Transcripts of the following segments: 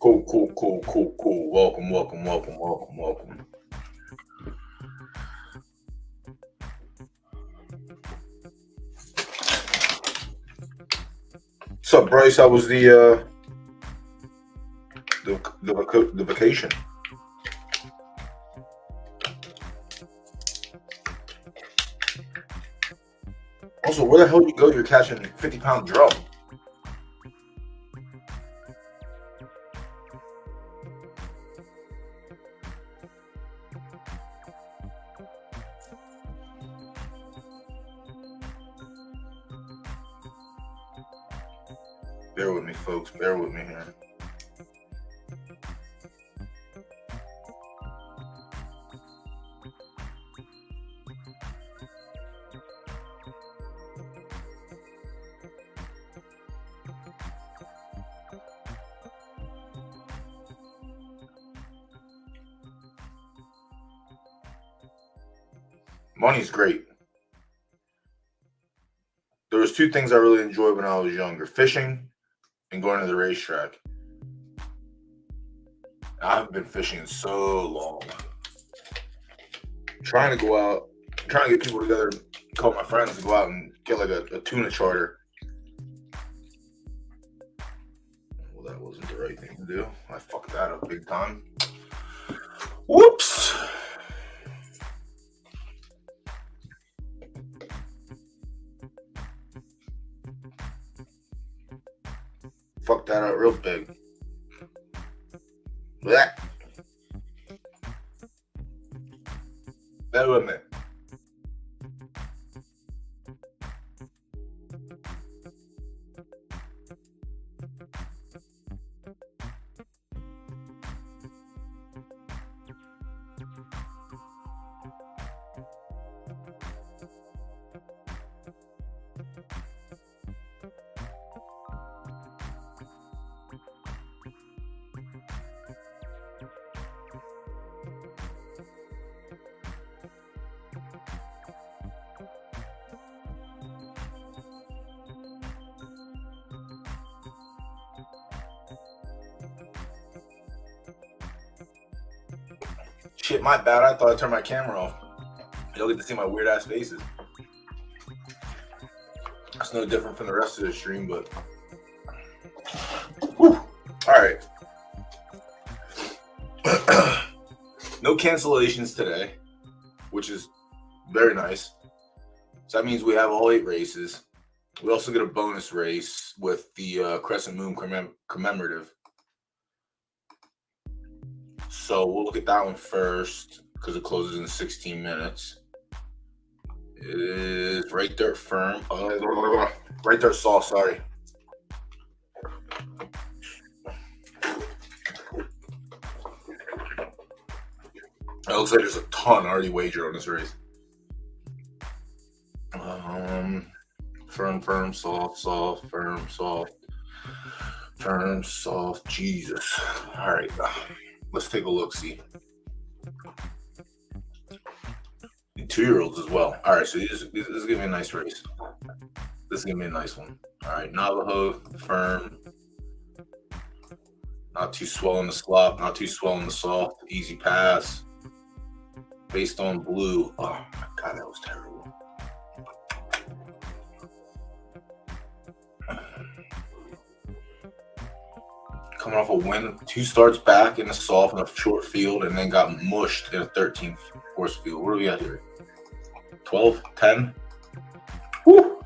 Cool. Welcome. What's up, Bryce? How was the vacation? Also, where the hell you go? You're catching 50-pound drum. Bear with me, folks. Bear with me here. Money's great. There was two things I really enjoyed when I was younger: fishing and going to the racetrack. I haven't been fishing in so long. Trying to go out, trying to get people together, call my friends to go out and get like a tuna charter. Well, that wasn't the right thing to do. I fucked that up big time. Whoops. Fucked that up real big. Blech. Bear with me. Shit, my bad. I thought I turned my camera off. You'll get to see my weird ass faces. It's no different from the rest of the stream, but whew. All right. No cancellations today, which is very nice. So that means we have all 8 races. We also get a bonus race with the Crescent Moon commemorative. So we'll look at that one first because it closes in 16 minutes. It is Right There Firm. Right There Soft, sorry. It looks like there's a ton already wagered on this race. Firm, soft. Jesus. All right. Let's take a look, see. 2-year-olds as well. All right, so this is going to be a nice race. This is going to be a nice one. All right, Navajo, firm. Not too swell in the slop, not too swell in the soft. Easy pass. Based on blue. Oh, my God, that was terrible. Coming off a win, 2 starts back in the soft in a short field, and then got mushed in a 13th horse field. What do we got here? 12, 10. Woo!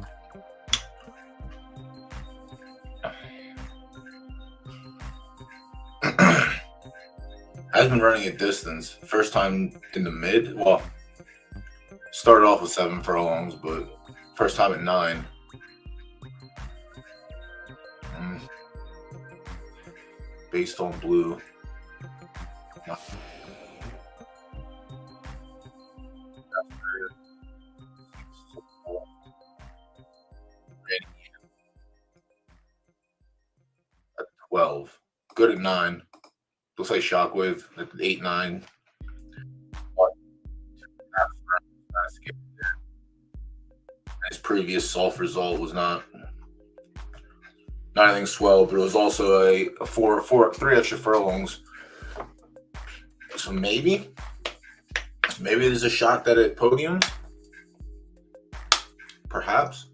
I've been running a distance. First time in the mid. Well, started off with 7 furlongs, but first time at 9. Based on blue. At 12. Good at 9. Looks like Shockwave at 8, 9. His previous soft result was not not anything swell, but it was also three extra furlongs. So maybe there's a shot that it podiums. Perhaps.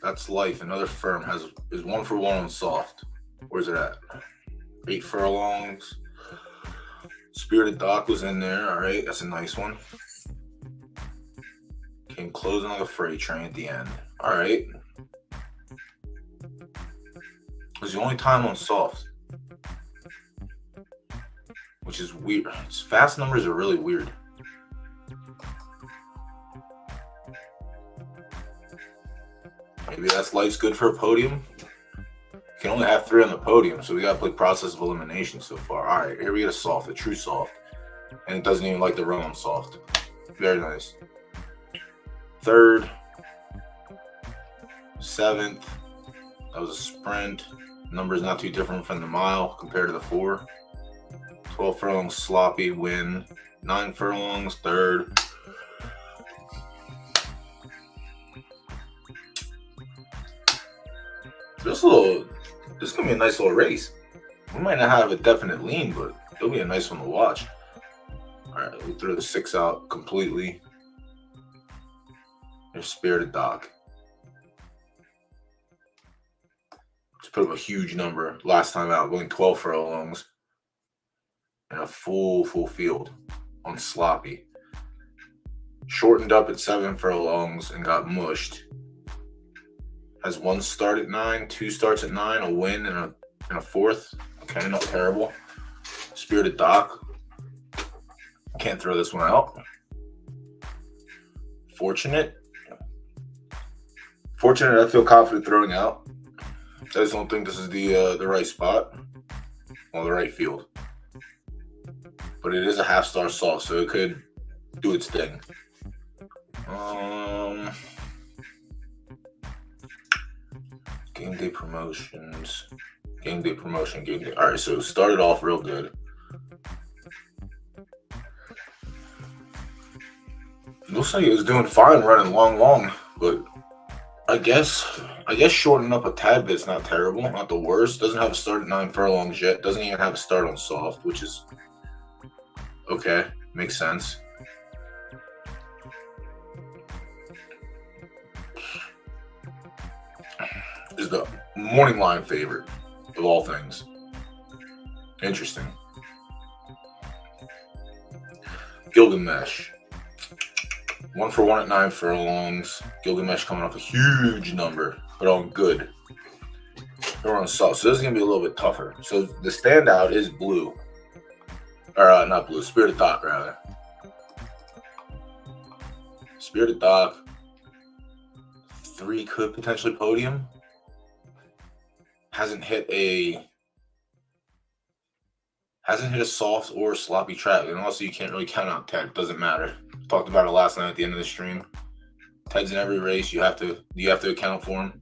That's life. Another firm is 1 for 1 on soft. Where's it at? 8 furlongs. Spirited Dock was in there. All right, that's a nice one. Came closing like a freight train at the end. All right. It was the only time on soft, which is weird. Fast numbers are really weird. Maybe that's life's good for a podium. You can only have 3 on the podium, so we got to play process of elimination so far. All right, here we get a soft, a true soft. And it doesn't even like the run on soft. Very nice. 3rd, 7th, that was a sprint. Numbers not too different from the mile compared to the 4. 12 furlongs, sloppy, win. 9 furlongs, 3rd. This is gonna be a nice little race. We might not have a definite lean, but it'll be a nice one to watch. All right, we'll throw the 6 out completely. There's Spirited Dock. Just put up a huge number last time out, going 12 furlongs and a full field on sloppy. Shortened up at 7 furlongs and got mushed. Has 1 start at 9, 2 starts at 9, a win and a 4th. Okay, not terrible. Spirited Dock. Can't throw this one out. Fortunate, I feel confident throwing out. I just don't think this is the right spot. Well, the right field. But it is a half-star soft, so it could do its thing. Game day promotions. Game day promotion. All right, so it started off real good. Looks like it was doing fine running long, but I guess shortening up a tad bit's not terrible, not the worst. Doesn't have a start at 9 furlongs yet. Doesn't even have a start on soft, which is okay. Makes sense. Is the morning line favorite of all things. Interesting. Gilgamesh. 1 for 1 at 9 furlongs. Gilgamesh coming off a huge number, but on good. They're on soft, so this is going to be a little bit tougher. So the standout is blue. Or not blue, Spirited Dock, rather. Spirited Dock. 3 could potentially podium. Hasn't hit a soft or sloppy track, and also you can't really count out Ted. Doesn't matter. Talked about it last night at the end of the stream. Ted's in every race. You have to account for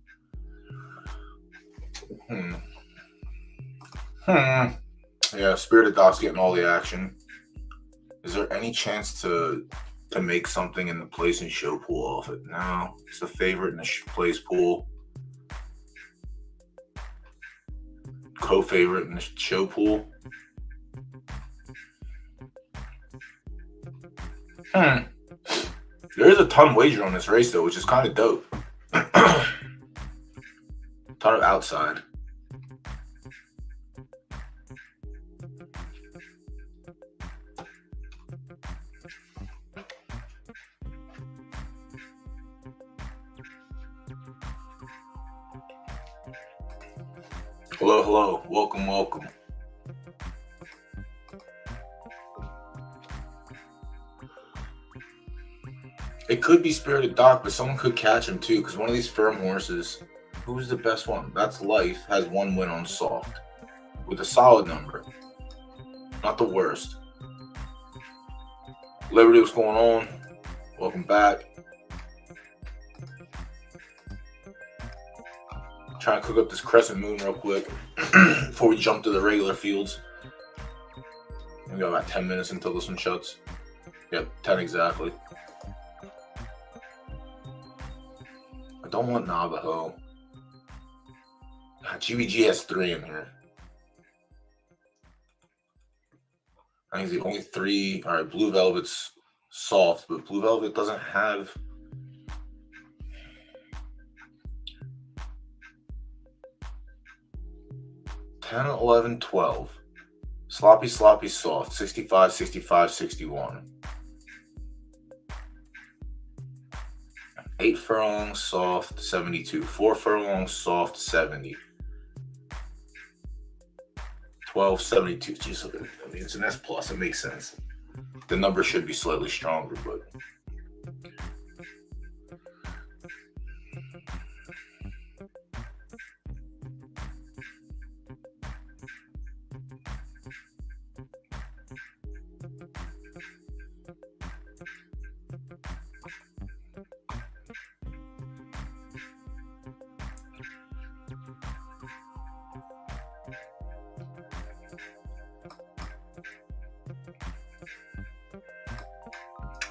him. Yeah, Spirited Dock's getting all the action. Is there any chance to make something in the place and show pool off it? No, it's the favorite in the place pool. Co-favorite in the show pool. There is a ton wager on this race though, which is kind of dope. Ton of outside. Hello. Welcome. It could be Spirited Dock, but someone could catch him too, because one of these firm horses, who's the best one? That's Life, has 1 win on soft with a solid number. Not the worst. Liberty, what's going on? Welcome back. Trying to cook up this crescent moon real quick before we jump to the regular fields. We got about 10 minutes until this one shuts. Yep, 10 exactly. I don't want Navajo. GVG has 3 in here. I think the only 3. All right, Blue Velvet's soft, but Blue Velvet doesn't have. $10, $11, $12. Sloppy, sloppy, soft. $65, $65, $61. 8 furlongs, soft, $72. 4 furlongs, soft, $70. 12, $72. Jeez, I mean, it's an S plus. It makes sense. The number should be slightly stronger, but.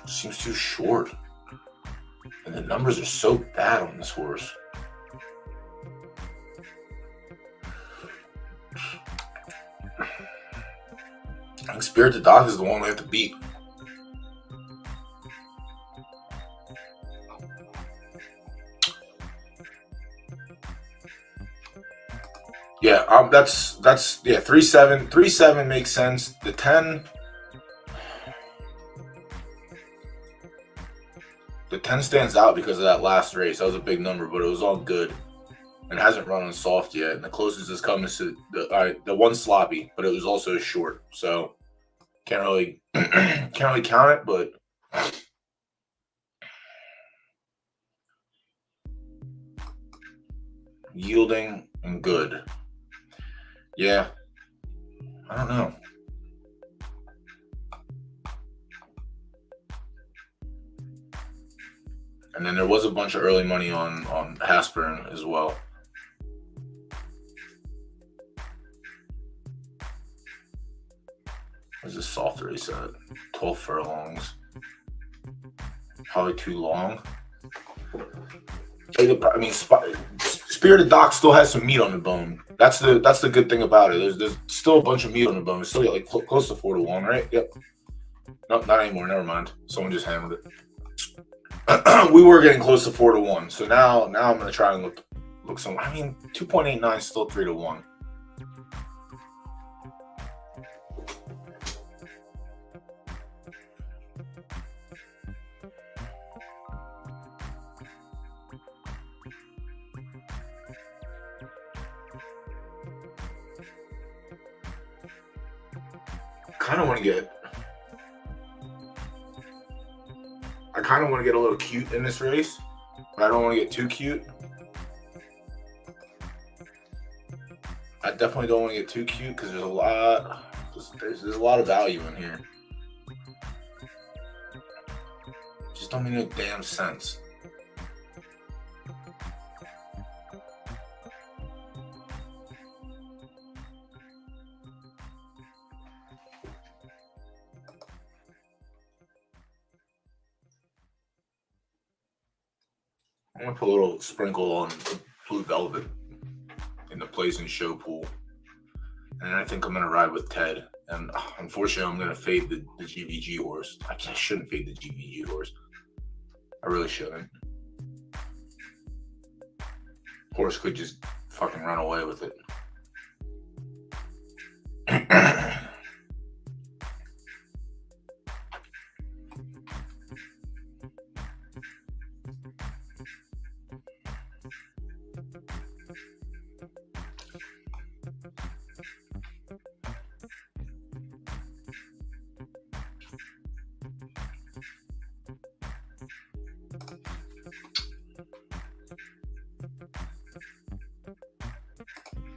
Seems too short. And the numbers are so bad on this horse. I think Spirit the Doc is the one we have to beat. Yeah, that's 3-7. 3-7 makes sense. The 10. The 10 stands out because of that last race. That was a big number, but it was all good. And hasn't run on soft yet. And the closest it's come is to the one sloppy, but it was also short. So can't really count it, but yielding and good. Yeah. I don't know. And then there was a bunch of early money on Hasburn as well. What's this soft race at? 12 furlongs. Probably too long. I mean, Spirited Doc still has some meat on the bone. That's the good thing about it. There's still a bunch of meat on the bone. It's still like close to 4-1, right? Yep. Nope, not anymore. Never mind. Someone just handled it. We were getting close to 4-1, so now I'm gonna try and look some. I mean, 2.89 is still 3-1. I kind of want to get a little cute in this race, but I don't want to get too cute. I definitely don't want to get too cute because there's a lot of value in here. Just don't make no damn sense. I'm gonna put a little sprinkle on Blue Velvet in the place and show pool, and I think I'm gonna ride with Ted. And unfortunately, I'm gonna fade the GVG horse. I shouldn't fade the GVG horse. I really shouldn't. Horse could just fucking run away with it.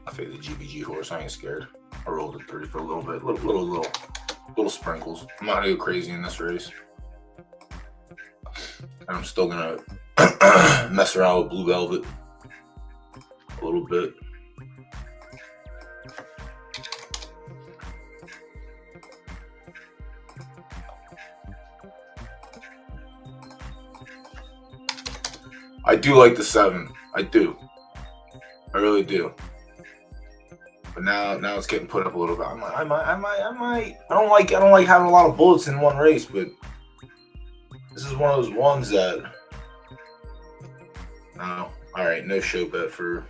I fade the GVG horse. I ain't scared. I rolled a 3 for a little bit, little sprinkles. I'm not gonna go crazy in this race, and I'm still gonna mess around with Blue Velvet a little bit. I do like the 7. I do. I really do. But now it's getting put up a little bit. I might. I don't like having a lot of bullets in one race, but this is one of those ones that. No, all right, no show bet for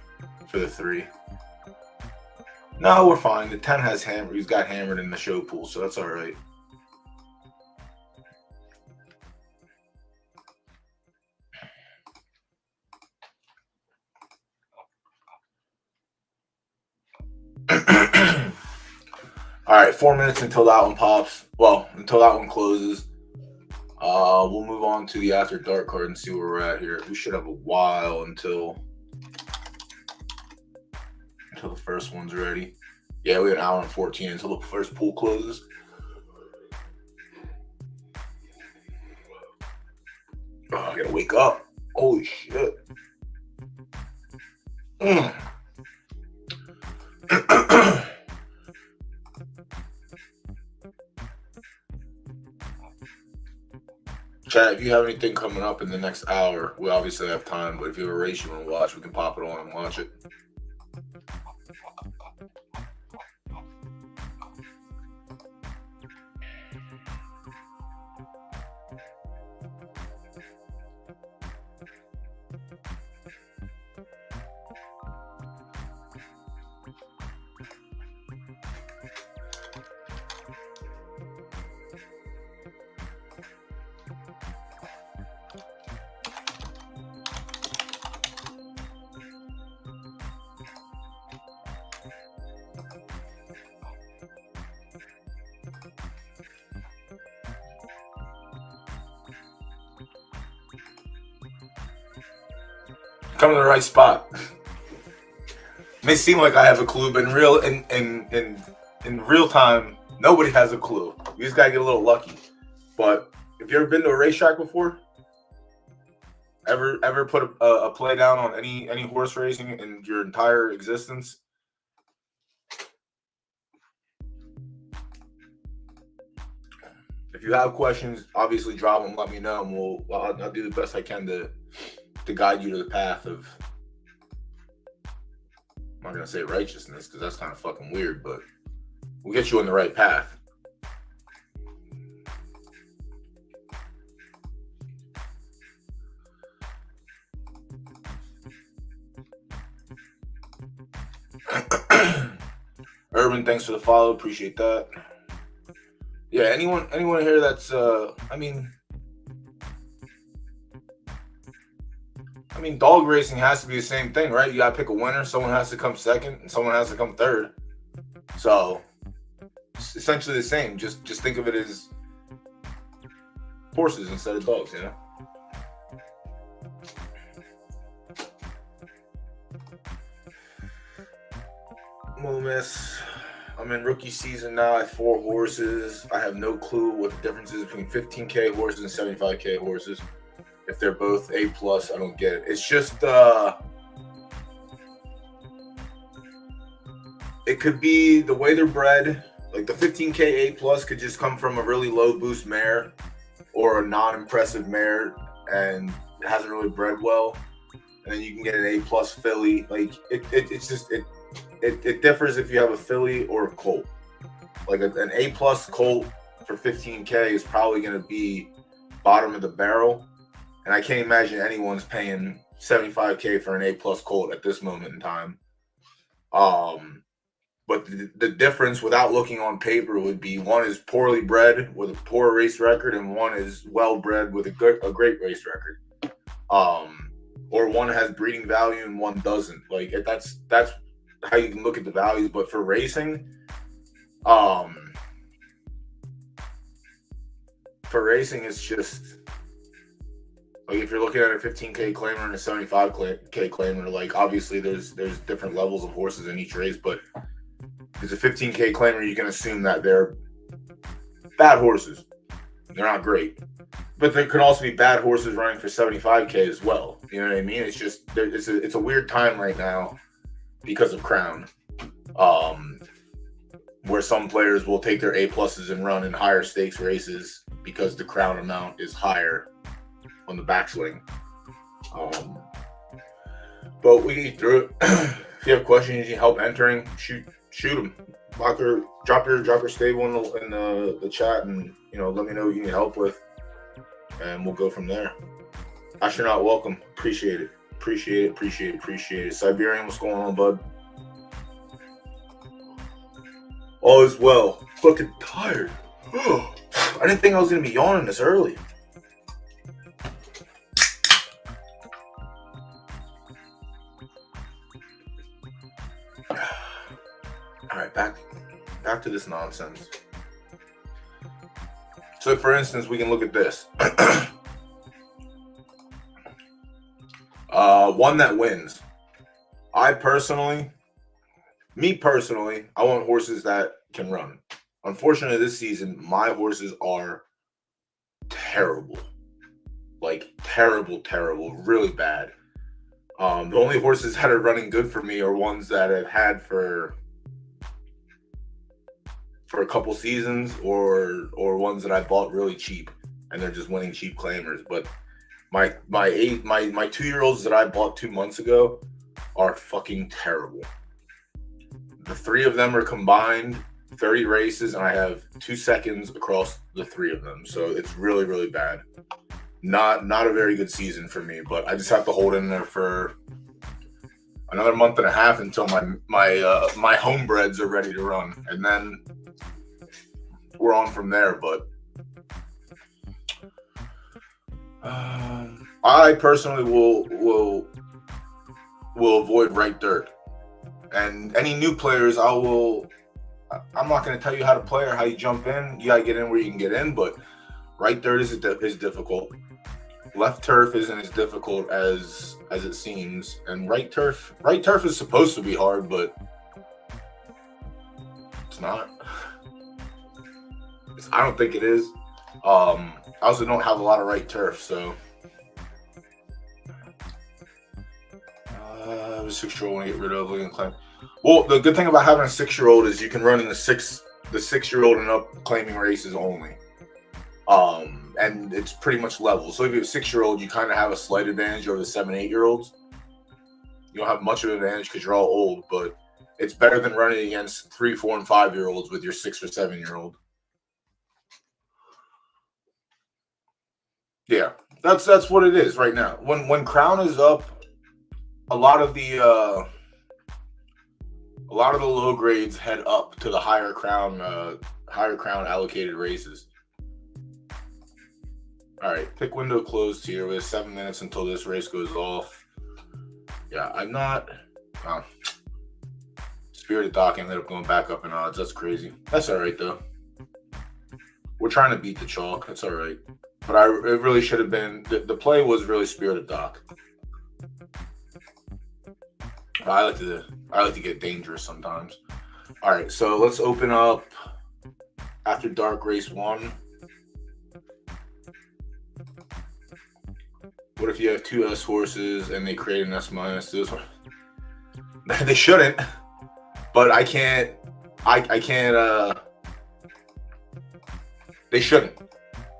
the 3. No, we're fine. The 10 has hammered. He's got hammered in the show pool, so that's all right. All right, 4 minutes until that one pops. Well, until that one closes. We'll move on to the after dark card and see where we're at here. We should have a while until the first one's ready. Yeah, we have an hour and 14 until the first pool closes. Oh, I gotta wake up. Holy shit. Chat, if you have anything coming up in the next hour, we obviously have time, but if you have a race you want to watch, we can pop it on and watch it. Come to the right spot. May seem like I have a clue, but in real time, nobody has a clue. You just gotta get a little lucky. But if you ever been to a racetrack before, ever put a play down on any horse racing in your entire existence? If you have questions, obviously drop them. Let me know, and I'll do the best I can to guide you to the path of, I'm not gonna say righteousness because that's kind of fucking weird, but we'll get you on the right path. Urban, thanks for the follow. Appreciate that. Yeah, anyone here that's I mean, dog racing has to be the same thing, right? You gotta pick a winner. Someone has to come second, and someone has to come third. So it's essentially the same. Just think of it as horses instead of dogs, you know. Miss, I'm in rookie season now. I have 4 horses. I have no clue what the difference is between 15K horses and 75K horses. If they're both A+, I don't get it. It's just, it could be the way they're bred. Like the 15K A+ could just come from a really low boost mare or a non-impressive mare and it hasn't really bred well. And then you can get an A+ filly. Like it differs if you have a filly or a colt. Like an A+ colt for 15K is probably going to be bottom of the barrel. And I can't imagine anyone's paying 75K for an A+ colt at this moment in time. But the difference without looking on paper would be one is poorly bred with a poor race record and one is well bred with a great race record. Or one has breeding value and one doesn't. Like that's how you can look at the values. But for racing, it's just like if you're looking at a 15K claimer and a 75K claimer, like obviously there's different levels of horses in each race, but if it's a 15K claimer, you can assume that they're bad horses. They're not great. But there could also be bad horses running for 75K as well. You know what I mean? It's just it's a weird time right now because of Crown, where some players will take their A+ and run in higher stakes races because the Crown amount is higher on the backswing. But we can get through it. If you have questions, you need help entering, shoot them. Drop your stable in the chat, and let me know what you need help with, and we'll go from there. Astronaut, welcome. Appreciate it. Appreciate it. Siberian, what's going on, bud? All is well. Fucking tired. I didn't think I was gonna be yawning this early. All right, back to this nonsense. So, for instance, we can look at this. One that wins. I personally, I want horses that can run. Unfortunately, this season, my horses are terrible. Like, terrible, really bad. The only horses that are running good for me are ones that I've had for a couple seasons, or ones that I bought really cheap, and they're just winning cheap claimers. But my 2-year-olds that I bought 2 months ago are fucking terrible. The 3 of them are combined 30 races, and I have 2 seconds across the 3 of them. So it's really, really bad. Not a very good season for me, but I just have to hold in there for another month and a half until my homebreds are ready to run, and then we're on from there. But I personally will avoid right dirt, and any new players I'm not going to tell you how to play or how you jump in. You got to get in where you can get in, but right dirt is difficult. Left turf isn't as difficult as it seems, and right turf is supposed to be hard, but it's not. I don't think it is. I also don't have a lot of right turf, so a 6-year-old want to get rid of and claim. Well, the good thing about having a 6-year-old is you can run in the 6-year-old and up claiming races only. And it's pretty much level. So if you have a 6-year-old, you kind of have a slight advantage over the 7-8-year-olds. You don't have much of an advantage because you're all old, but it's better than running against 3, 4, and 5-year-olds with your 6 or 7-year-old. Yeah, that's what it is right now. When Crown is up, a lot of the low grades head up to the higher Crown allocated races. All right, pick window closed here. We have 7 minutes until this race goes off. Yeah, I'm not. Spirited Dock ended up going back up in odds. That's crazy. That's all right though. We're trying to beat the chalk. That's all right. But it really should have been. The play was really Spirited Dock. I like to get dangerous sometimes. All right, so let's open up After Dark race 1. What if you have 2 S horses and they create an S minus? They shouldn't, but I can't. They shouldn't.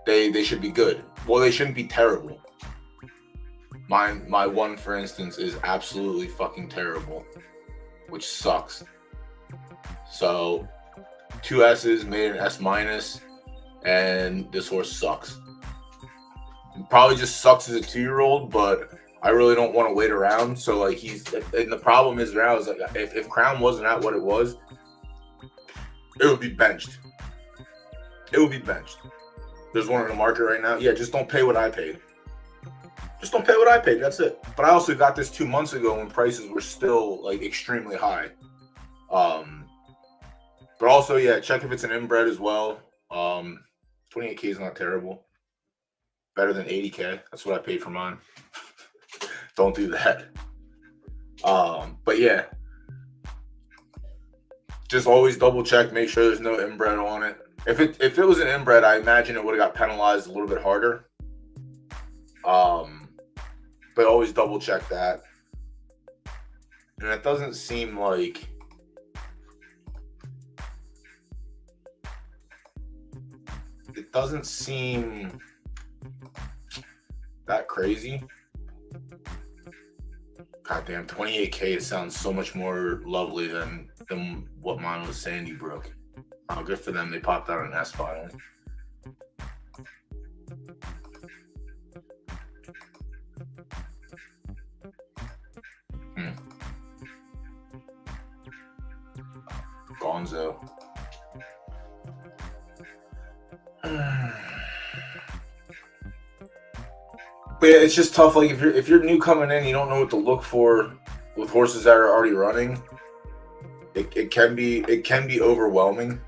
They should be good. Well, they shouldn't be terrible. My one, for instance, is absolutely fucking terrible, which sucks. So 2 S's made an S minus, and this horse sucks. Probably just sucks as a 2-year-old, but I really don't want to wait around. So like and the problem is now is like if Crown wasn't at what it was, it would be benched. It would be benched. There's one in the market right now. Yeah, just don't pay what I paid. Just don't pay what I paid. That's it. But I also got this 2 months ago when prices were still like extremely high. But also, yeah, check if it's an inbred as well. 28K is not terrible. Better than 80K. That's what I paid for mine. Don't do that. But yeah, just always double check. Make sure there's no inbred on it. If it was an inbred, I imagine it would have got penalized a little bit harder. But always double check that. And it doesn't seem like that crazy. Goddamn, 28K. It sounds so much more lovely than what mine was. Sandy Brook. Oh, good for them. They popped out an S finally. Gonzo. But yeah, it's just tough. Like if you're new coming in, you don't know what to look for with horses that are already running. It can be overwhelming.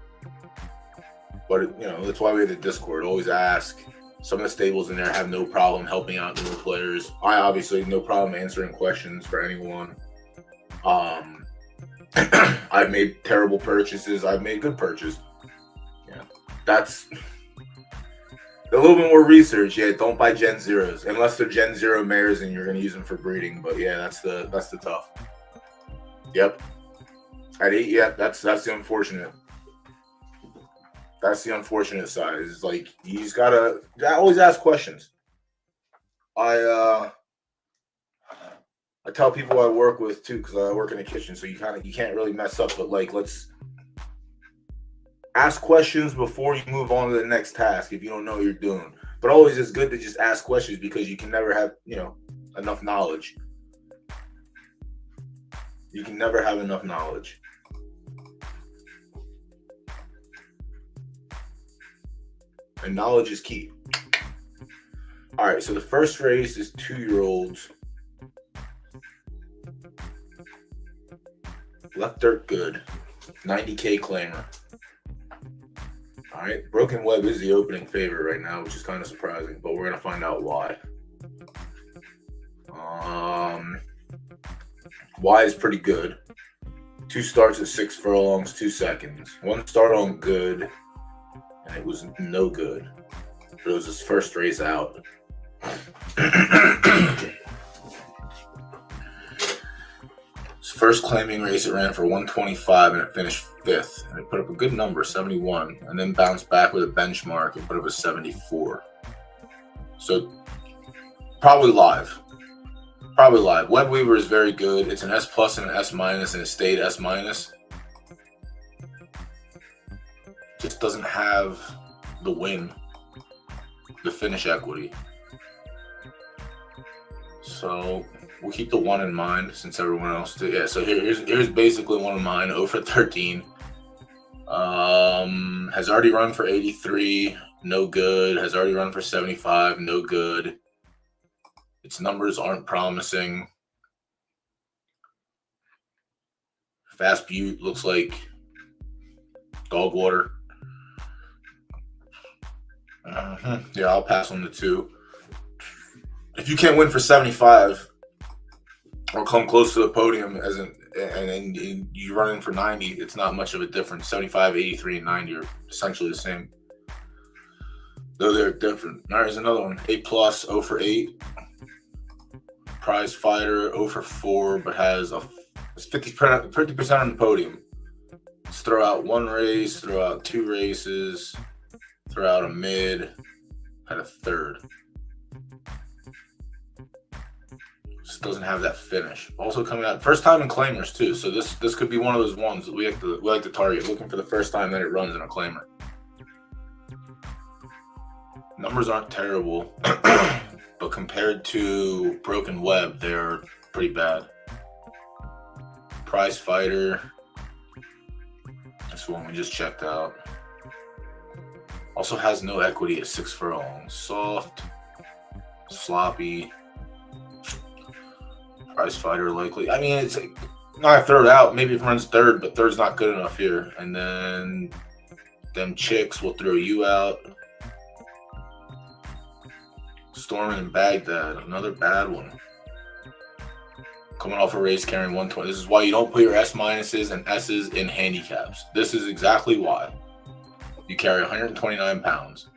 But that's why we have the Discord. Always ask. Some of the stables in there have no problem helping out new players. I obviously have no problem answering questions for anyone. I've made terrible purchases. I've made good purchases. Yeah, that's a little bit more research. Yeah, don't buy Gen Zeros unless they're Gen Zero mares and you're going to use them for breeding. But yeah, that's the tough. Yep. At 8, yeah, that's the unfortunate. That's the unfortunate side. Is like you just gotta always ask questions. I tell people I work with too, because I work in the kitchen, so you can't really mess up. But like, let's ask questions before you move on to the next task if you don't know what you're doing. But always it's good to just ask questions because you can never have enough knowledge. You can never have enough knowledge. And knowledge is key. All right, so the first race is 2-year-olds. Left dirt good. 90K claimer. All right, Broken Web is the opening favorite right now, which is kind of surprising, but we're going to find out why. Y is pretty good. 2 starts at 6 furlongs, 2 seconds. 1 start on good, and it was no good. It was his first race out. His first claiming race, it ran for 125 and it finished 5th. And it put up a good number, 71, and then bounced back with a benchmark and put up a 74. So probably live. Web Weaver is very good. It's an S plus and an S minus, and it stayed S minus. Just doesn't have the win, the finish equity. So we'll keep the 1 in mind since everyone else did. Yeah, so here's basically one of mine, 0 for 13. Has already run for 83, no good. Has already run for 75, no good. Its numbers aren't promising. Fast Butte looks like dog water. Yeah, I'll pass on the 2. If you can't win for 75 or come close to the podium and you're running for 90, it's not much of a difference. 75, 83, and 90 are essentially the same, though they're different. All right, here's another one. 8 plus, 0 for 8. Prize fighter, 0 for 4, but has a 50% on the podium. Let's throw out 1 race, throw out 2 races, throw out a mid, had a 3rd. Just doesn't have that finish. Also coming out first time in claimers too, so this could be one of those ones that we like to target, looking for the first time that it runs in a claimer. Numbers aren't terrible, but compared to Broken Web, they're pretty bad. Prize fighter. This one we just checked out. Also has no equity at 6 furlongs. Soft, sloppy. Prize fighter likely. I mean, it's not throw it out. Maybe it runs 3rd, but 3rd's not good enough here. And then them chicks will throw you out. Stormin' in Baghdad, another bad one. Coming off a race carrying 120. This is why you don't put your S minuses and S's in handicaps. This is exactly why. You carry 129 pounds.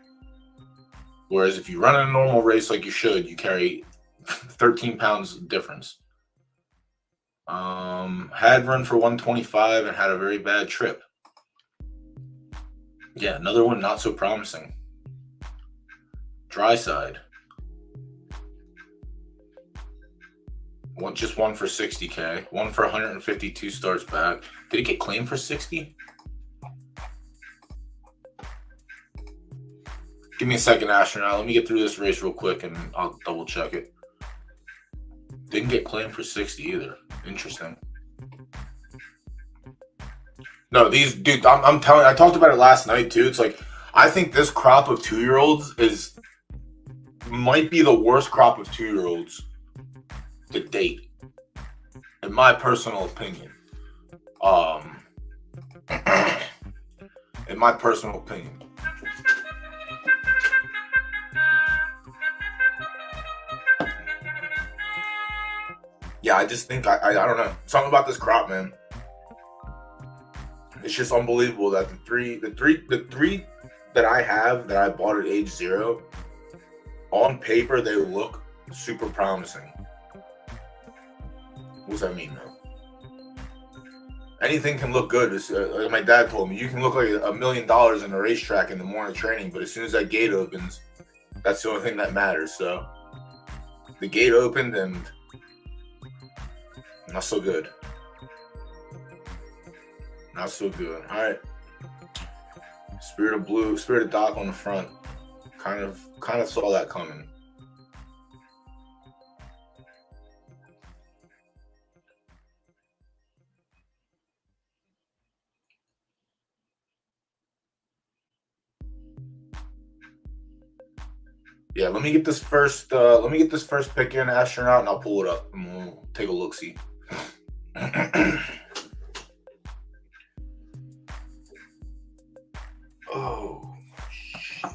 Whereas if you run in a normal race like you should, you carry 13 pounds difference. Had run for 125 and had a very bad trip. Yeah, another one not so promising. Dry side. Just one for 60K. One for 152 starts back. Did it get claimed for 60? Give me a second, astronaut. Let me get through this race real quick and I'll double check it. Didn't get claimed for 60 either. Interesting. No, these, dude, I'm telling you, I talked about it last night too. It's like, I think this crop of 2-year-olds might be the worst crop of 2-year-olds to date, in my personal opinion. In my personal opinion. Yeah, I just think I don't know. Something about this crop, man. It's just unbelievable that the three that I have that I bought at age 0, on paper they look super promising. What does that mean, though? Anything can look good. Like my dad told me, you can look like $1 million in a racetrack in the morning training, but as soon as that gate opens, that's the only thing that matters. So the gate opened and not so good. Not so good. All right. Spirit of Blue, Spirit of Doc on the front. Kind of saw that coming. Yeah, let me get this first pick in, astronaut, and I'll pull it up and we'll take a look see. Oh shit.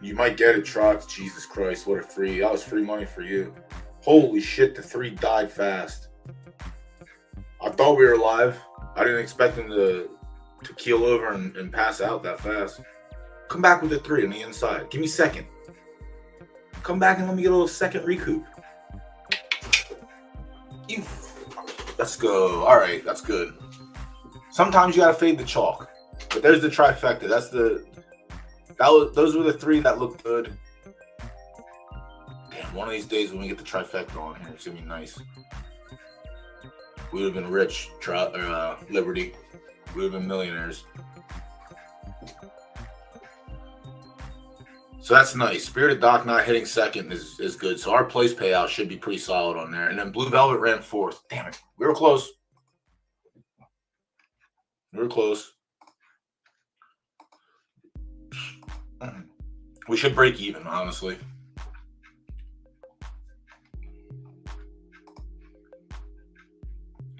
You might get it, Trox. Jesus Christ, what a free. That was free money for you. Holy shit, the 3 died fast. I thought we were live. I didn't expect him to keel over and pass out that fast. Come back with the 3 on the inside. Give me second. Come back and let me get a little second recoup. Let's go. All right, that's good. Sometimes you gotta fade the chalk. But there's the trifecta. Those were the 3 that looked good. Damn, one of these days when we get the trifecta on here, it's gonna be nice. We would have been rich, Liberty. We would have been millionaires. So that's nice. Spirit of Doc not hitting second is good. So our place payout should be pretty solid on there. And then Blue Velvet ran 4th. Damn it. We were close. We were close. We should break even, honestly.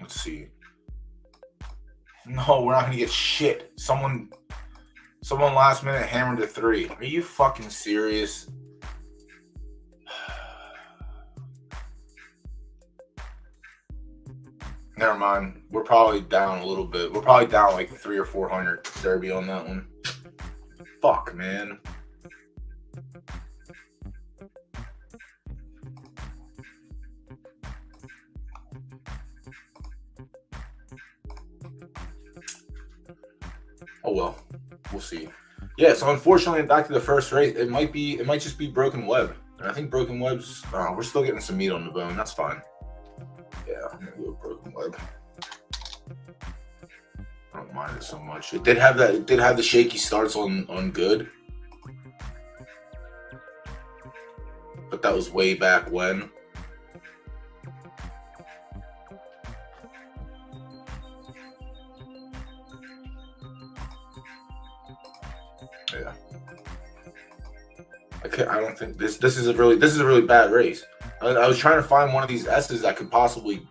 Let's see. No, we're not gonna get shit. Someone last minute hammered a 3. Are you fucking serious? Never mind. We're probably down a little bit. We're probably down like 300 or 400 Derby on that one. Fuck, man. Oh well, we'll see. Yeah, so unfortunately, back to the first race, it might just be Broken Web, and I think Broken Web's. We're still getting some meat on the bone. That's fine. Yeah, I'm gonna go with Broken Web. I don't mind it so much. It did have that. It did have the shaky starts on good, but that was way back when. Yeah. I don't think this is a really bad race. I was trying to find one of these S's that could possibly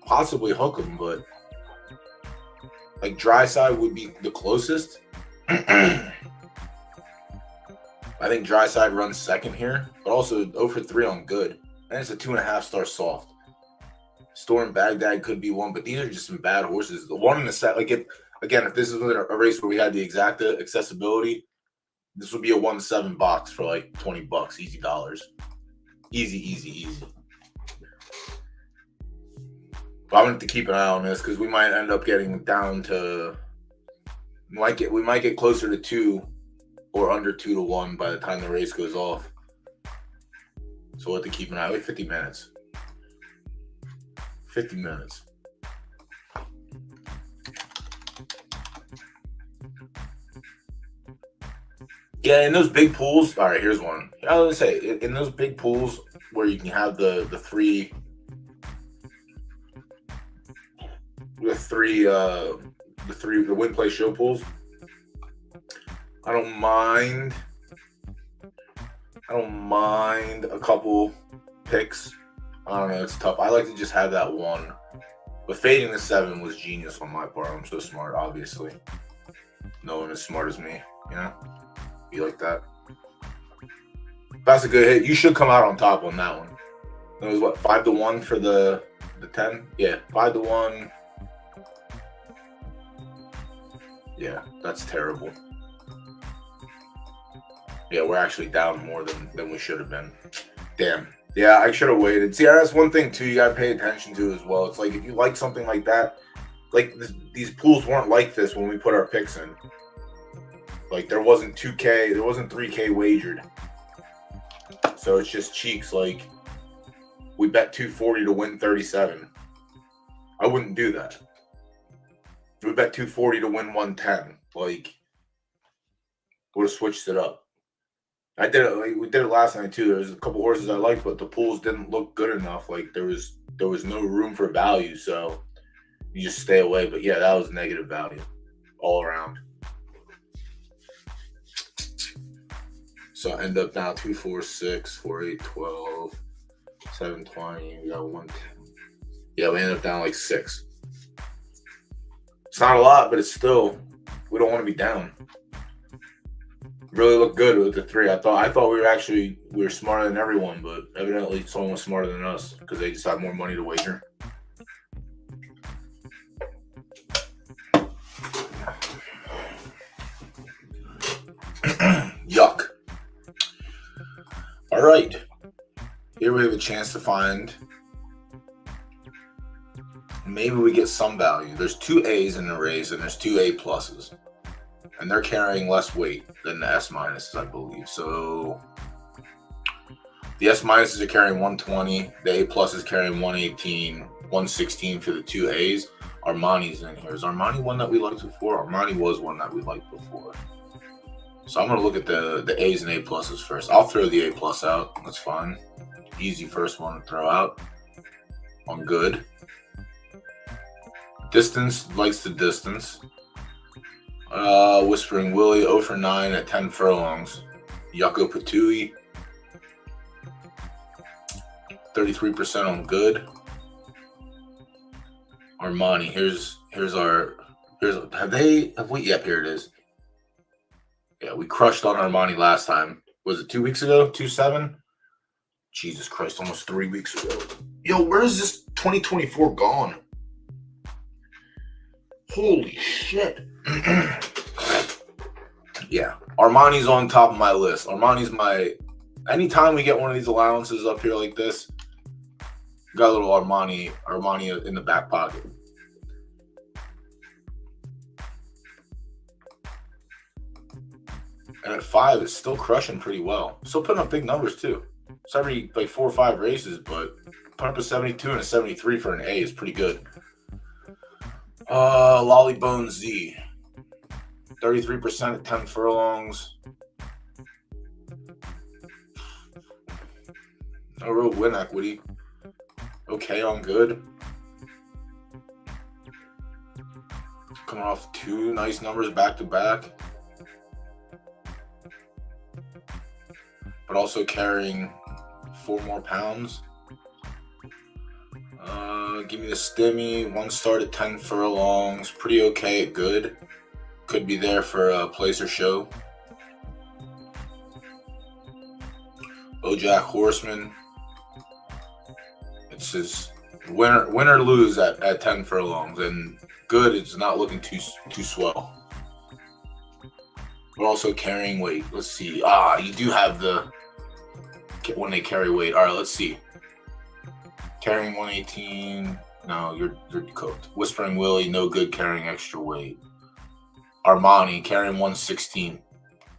hook them, but like Dry Side would be the closest. Like I think Dry Side runs second here, but also 0 for 3 on Good. And it's a 2.5 star soft. Storm Baghdad could be one, but these are just some bad horses. The one in the set, like if this is a race where we had the exacta accessibility, this would be a 1-7 box for like $20, easy dollars. Easy. But I'm gonna have to keep an eye on this because we might end up getting down to we might get closer to 2 or under 2-1 by the time the race goes off. So we'll have to keep an eye. Wait 50 minutes. 50 minutes. Yeah, in those big pools. All right, here's one. I was gonna say in those big pools where you can have the three win play show pools. I don't mind a couple picks. I don't know, it's tough. I like to just have that one. But fading the 7 was genius on my part. I'm so smart, obviously. No one as smart as me, you know? Be like that. That's a good hit. You should come out on top on that one. It was what, 5-1 for the 10? Yeah, 5-1. Yeah, that's terrible. Yeah, we're actually down more than we should have been. Damn. Yeah, I should have waited. See, that's one thing, too, you got to pay attention to as well. It's like, if you like something like that, like, these pools weren't like this when we put our picks in. Like, there wasn't 2K, there wasn't 3K wagered. So it's just cheeks. Like, we bet 240 to win 37. I wouldn't do that. We bet 240 to win 110. Like, would have switched it up. I did it. Like, we did it last night too. There was a couple horses I liked, but the pools didn't look good enough. Like, there was no room for value, so you just stay away. But yeah, that was negative value all around. So I end up now 2, 4, 6, 4, 8, 12, 7, 20. We got 110. Yeah, we end up down like 6. It's not a lot, but it's still, we don't want to be down. Really looked good with the 3. I thought we were smarter than everyone, but evidently someone was smarter than us because they just had more money to wager. Yuck. All right. Here we have a chance to find, maybe we get some value. There's 2 A's in the race and there's 2 A pluses. And they're carrying less weight than the S minuses, I believe. So the S minuses are carrying 120. The A plus is carrying 118, 116 for the 2 A's. Armani's in here. Is Armani one that we liked before? Armani was one that we liked before. So I'm going to look at the A's and A pluses first. I'll throw the A plus out. That's fine. Easy first one to throw out. On Good. Distance, likes the distance. Whispering Willie, 0 for 9 at 10 furlongs. Yucko Patui, 33% on Good. Armani, yep, here it is. Yeah, we crushed on Armani last time. Was it 2 weeks ago? 2-7? Jesus Christ, almost 3 weeks ago. Yo, where is this 2024 gone? Holy shit. Yeah, Armani's on top of my list. Anytime we get one of these allowances up here like this, got a little Armani in the back pocket. And at 5, it's still crushing pretty well. Still putting up big numbers too. It's every like 4 or 5 races, but putting up a 72 and a 73 for an A is pretty good. Lollybone Z, 33% at 10 furlongs. No real win equity. Okay on Good. Coming off 2 nice numbers back to back. But also carrying 4 more pounds. Give me the Stimmy. 1 start at 10 furlongs. Pretty okay at Good. Could be there for a place or show. Bojack Horseman. It's just win or lose at 10 furlongs, and good. It's not looking too swell. We're also carrying weight. Let's see. You do have the when they carry weight. All right, let's see. Carrying 118. No, you're cooked. Whispering Willie, no good carrying extra weight. Armani carrying 116.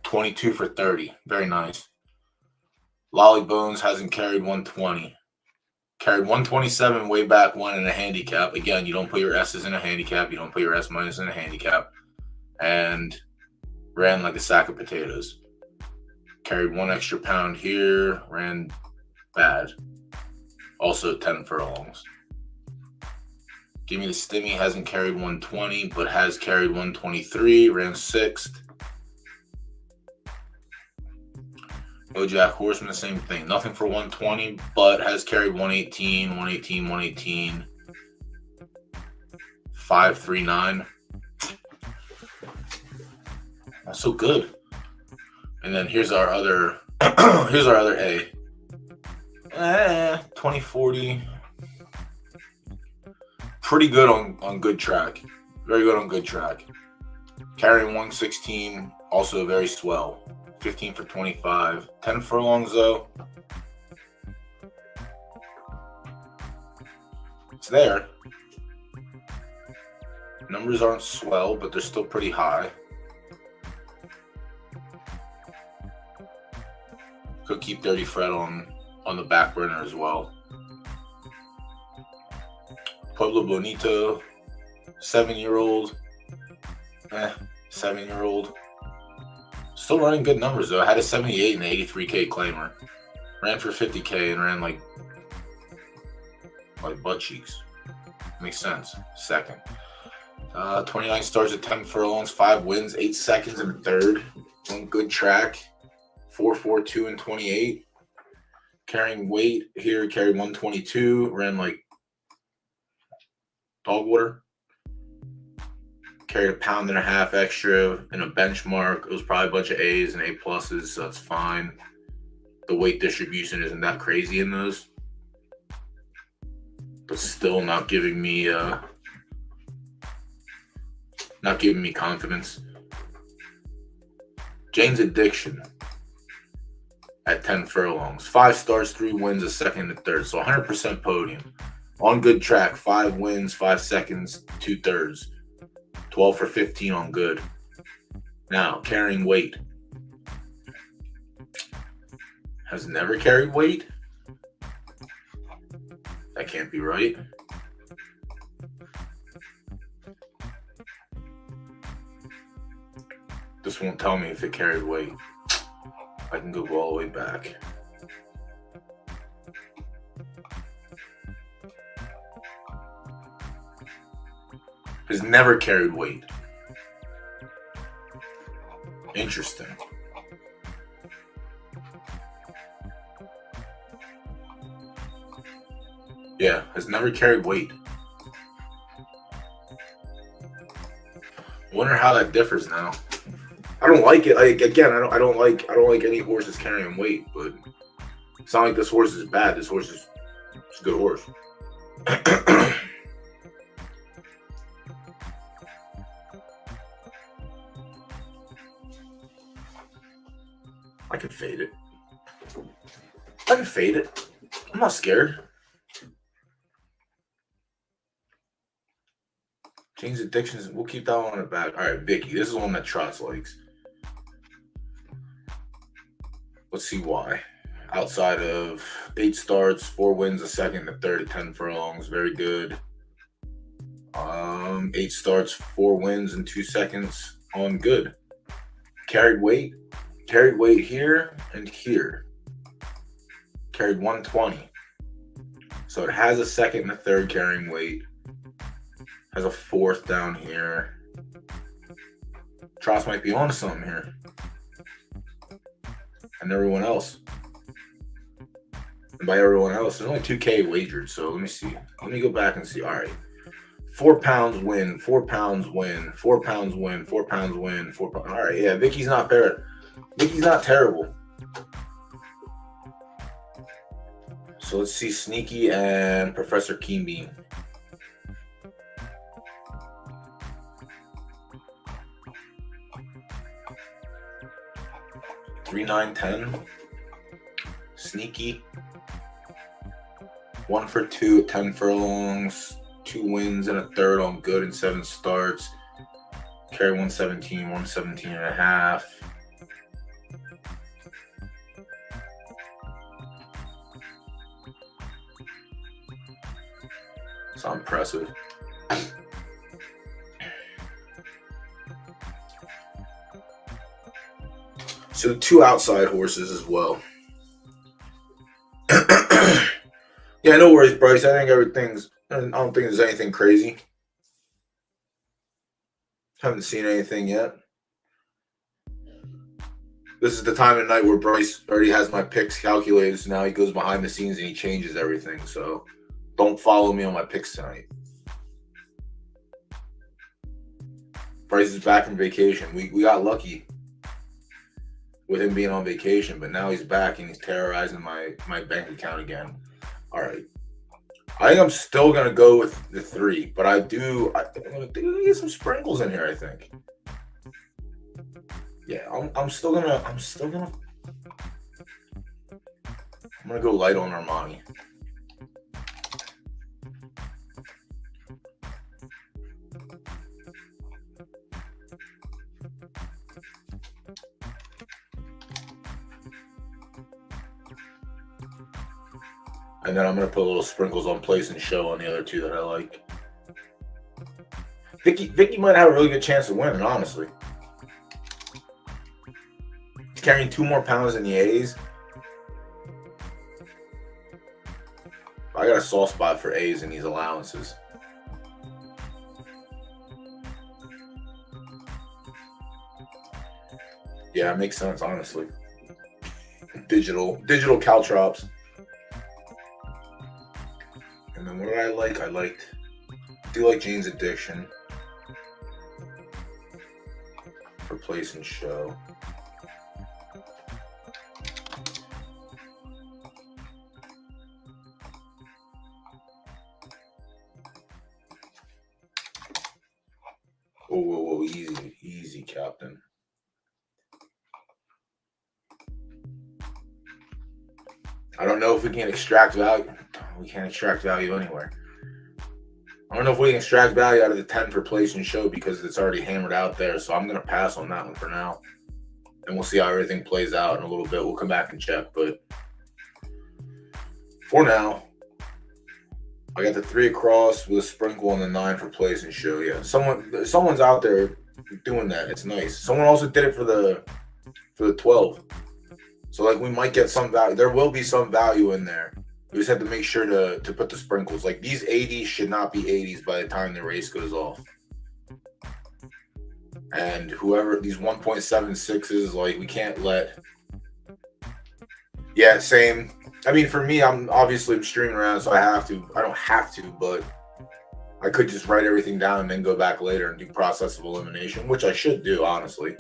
22 for 30. Very nice. Lolly Bones hasn't carried 120. Carried 127 way back when in a handicap. Again, you don't put your S's in a handicap. You don't put your S minus in a handicap. And ran like a sack of potatoes. Carried 1 extra pound here. Ran bad. Also 10 furlongs. Give Me the Stimmy hasn't carried 120, but has carried 123. Ran 6th. Bojack Horseman, same thing. Nothing for 120, but has carried 118, 118, 118. 539. Not so good. And then here's our other here's our other A. 2040. Pretty good on good track. Very good on good track. Carrying 116, also very swell. 15 for 25. 10 furlongs though. It's there. Numbers aren't swell, but they're still pretty high. Could keep Dirty Fred on the back burner as well. Pueblo Bonito, 7-year-old. 7-year-old. Still running good numbers though. I had a 78 and 83K claimer. Ran for 50K and ran like butt cheeks. Makes sense. Second. 29 starts at 10 furlongs, 5 wins, 8 seconds and a third. On good track. 4.42 and 28. Carrying weight here, carried 122. Ran like dog water. Carried 1.5 pounds extra in a benchmark. It was probably a bunch of A's and A pluses, so that's fine. The weight distribution isn't that crazy in those, but still not giving me confidence. Jane's Addiction at 10 furlongs, 5 starts, 3 wins, a second and a third, so 100% podium. On good track, 5 wins, 5 seconds, 2 thirds. 12 for 15 on good. Now, carrying weight. Has never carried weight? That can't be right. This won't tell me if it carried weight. I can go all the way back. Has never carried weight. Interesting. Yeah, has never carried weight. Wonder how that differs now. I don't like it. Like, again, I don't like any horses carrying weight, but it's not like this horse is bad. This horse is a good horse. I can fade it. I'm not scared. Jane's Addictions, we'll keep that one on the back. All right, Vicky, this is one that Trots likes. Let's see why. Outside of 8 starts, 4 wins, a second, a third, 10 furlongs, very good. 8 starts, 4 wins, and 2 seconds on good. Carried weight here and here. Carried 120. So it has a second and a third carrying weight. Has a 4th down here. Trots might be onto something here. And everyone else. And by everyone else, there's only 2K wagered. So let me see. Let me go back and see. All right. 4 pounds win. 4 pounds win. 4 pounds win. 4 pounds win. 4 pounds. All right. Yeah, Vicky's not bad. Vicky's not terrible. So let's see Sneaky and Professor Keenbean. Three, 9, 10. Sneaky. 1 for 2 at 10 furlongs. 2 wins and a third on good and 7 starts. Carry 117, 117 and a half. It's not impressive. So 2 outside horses as well. Yeah, no worries, Bryce. I think I don't think there's anything crazy. Haven't seen anything yet. This is the time of night where Bryce already has my picks calculated, so now he goes behind the scenes and he changes everything. So don't follow me on my picks tonight. Bryce is back from vacation. We got lucky with him being on vacation, but now he's back and he's terrorizing my bank account again. All right. I think I'm still gonna go with the 3, but I'm gonna get some sprinkles in here, I think. Yeah, I'm gonna go light on Armani. And then I'm going to put little sprinkles on Place and Show on the other 2 that I like. Vicky might have a really good chance of winning, honestly. He's carrying 2 more pounds than the A's. I got a soft spot for A's in these allowances. Yeah, it makes sense, honestly. Digital caltrops. And then what did I like? I do like Jane's Addiction for Place and Show. Whoa, easy, Captain. I don't know if we can extract value. We can't extract value anywhere. I don't know if we can extract value out of the 10 for Place and Show because it's already hammered out there. So I'm going to pass on that one for now. And we'll see how everything plays out in a little bit. We'll come back and check. But for now, I got the 3 across with a sprinkle on the 9 for Place and Show. Yeah, someone's out there doing that. It's nice. Someone also did it for the 12. So, like, we might get some value. There will be some value in there. We just have to make sure to put the sprinkles. Like, these 80s should not be 80s by the time the race goes off. And whoever, these 1.76s, like, we can't let... Yeah, same. I mean, for me, I'm streaming around, so I don't have to, but I could just write everything down and then go back later and do process of elimination, which I should do, honestly.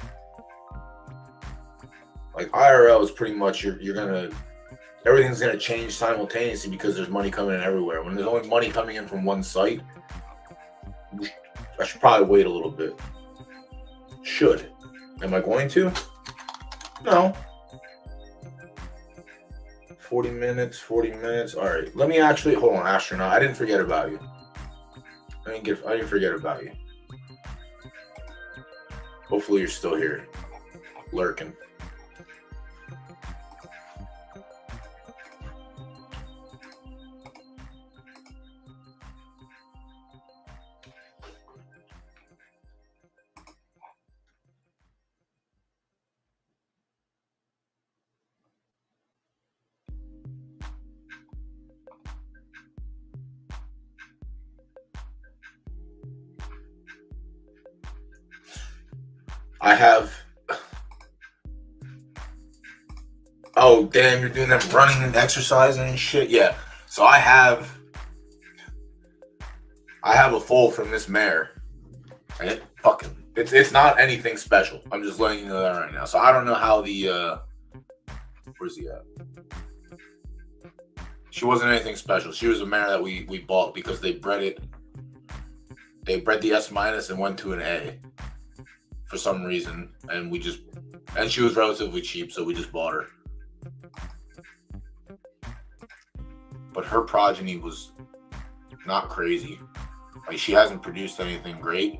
Like, IRL is pretty much, everything's going to change simultaneously because there's money coming in everywhere. When there's only money coming in from one site, I should probably wait a little bit. Should. Am I going to? No. 40 minutes. All right. Let me actually, hold on, Astronaut. I didn't forget about you. I didn't forget about you. Hopefully you're still here, lurking. I have... Oh, damn, you're doing that running and exercising and shit? Yeah. So I have a foal from this mare. And it's not anything special. I'm just letting you know that right now. So I don't know how the... where's he at? She wasn't anything special. She was a mare that we bought because they bred it. They bred the S minus and went to an A for some reason, and she was relatively cheap, so we just bought her. But her progeny was not crazy. Like, she hasn't produced anything great.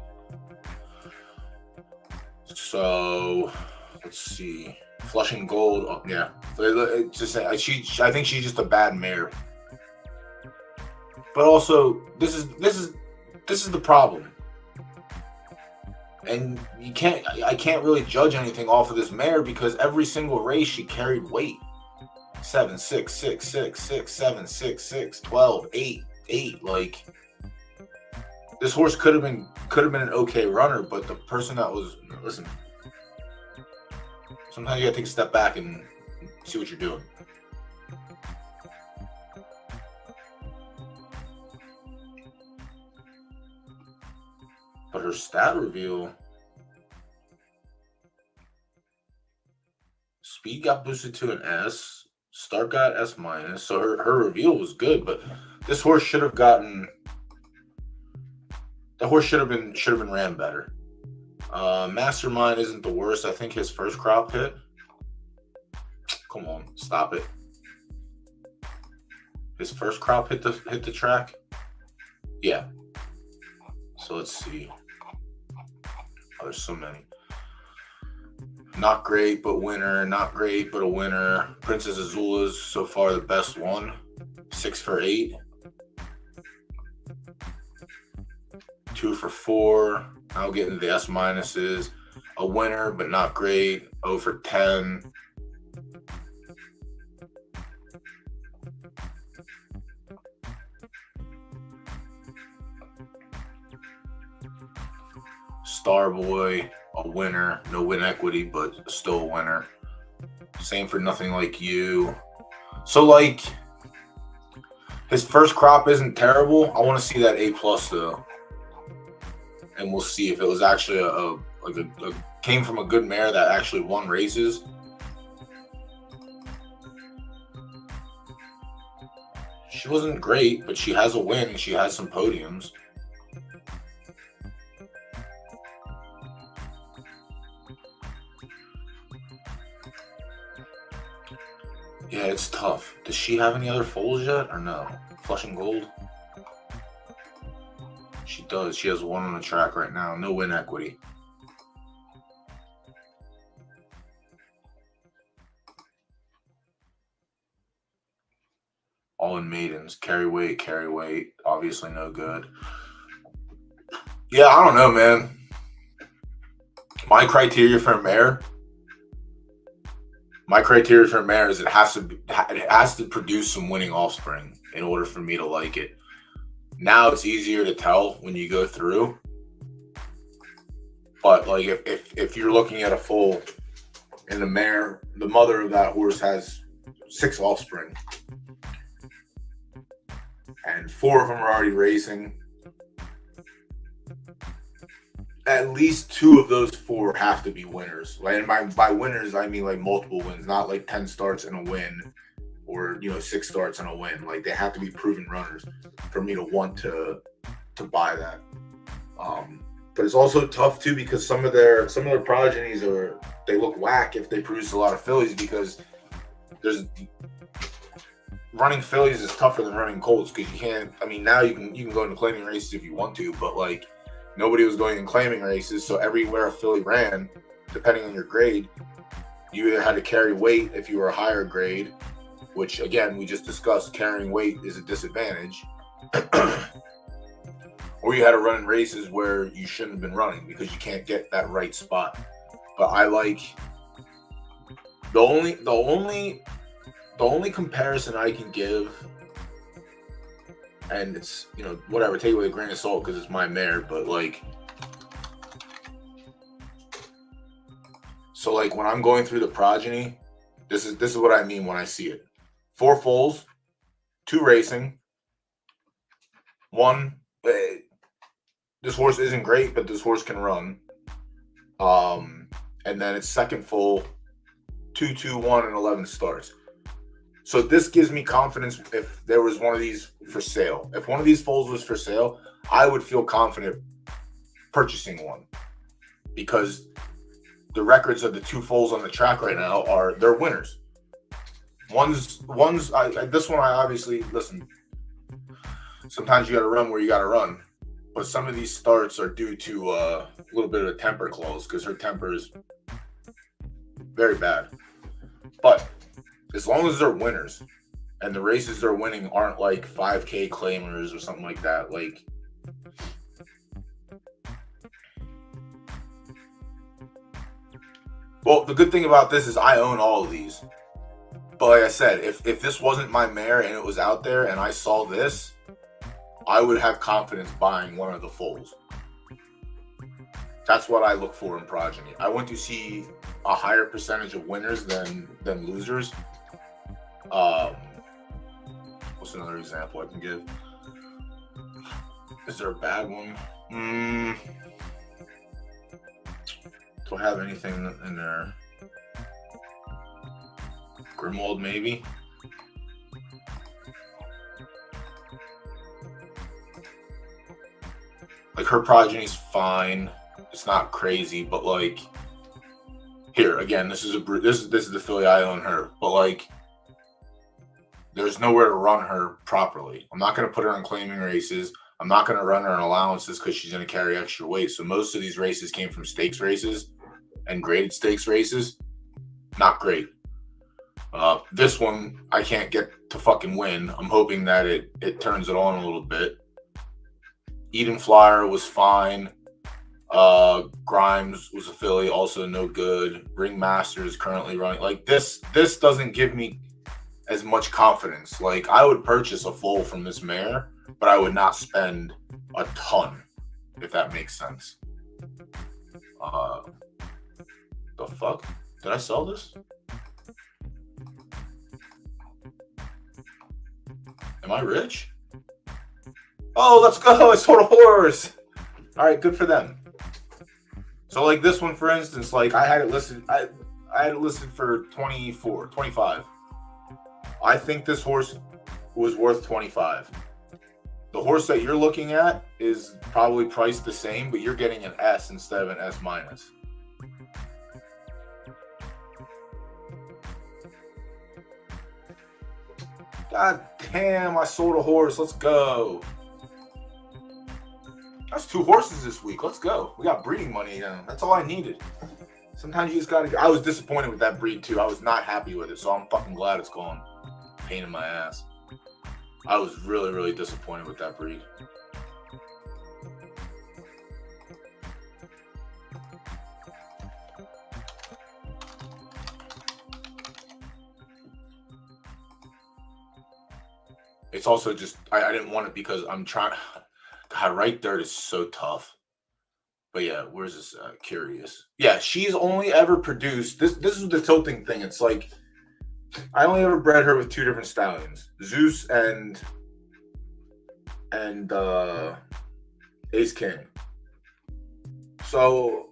So let's see. Flushing Gold. Oh, yeah. I think she's just a bad mare. But also, this is the problem. And I can't really judge anything off of this mare because every single race she carried weight. 7, 6, 6, 6, 6, 7, 6, 6, 12, 8, 8. Like, this horse could have been an okay runner, but the person that was, listen, sometimes you gotta take a step back and see what you're doing. But her stat reveal, speed got boosted to an S, start got S minus, so her reveal was good, but this horse should have gotten, the horse should have been ran better. Mastermind isn't the worst. I think his first crop hit. Come on, stop it. His first crop hit the track. Yeah. So let's see. Oh, there's so many. Not great, but winner. Not great, but a winner. Princess Azula's so far the best one. 6 for 8. 2 for 4. I'll get into the S minuses. A winner, but not great. 0 for 10. DoughBoy, a winner. No win equity, but still a winner. Same for Nothing Like You. So, like, his first crop isn't terrible. I want to see that A+ though. And we'll see if it was actually came from a good mare that actually won races. She wasn't great, but she has a win and she has some podiums. Yeah, it's tough. Does she have any other foals yet or no? Flushing Gold? She does. She has 1 on the track right now. No win equity. All in maidens. Carry weight. Obviously no good. Yeah, I don't know, man. My criteria for a mare is it has to produce some winning offspring in order for me to like it. Now it's easier to tell when you go through. But like if you're looking at a foal and the mare, the mother of that horse has 6 offspring and 4 of them are already racing, at least 2 of those 4 have to be winners. Like, and by winners, I mean like multiple wins, not like 10 starts and a win or, 6 starts and a win. Like, they have to be proven runners for me to want to buy that. But it's also tough too because some of their progenies they look whack if they produce a lot of fillies, because running fillies is tougher than running colts because you can't. I mean, now you can go into claiming races if you want to, but like, nobody was going in claiming races, so everywhere a filly ran, depending on your grade, you either had to carry weight if you were a higher grade, which again we just discussed, carrying weight is a disadvantage, or you had to run in races where you shouldn't have been running because you can't get that right spot. But I like the only comparison I can give, and it's, whatever, take it with a grain of salt because it's my mare, but like, so like when I'm going through the progeny, this is what I mean when I see it. 4 foals, 2 racing, 1, this horse isn't great, but this horse can run. And then it's second foal, 2, 2, 1, and 11 starts. So this gives me confidence if there was one of these for sale. If one of these foals was for sale, I would feel confident purchasing one because the records of the two foals on the track right now they're winners. This one I obviously listen. Sometimes you got to run where you got to run, but some of these starts are due to a little bit of a temper clause because her temper is very bad. But as long as they're winners and the races they're winning aren't like 5K claimers or something like that, like well, the good thing about this is I own all of these. But like I said, if this wasn't my mare and it was out there and I saw this, I would have confidence buying one of the foals. That's what I look for in progeny. I want to see a higher percentage of winners than losers. What's another example I can give? Is there a bad one? Do I have anything in there? Grimwald, maybe? Like, her progeny's fine. It's not crazy, but like, here again, this is the filly I own her, but like, there's nowhere to run her properly. I'm not going to put her in claiming races. I'm not going to run her in allowances because she's going to carry extra weight. So most of these races came from stakes races and graded stakes races. Not great. This one, I can't get to fucking win. I'm hoping that it turns it on a little bit. Eden Flyer was fine. Grimes was a filly, also no good. Ringmaster is currently running. Like, this doesn't give me as much confidence. Like, I would purchase a foal from this mare, but I would not spend a ton, if that makes sense. The fuck? Did I sell this? Am I rich? Oh, let's go. I sold a horse. All right, good for them. So like this one, for instance, like I had it listed. I had it listed for 25. I think this horse was worth 25. The horse that you're looking at is probably priced the same, but you're getting an S instead of an S minus. God damn, I sold a horse. Let's go. That's 2 horses this week. Let's go. We got breeding money now. That's all I needed. Sometimes you just gotta. I was disappointed with that breed too. I was not happy with it, so I'm fucking glad it's gone. Pain in my ass. I was really, really disappointed with that breed. It's also just I didn't want it because I'm trying. God, right there is so tough. But yeah, where's this? Curious. Yeah, she's only ever produced this. This is the tilting thing. It's like I only ever bred her with 2 different stallions, Zeus and Ace King. So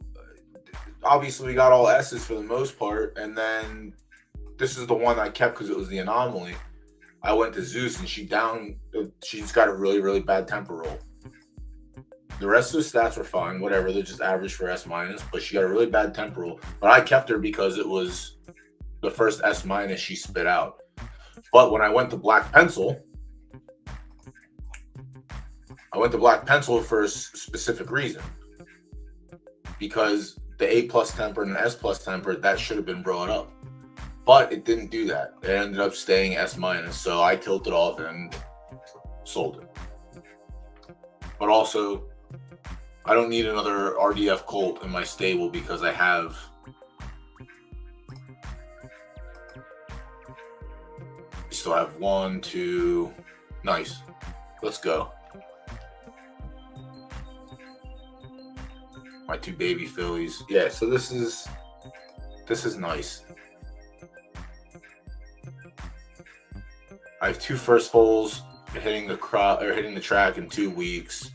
obviously we got all S's for the most part, and then this is the one I kept because it was the anomaly. I went to Zeus and she's got a really, really bad temper roll. The rest of the stats were fine, whatever. They're just average for S minus, but she got a really bad temper roll. But I kept her because it was the first S minus she spit out. But when I went to Black Pencil, for a specific reason. Because the A plus temper and the S plus temper, that should have been brought up. But it didn't do that. It ended up staying S minus. So I tilted off and sold it. But also, I don't need another RDF colt in my stable because I have still have 1, 2. Nice. Let's go. My 2 baby fillies. Yeah, so this is nice. I have 2 first foals hitting the track in 2 weeks.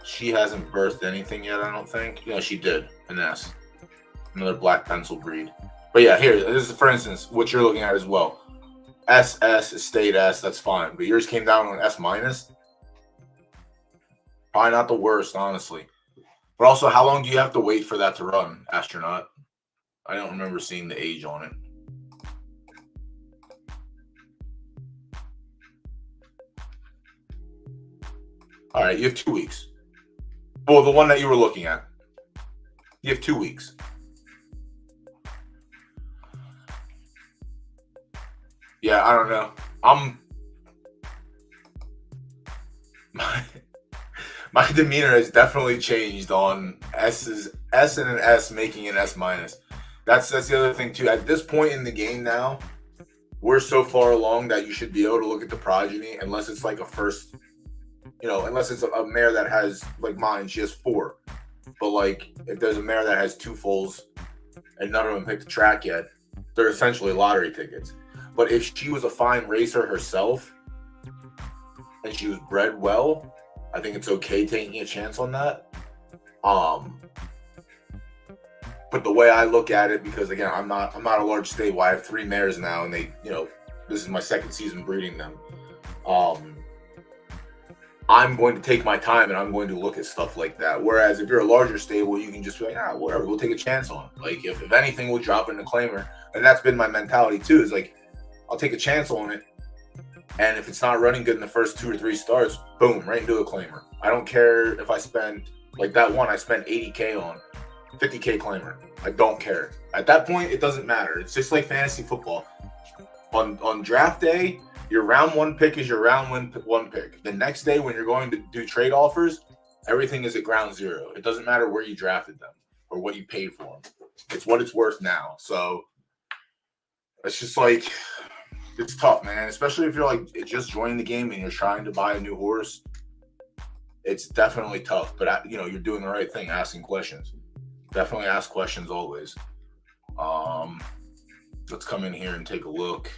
She hasn't birthed anything yet, I don't think. Yeah, she did. An S. Another Black Pencil breed. But yeah, here, this is, for instance, what you're looking at as well. SS, it stayed S. That's fine. But yours came down on S minus. Probably not the worst, honestly. But also, how long do you have to wait for that to run, astronaut? I don't remember seeing the age on it. All right, you have 2 weeks. Well, the one that you were looking at. You have 2 weeks. Yeah, I don't know. My demeanor has definitely changed on S and an S making an S minus. That's the other thing too. At this point in the game now, we're so far along that you should be able to look at the progeny, unless it's like a first, unless it's a mare that has, like mine, she has 4. But like if there's a mare that has 2 foals and none of them picked the track yet, they're essentially lottery tickets. But if she was a fine racer herself and she was bred well, I think it's okay taking a chance on that. But the way I look at it, because again, I'm not a large stable. I have 3 mares now, and they, this is my 2nd season breeding them. I'm going to take my time and I'm going to look at stuff like that. Whereas if you're a larger stable, you can just be like, whatever, we'll take a chance on it. Like if anything, we'll drop in the claimer. And that's been my mentality too, is like, I'll take a chance on it. And if it's not running good in the first 2 or 3 starts, boom, right into a claimer. I don't care if I spend, like that one I spent 80K on, 50K claimer. I don't care. At that point, it doesn't matter. It's just like fantasy football. On draft day, your round 1 pick is your round 1 pick. The next day, when you're going to do trade offers, everything is at ground 0. It doesn't matter where you drafted them or what you paid for them. It's what it's worth now. So it's just like, it's tough, man. Especially if you're like just joining the game and you're trying to buy a new horse. It's definitely tough. But you're doing the right thing, asking questions. Definitely ask questions always. Let's come in here and take a look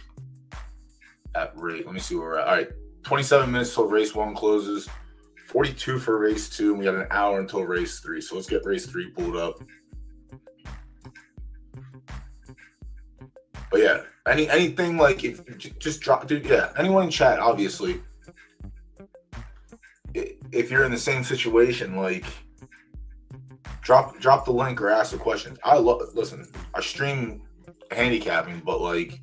at rate. Let me see where we're at. All right, 27 minutes till race 1 closes. 42 for race 2. And we got an hour until race 3. So let's get race 3 pulled up. But yeah, anything like if just drop, dude. Yeah, anyone in chat, obviously. If you're in the same situation, like drop the link or ask the question. Listen. I stream handicapping, but like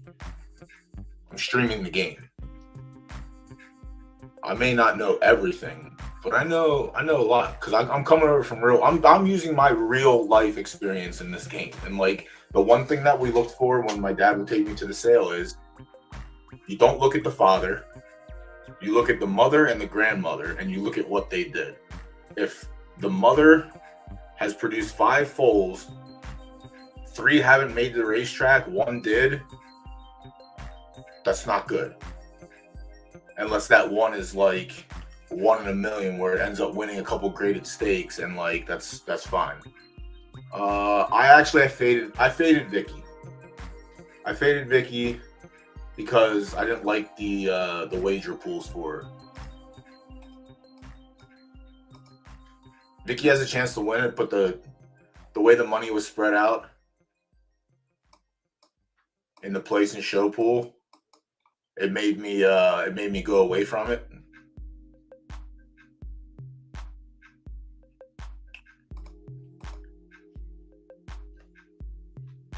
I'm streaming the game. I may not know everything, but I know a lot because I'm coming over from I'm using my real life experience in this game. And like the one thing that we looked for when my dad would take me to the sale is you don't look at the father, you look at the mother and the grandmother, and you look at what they did. If the mother has produced 5 foals, 3 haven't made the racetrack, 1 did, that's not good. Unless that one is like 1 in a million where it ends up winning a couple graded stakes, and like that's fine. I faded Vicky. I faded Vicky because I didn't like the wager pools for her. Vicky has a chance to win it, but the way the money was spread out in the place and show pool, it made me go away from it.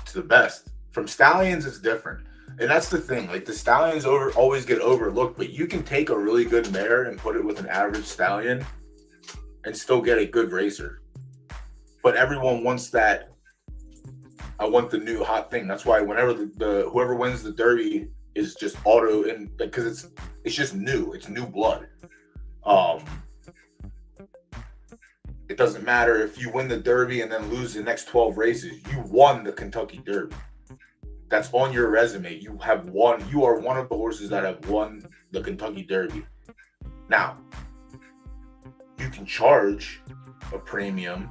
It's the best. From stallions, it's different. And that's the thing. Like the stallions always get overlooked, but you can take a really good mare and put it with an average stallion and still get a good racer. But everyone wants that. I want the new hot thing. That's why whenever the whoever wins the Derby is just auto, and because it's just new. It's new blood. It doesn't matter if you win the Derby and then lose the next 12 races. You won the Kentucky Derby. That's on your resume. You have won. You are one of the horses that have won the Kentucky Derby. Now, you can charge a premium,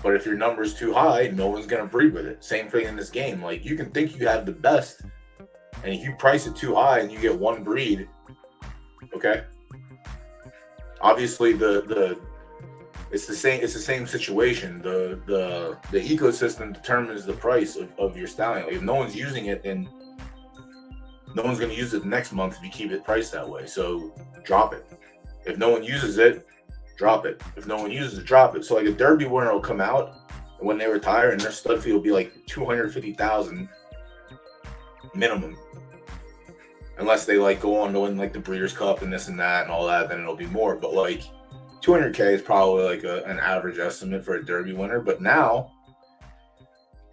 but if your number is too high, no one's going to breed with it. Same thing in this game. Like, you can think you have the best, and if you price it too high and you get one breed, okay? Obviously, it's the same situation. The ecosystem determines the price of your stallion. Like, if no one's using it, then no one's going to use it next month if you keep it priced that way. So drop it. If no one uses it, drop it. If no one uses it, drop it. So like a Derby winner will come out when they retire, and their stud fee will be like 250,000 minimum. Unless they like go on to win like the Breeders' Cup and this and that and all that, then it'll be more. But like 200K is probably like an average estimate for a Derby winner. But now,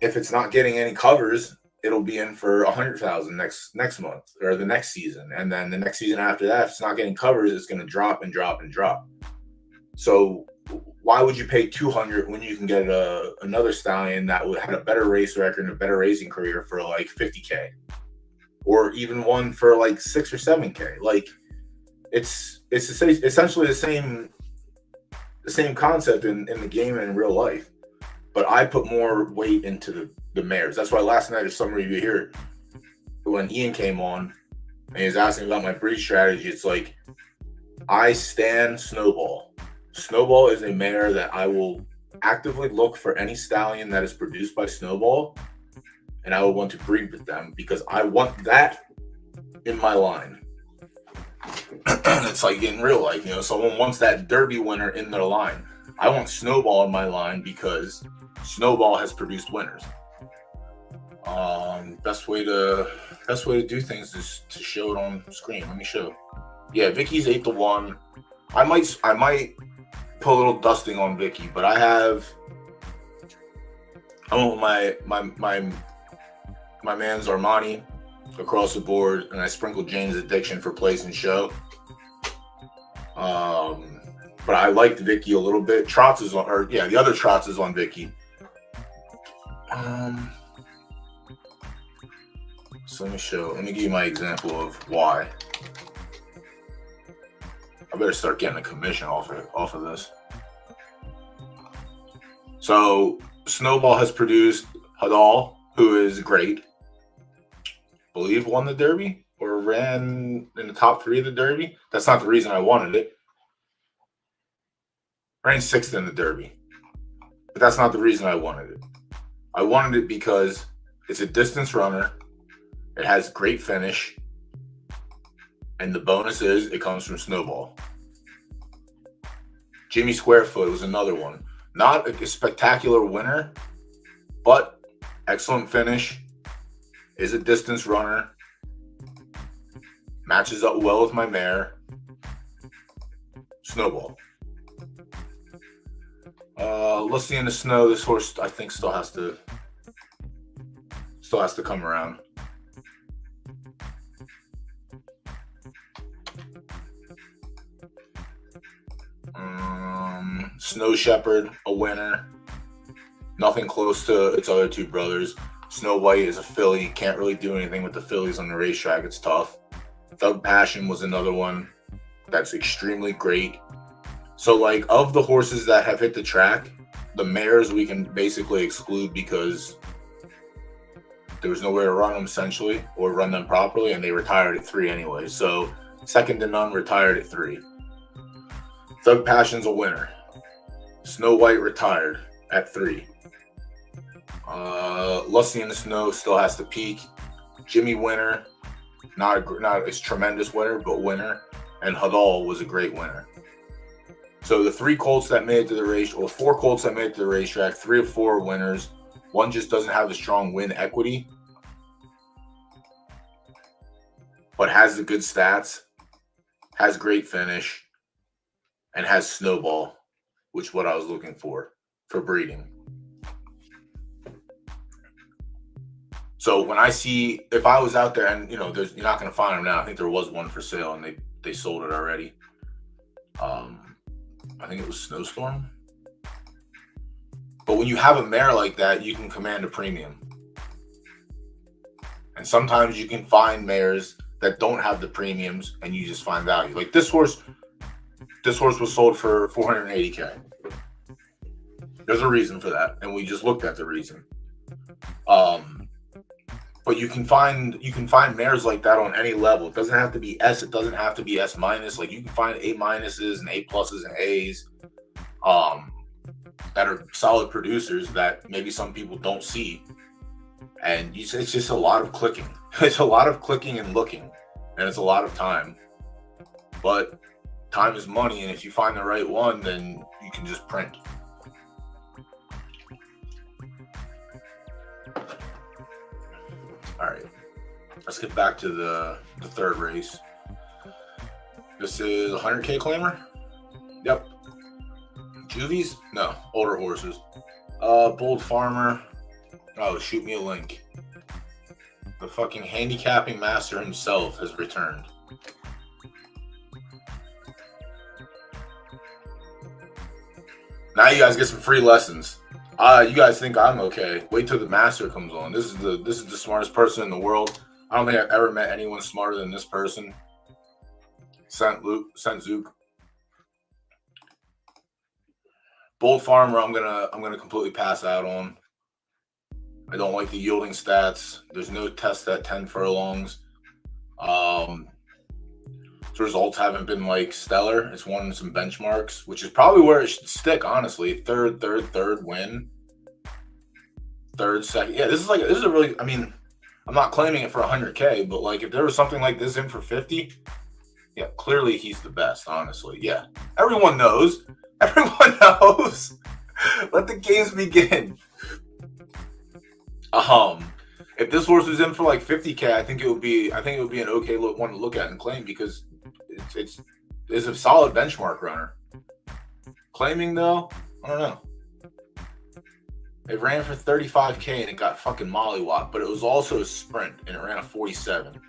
if it's not getting any covers, it'll be in for 100,000 next month or the next season, and then the next season after that, if it's not getting covers, it's going to drop and drop and drop. So why would you pay 200 when you can get another stallion that would had a better race record and a better racing career for like 50K, or even one for like 6 or 7K? Like it's essentially the same concept in the game and in real life. But I put more weight into the mares. That's why last night, if some review here, when Ian came on and he was asking about my breed strategy, it's like I stand Snowball. Snowball is a mare that I will actively look for any stallion that is produced by Snowball, and I will want to breed with them because I want that in my line. It's like in real life, you know, someone wants that Derby winner in their line. I want Snowball in my line because Snowball has produced winners. Best way to do things is to show it on screen. Let me show. Yeah, Vicky's 8-1. I might put a little dusting on Vicky, but I want my man's Armani across the board, and I sprinkled Jane's Addiction for place and show. But I liked Vicky a little bit. Trots is on, or yeah, the other Trots is on Vicky. So let me give you my example of why. I better start getting a commission off of this. So Snowball has produced Hadal, who is great. Believe won the Derby or ran in the top 3 of the Derby. That's not the reason I wanted it. Ran 6th in the Derby, but that's not the reason I wanted it. I wanted it because it's a distance runner. It has great finish, and the bonus is it comes from Snowball. Jimmy Squarefoot was another one. Not a spectacular winner, but excellent finish. Is a distance runner. Matches up well with my mare. Snowball. Let's see in the snow. This horse, I think, still has to come around. Snow Shepherd, a winner. Nothing close to its other 2 brothers. Snow White is a filly. Can't really do anything with the fillies on the racetrack. It's tough. Thug Passion was another one that's extremely great. So, like, of the horses that have hit the track, the mares we can basically exclude because there was nowhere to run them, essentially, or run them properly, and they retired at 3 anyway. So, second to none retired at 3. Thug Passion's a winner. Snow White retired at 3. Lusty in the Snow still has to peak. Jimmy winner, not a tremendous winner, but winner. And Hadal was a great winner. So the 3 colts that made it to the race, or 4 colts that made it to the racetrack, 3 of 4 winners. One just doesn't have the strong win equity, but has the good stats, has great finish, and has Snowball, which is what I was looking for breeding. So when I see, if I was out there and, you know, you're not going to find them now. I think there was one for sale and they sold it already. I think it was Snowstorm. But when you have a mare like that, you can command a premium. And sometimes you can find mares that don't have the premiums and you just find value. Like this horse was sold for 480K. There's a reason for that, and we just looked at the reason. But you can find mares like that on any level. It doesn't have to be S. It doesn't have to be S minus. Like you can find A minuses and A pluses and A's that are solid producers that maybe some people don't see. And it's just a lot of clicking. It's a lot of clicking and looking, and it's a lot of time. But time is money, and if you find the right one, then you can just print. All right, let's get back to the third race. This is 100K claimer. Yep. Juvies? No, older horses. Bold Farmer. Oh, shoot me a link. The fucking handicapping master himself has returned. Now you guys get some free lessons. You guys think I'm okay? Wait till the master comes on. This is the smartest person in the world. I don't think I've ever met anyone smarter than this person. Saint Zook. Bold Farmer, I'm gonna completely pass out on. I don't like the yielding stats. There's no test at 10 furlongs. The results haven't been like stellar. It's won some benchmarks, which is probably where it should stick, honestly. Third win. Third, second. Yeah, this is a really, I mean, I'm not claiming it for 100K, but like if there was something like this in for 50, yeah, clearly he's the best, honestly. Yeah. Everyone knows. Everyone knows. Let the games begin. If this horse was in for like 50K, I think it would be an okay one to look at and claim because it's a solid benchmark runner. Claiming though, I don't know. It ran for 35K and it got fucking mollywopped, but it was also a sprint and it ran a 47.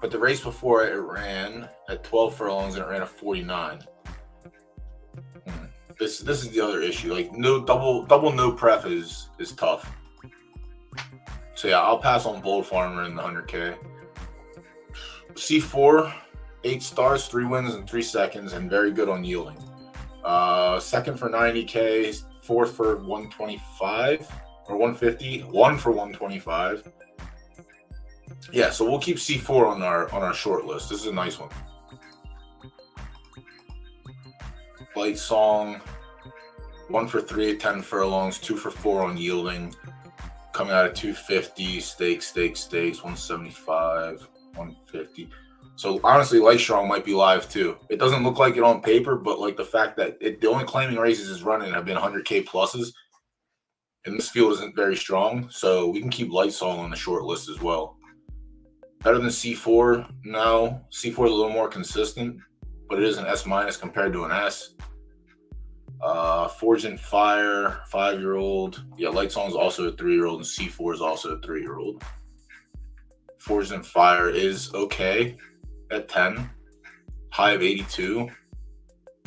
But the race before it ran at 12 furlongs and it ran a 49. This is the other issue. Like no double no pref is tough. So yeah, I'll pass on Bold Farmer in the 100K. C4, 8 stars, 3 wins in 3 seconds, and very good on yielding. Second for 90K, fourth for 125 or 150, 1 for 125. Yeah, so we'll keep C4 on our short list. This is a nice one. Light Song, 1 for 3 at 10 furlongs, 2 for 4 on yielding. Coming out of 250, stakes, 175, 150. So honestly, Light Strong might be live too. It doesn't look like it on paper, but like the fact that the only claiming races it's running have been 100K pluses, and this field isn't very strong, so we can keep Light Song on the short list as well. Better than C4? No. C4 is a little more consistent, but it is an S- compared to an S. Forge and Fire, 5-year-old. Yeah, Light Song is also a 3-year-old, and C4 is also a 3-year-old. Forge and Fire is okay at 10. High of 82.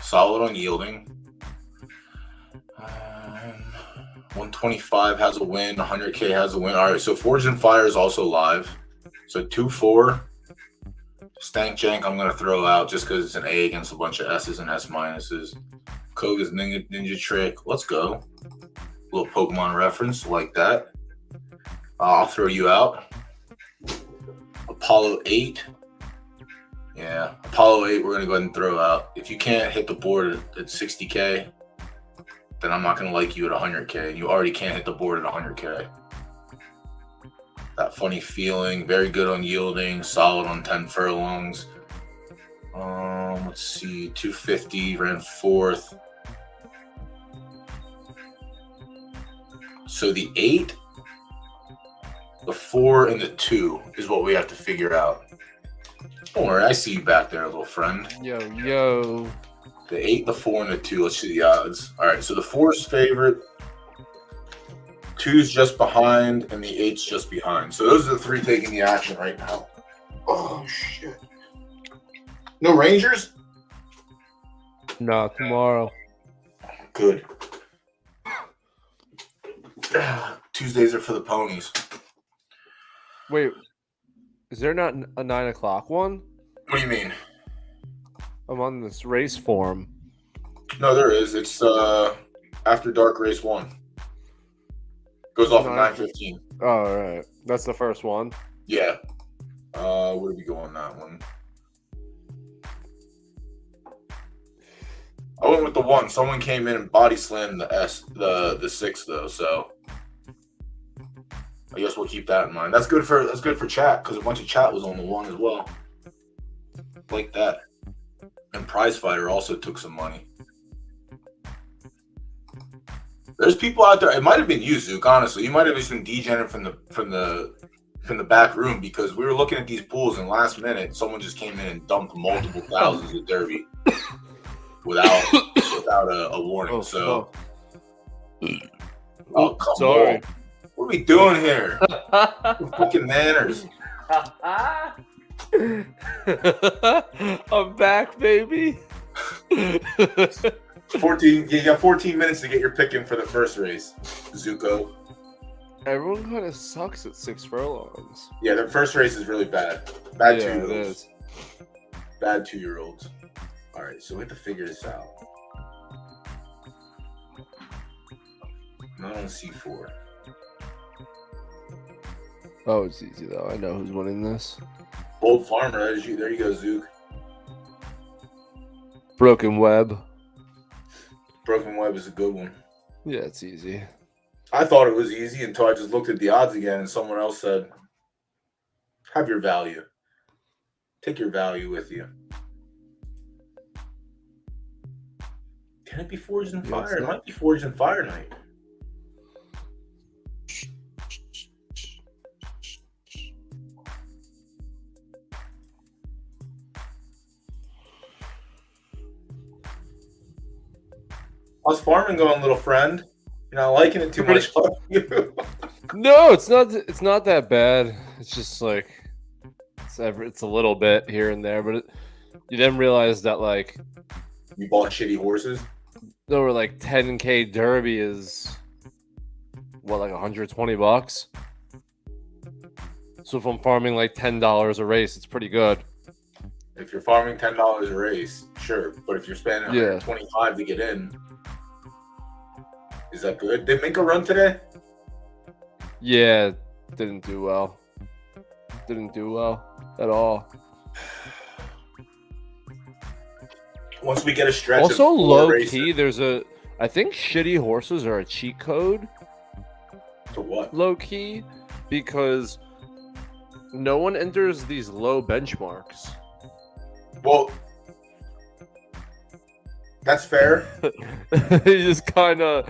Solid on yielding. 125 has a win. 100K has a win. All right, so Forge and Fire is also live. So 2-4. Stank Jank I'm going to throw out just because it's an A against a bunch of S's and S minuses. Koga's Ninja Trick. Let's go. Little Pokemon reference like that. I'll throw you out. Apollo 8. Yeah, Apollo 8 we're going to go ahead and throw out. If you can't hit the board at 60K, then I'm not going to like you at 100K. And you already can't hit the board at 100K. That Funny Feeling. Very good on yielding. Solid on 10 furlongs. Let's see. 250. Ran 4th. So the 8, the 4, and the 2 is what we have to figure out. Don't worry, I see you back there, little friend. Yo. The 8, the 4, and the 2. Let's see the odds. All right, so the 4's favorite. 2's just behind, and the 8's just behind. So those are the 3 taking the action right now. Oh, shit. No Rangers? No, tomorrow. Good. Tuesdays are for the ponies. Wait, is there not a 9 o'clock one? What do you mean? I'm on this race form. No, there is. It's after dark race 1. Goes off at 9:15. Oh, all right. That's the first one. Yeah. Where did we go on that one? I went with the 1. Someone came in and body slammed the 6 though, so I guess we'll keep that in mind. That's good for chat because a bunch of chat was on the one as well. Like that. And Prize Fighter also took some money. There's people out there. It might have been you, Zook. Honestly, you might have just been degenerate from the back room because we were looking at these pools and last minute someone just came in and dumped multiple thousands of Derby without a warning. Oh, come Sorry. on. What are we doing here? Fucking manners. I'm back, baby. 14. You got 14 minutes to get your pick in for the first race, Zuko. Everyone kind of sucks at 6 furlongs. Yeah, the first race is really bad. Bad Yeah, 2-year-olds. it is. Bad 2-year-olds. All right, so we have to figure this out. Not on C4. Oh, it's easy though. I know who's winning this. Bold Farmer. There you go, Zook. Broken Web. Broken Web is a good one. Yeah, it's easy. I thought it was easy until I just looked at the odds again and someone else said, have your value. Take your value with you. Can it be Forged in Fire? It might be Forged in Fire night. How's farming going, little friend? You're not liking it too much. No, it's not. It's not that bad. It's just like it's a little bit here and there, but you didn't realize that like you bought shitty horses. There were like 10K Derby is what, like $120. So if I'm farming like $10 a race, it's pretty good. If you're farming $10 a race, sure, but if you're spending $125 to get in. Is that good? Did Minka run today? Yeah, didn't do well. Didn't do well at all. Once we get a stretch also of low races, key, I think shitty horses are a cheat code. To what? Low key, because no one enters these low benchmarks. Well, that's fair. You just kind of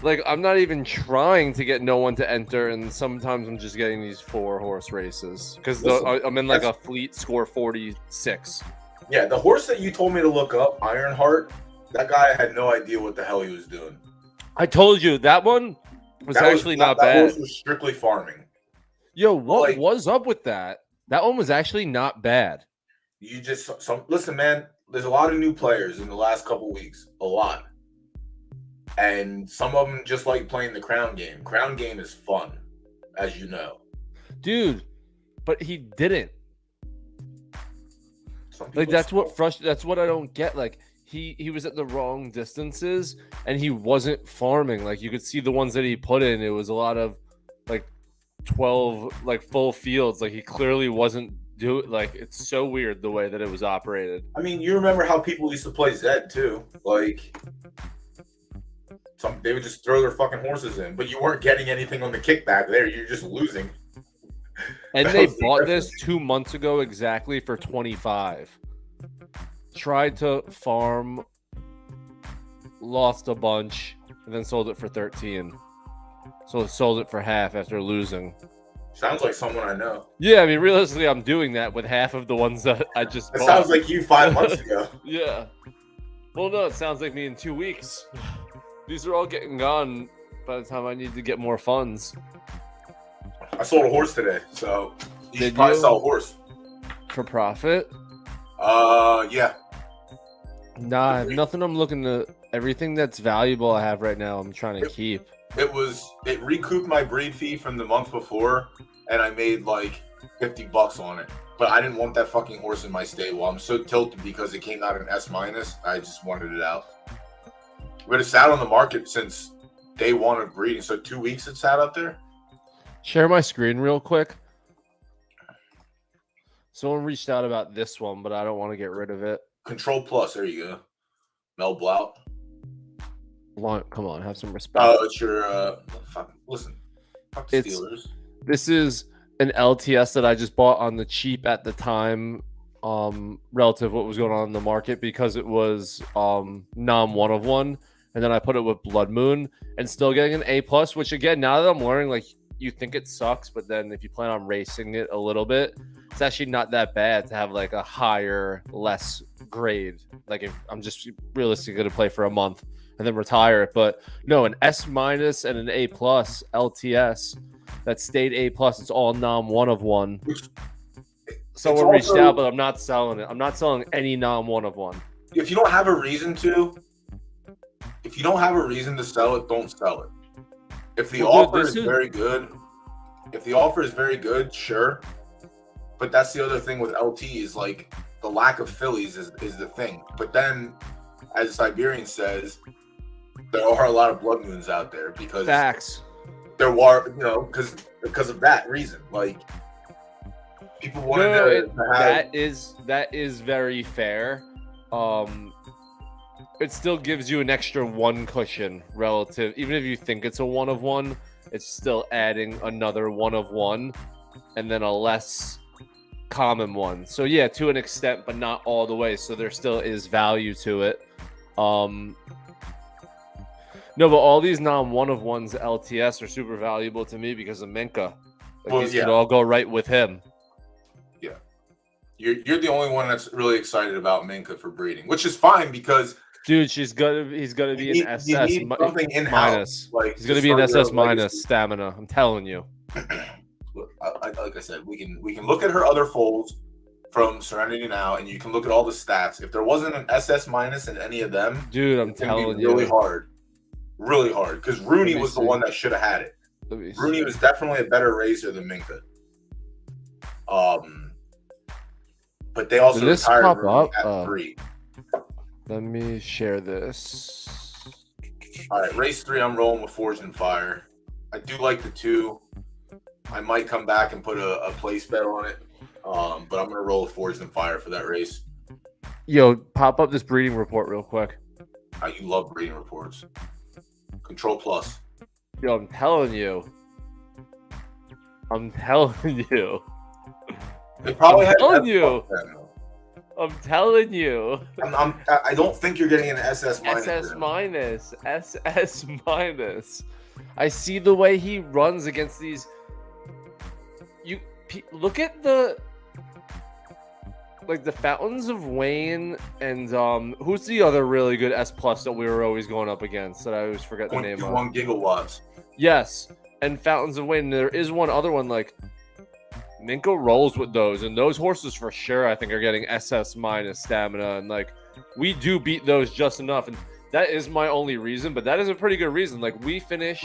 like, I'm not even trying to get no one to enter, and sometimes I'm just getting these 4-horse races because I'm in like a fleet score 46. Yeah, the horse that you told me to look up, Ironheart, that guy had no idea what the hell he was doing. I told you that one was actually not bad. That horse was strictly farming. Yo, what was up with that? That one was actually not bad. You just listen, man. There's a lot of new players in the last couple weeks. A lot. And some of them just like playing the crown game. Crown game is fun, as you know. Dude, but he didn't. Like, that's what I don't get. Like, he was at the wrong distances and he wasn't farming. Like, you could see the ones that he put in. It was a lot of like 12 like full fields. Like, he clearly wasn't like, it's so weird the way that it was operated. I mean, you remember how people used to play Zed too. Like, they would just throw their fucking horses in, but you weren't getting anything on the kickback there. You're just losing. And they bought this 2 months ago exactly for 25. Tried to farm, lost a bunch, and then sold it for 13. So sold it for half after losing. Sounds like someone I know. Yeah, I mean, realistically, I'm doing that with half of the ones that I just bought. It sounds like you 5 months ago. Yeah. Well, no, it sounds like me in 2 weeks. These are all getting gone by the time I need to get more funds. I sold a horse today, so you should probably sell a horse. For profit? Yeah. Nah, I have nothing I'm looking to... Everything that's valuable I have right now, I'm trying to keep. It recouped my breed fee from the month before, and I made like $50 on it. But I didn't want that fucking horse in my stable. I'm so tilted because it came out an S-. I just wanted it out. But it sat on the market since day one of breeding. So 2 weeks it sat up there. Share my screen real quick. Someone reached out about this one, but I don't want to get rid of it. Control Plus. There you go. Mel Blount. Come on, have some respect. Oh, it's your... listen. Fuck the Steelers. This is an LTS that I just bought on the cheap at the time, relative to what was going on in the market, because it was non one of one, and then I put it with Blood Moon and still getting an A plus. Which again, now that I'm learning, like you think it sucks, but then if you plan on racing it a little bit, it's actually not that bad to have like a higher, less grade. Like if I'm just realistically going to play for a month and then retire it, but no, an S minus and an A plus LTS that stayed A plus. It's all non one of one. Someone reached out, but I'm not selling it. I'm not selling any non one of one. If you don't have a reason to, sell it, don't sell it. If the offer is very good, sure. But that's the other thing with LT is like the lack of fillies is the thing. But then, as Siberian says, there are a lot of Blood Moons out there because facts. There are, because of that reason. Like people wanted to have. That is very fair. It still gives you an extra one cushion relative, even if you think it's a one of one. It's still adding another one of one, and then a less common one. So yeah, to an extent, but not all the way. So there still is value to it. No, but all these non one of ones LTS are super valuable to me because of Minka. Like these could all go right with him. Yeah, you're the only one that's really excited about Minka for breeding, which is fine because. Dude, he's gonna be an SS minus. Like he's gonna be an SS minus stamina. I'm telling you. Like I said, we can look at her other foals from Serenity now, and you can look at all the stats. If there wasn't an SS minus in any of them, dude, I'm telling you, really hard. Because Rooney was the one that should have had it. Rooney was definitely a better racer than Minka. But they also retired Rooney at 3. Let me share this. All right, race 3, I'm rolling with Forged in Fire. I do like the 2. I might come back and put a place bet on it, but I'm gonna roll with Forged in Fire for that race. Yo, pop up this breeding report real quick. You love breeding reports. Control plus. Yo, I'm telling you. They probably had. I'm telling you. I don't think you're getting an SS minus. SS minus. I see the way he runs against these. You look at the Fountains of Wayne and who's the other really good S plus that we were always going up against that I always forget the name of. 1 gigawatts. Yes, and Fountains of Wayne. There is one other one like. Minka rolls with those, and those horses for sure I think are getting SS minus stamina, and like we do beat those just enough, and that is my only reason, but that is a pretty good reason. Like we finish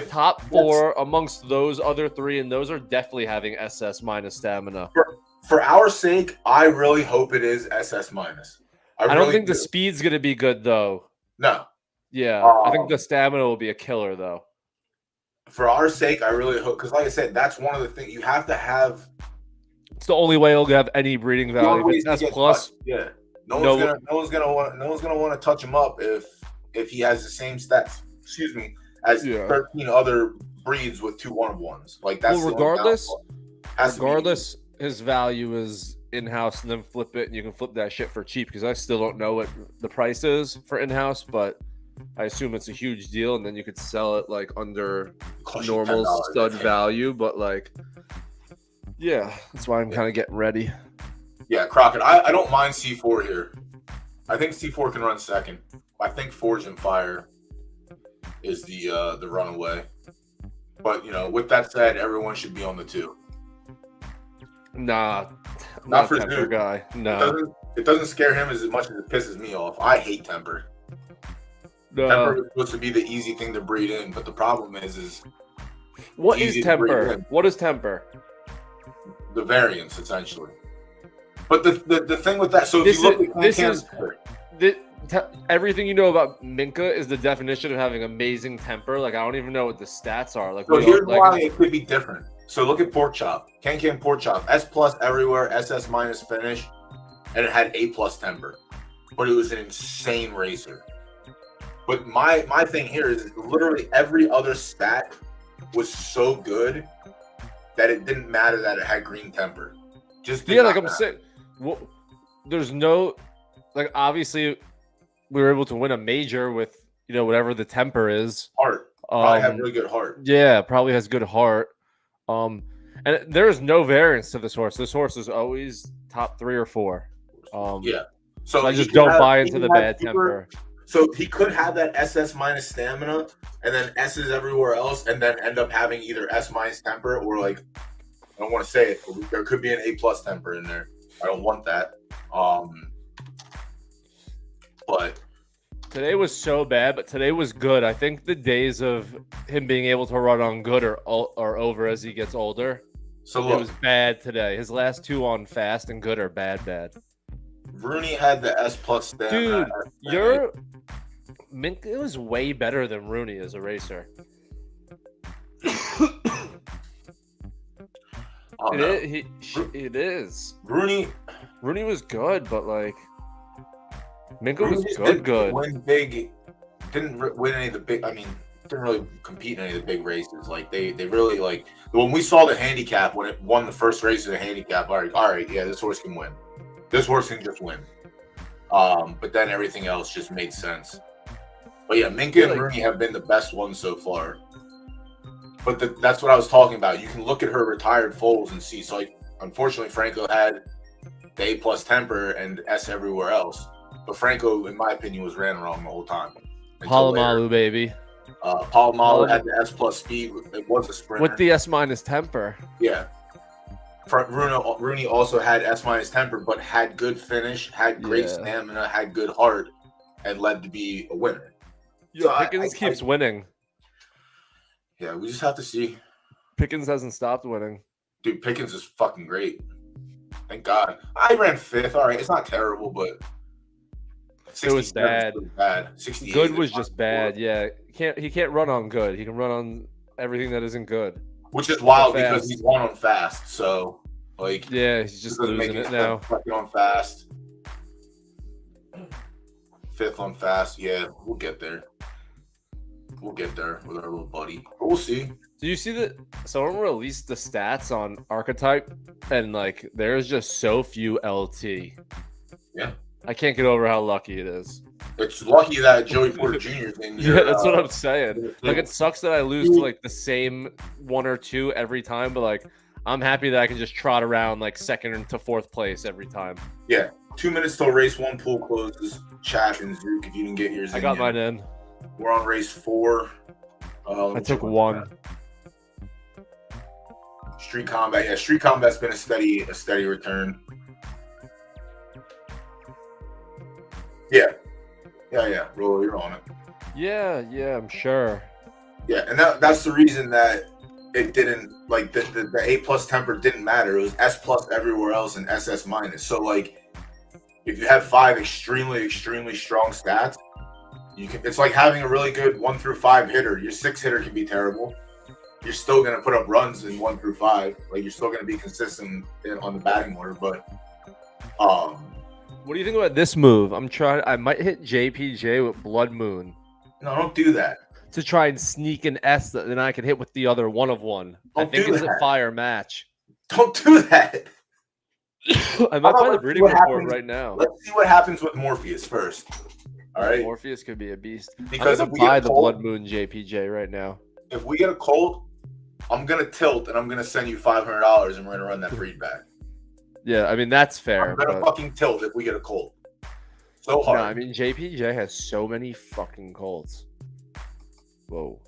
top 4 amongst those other 3, and those are definitely having SS minus stamina. For our sake, I really hope it is SS minus. I don't think the speed's gonna be good though. No. Yeah, I think the stamina will be a killer though. For our sake, I really hope, because like I said, that's one of the things you have to have. It's the only way it'll have any breeding value. If it's S plus, yeah. No one's gonna want to touch him up if he has the same stats. Excuse me, as 13 other breeds with 2 1-of-1s. Like that's regardless, his value is in-house, and then flip it, and you can flip that shit for cheap. Because I still don't know what the price is for in-house, but. I assume it's a huge deal, and then you could sell it like under normal stud value. But like, yeah, that's why I'm kind of getting ready. Yeah, Crockett. I don't mind C4 here. I think C4 can run second. I think Forged in Fire is the runaway. But with that said, everyone should be on the 2. Nah, not for Temper guy. No, it doesn't scare him as much as it pisses me off. I hate Temper. No. Temper is supposed to be the easy thing to breed in, but the problem is what is Temper? What is Temper? The variance, essentially. But the thing with that, so if you look at everything you know about Minka is the definition of having amazing temper. Like I don't even know what the stats are. Like so here's why it could be different. So look at Pork Chop, Can Pork Chop, S plus everywhere, SS minus finish, and it had A plus temper, but it was an insane racer. But my thing here is literally every other stat was so good that it didn't matter that it had green temper. Just did Yeah, not like I'm matter. saying, well, there's no like obviously we were able to win a major with whatever the temper is. Heart probably have really good heart. Yeah, probably has good heart. And there's no variance to this horse. This horse is always top 3 or 4. Yeah. So I he just can don't have- buy he into can the have bad super- temper. So he could have that SS minus stamina and then S's everywhere else, and then end up having either S minus temper or like, I don't want to say it, but there could be an A plus temper in there. I don't want that. But Today was so bad, but today was good. I think the days of him being able to run on good are over as he gets older. so It look, was bad today. His last 2 on fast and good are bad. Rooney had the S plus stamina. Dude, Minka was way better than Rooney as a racer. It is. Rooney was good, but like Minka was Rooney good. didn't win big. Didn't win any of the big. I mean, didn't really compete in any of the big races. Like they really like when we saw the handicap when it won the first race of the handicap. All right, yeah, this horse can win. This horse can just win. But then everything else just made sense. But yeah, Minka and Rooney have been the best ones so far. But that's what I was talking about. You can look at her retired foals and see. So like, unfortunately, Franco had the A plus temper and S everywhere else. But Franco, in my opinion, was ran wrong the whole time. Palomalu, baby. Palomalu had the S plus speed. It was a sprinter. With the S minus temper. Yeah. Rooney also had S minus temper, but had good finish, had great stamina, had good heart, and led to be a winner. So Pickens keeps winning. Yeah, we just have to see. Pickens hasn't stopped winning. Dude, Pickens is fucking great. Thank God. I ran 5th. All right, it's not terrible, but it was bad. Bad. 68. Good was just bad. Yeah, he can't run on good. He can run on everything that isn't good. Which is wild because he's won on fast. So, like, yeah, he's just losing it now. Fucking on fast. 5th on fast. Yeah, we'll get there. We'll get there with our little buddy. But we'll see. Do you see that someone released the stats on Archetype and like there's just so few LT? Yeah. I can't get over how lucky it is. It's lucky that Joey Porter Jr. is in your, yeah, that's what I'm saying. Like it sucks that I lose to like the same 1 or 2 every time, but like I'm happy that I can just trot around like 2nd to 4th place every time. Yeah. 2 minutes till race 1 pool closes. Chat and Zook if you didn't get yours. I got mine in. We're on race 4. I took 1. Street Combat. Yeah, Street Combat's been a steady return. Yeah. Roll, you're on it. Yeah, I'm sure. Yeah, and that's the reason that it didn't like the A plus temper didn't matter. It was S plus everywhere else and SS minus. So like if you have 5 extremely strong stats, it's like having a really good 1 through 5 hitter. Your 6 hitter can be terrible. You're still gonna put up runs in 1 through 5. Like you're still gonna be consistent on the batting order. But what do you think about this move? I might hit JPJ with Blood Moon. No, don't do that. To try and sneak an S that then I can hit with the other 1 of 1. I think it's a fire match. Don't do that. I might buy the breeding report right now. Let's see what happens with Morpheus first. All right. Morpheus could be a beast. Because I'm gonna buy the Blood Moon JPJ right now. If we get a colt, I'm gonna tilt and I'm gonna send you $500 and we're gonna run that breed back. Yeah, I mean that's fair. I'm gonna fucking tilt if we get a colt. So hard. No, I mean JPJ has so many fucking colts. Whoa.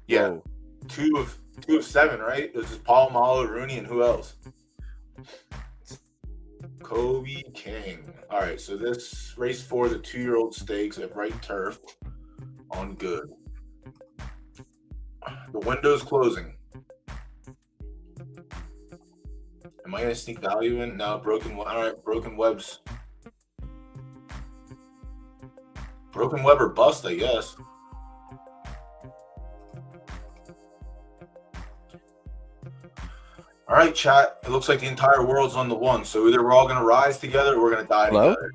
Yeah. Whoa. Two of 7, right? It was just Palomalu, Rooney, and who else? Kobe King. All right, so this race 4, the 2-year-old stakes at right turf on good. The window's closing. Am I gonna sneak value in? No, all right, broken webs. Broken web or bust, I guess. All right, chat. It looks like the entire world's on the 1. So either we're all gonna rise together or we're gonna die together.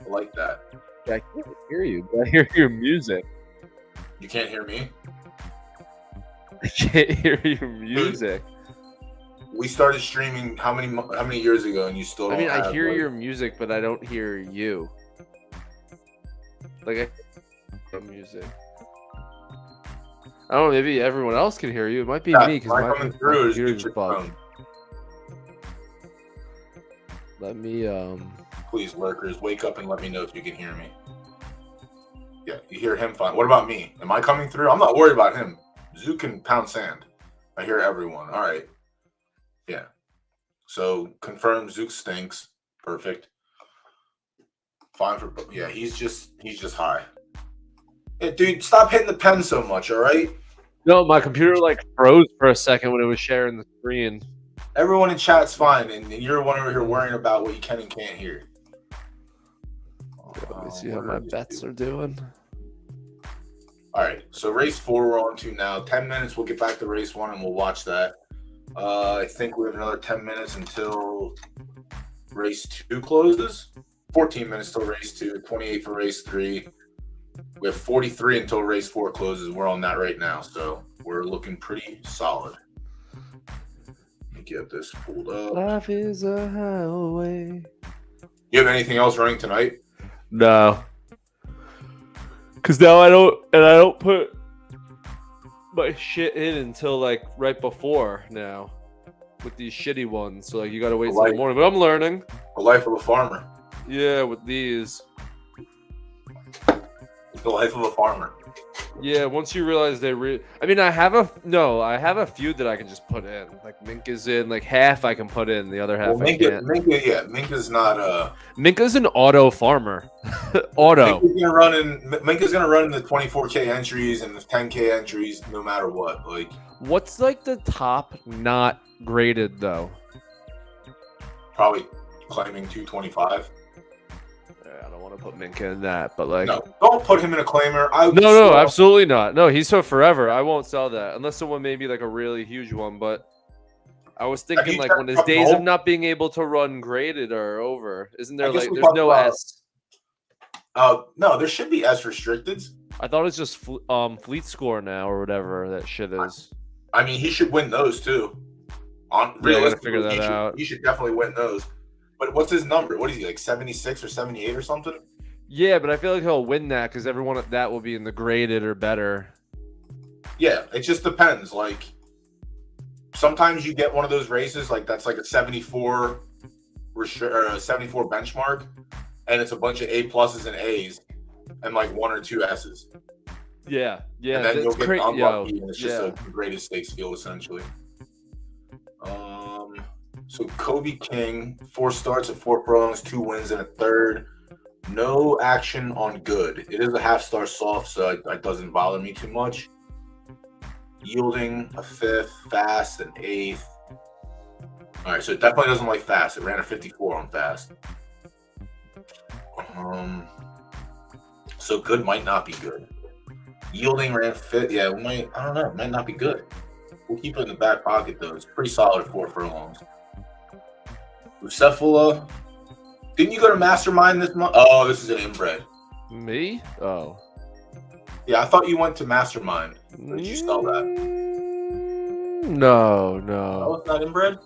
I like that. I can't hear you. I hear your music. You can't hear me? I can't hear your music. we started streaming how many years ago, and you still don't I have, hear like, your music, but I don't hear you. Like, I music. I don't know. Maybe everyone else can hear you. It might be me because am I my coming through, or is computer's it your bugged. phone? Let me Please, lurkers, wake up and let me know if you can hear me. Yeah, you hear him fine. What about me? Am I coming through? I'm not worried about him. Zook can pound sand. I hear everyone. All right. Yeah. So confirm Zook stinks. Perfect. Fine for yeah. He's just high. Yeah, dude, stop hitting the pen so much. All right. No, my computer like froze for a second when it was sharing the screen. Everyone in chat's fine, and you're one over here worrying about what you can and can't hear. Let me see how my bets are doing. All right, so race 4 we're on to now. 10 minutes, we'll get back to race 1 and we'll watch that. I think we have another 10 minutes until race 2 closes. 14 minutes till race 2, 28 for race 3. We have 43 until race 4 closes. We're on that right now, so we're looking pretty solid. Let me get this pulled up. Life is a highway. You have anything else running tonight? No. Cause now I don't put my shit in until like right before now with these shitty ones. So like you gotta wait till the morning. But I'm learning. The life of a farmer. Yeah, with these. The life of a farmer. Yeah, once you realize I have a few that I can just put in. Like Mink is in, like half I can put in, the other half I can't. Minka's not Minka's an auto farmer. Auto. Minka's gonna run in the 24K entries and the 10K entries no matter what. Like, what's like the top not graded though? Probably claiming 225. I don't want to put Minka in that, but like, no, don't put him in a claimer. No, absolutely not. No, he's for forever. I won't sell that unless someone maybe like a really huge one. But I was thinking like when his days of not being able to run graded are over, isn't there like there's no S? No, there should be S restricted. I thought it's just fleet score now or whatever that shit is. I mean, he should win those too. Figure that out. He should definitely win those. But what's his number? What is he, like 76 or 78 or something? Yeah, but I feel like he'll win that because everyone at that will be in the graded or better. Yeah, it just depends. Like, sometimes you get one of those races, like that's like a 74 or a 74 benchmark, and it's a bunch of A pluses and A's, and like 1 or 2 S's. Yeah. And then you'll get unlucky, and it's just a greatest stakes field essentially. So Kobe King, 4 starts at 4 furlongs, 2 wins and a third. No action on good. It is a half-star soft, so it doesn't bother me too much. Yielding a 5th, fast an 8th. All right, so it definitely doesn't like fast. It ran a 54 on fast. So good might not be good. Yielding ran 5th. Yeah, I don't know. It might not be good. We'll keep it in the back pocket, though. It's pretty solid 4 furlongs. Bucephala. Didn't you go to Mastermind this month? Oh, this is an inbred. Me? Oh. Yeah, I thought you went to Mastermind. Did you sell that? No. Oh, it's not inbred?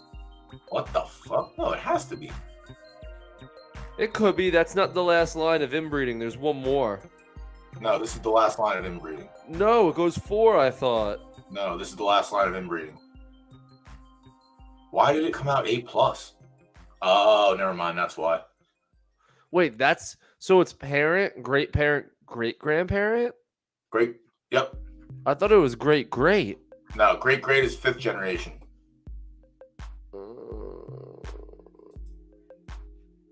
What the fuck? No, it has to be. It could be. That's not the last line of inbreeding. There's one more. No, this is the last line of inbreeding. No, it goes 4, I thought. No, this is the last line of inbreeding. Why did it come out A+? Oh, never mind. That's why. Wait, so it's parent, great parent, great grandparent? Great. Yep. I thought it was great. No, great is 5th generation.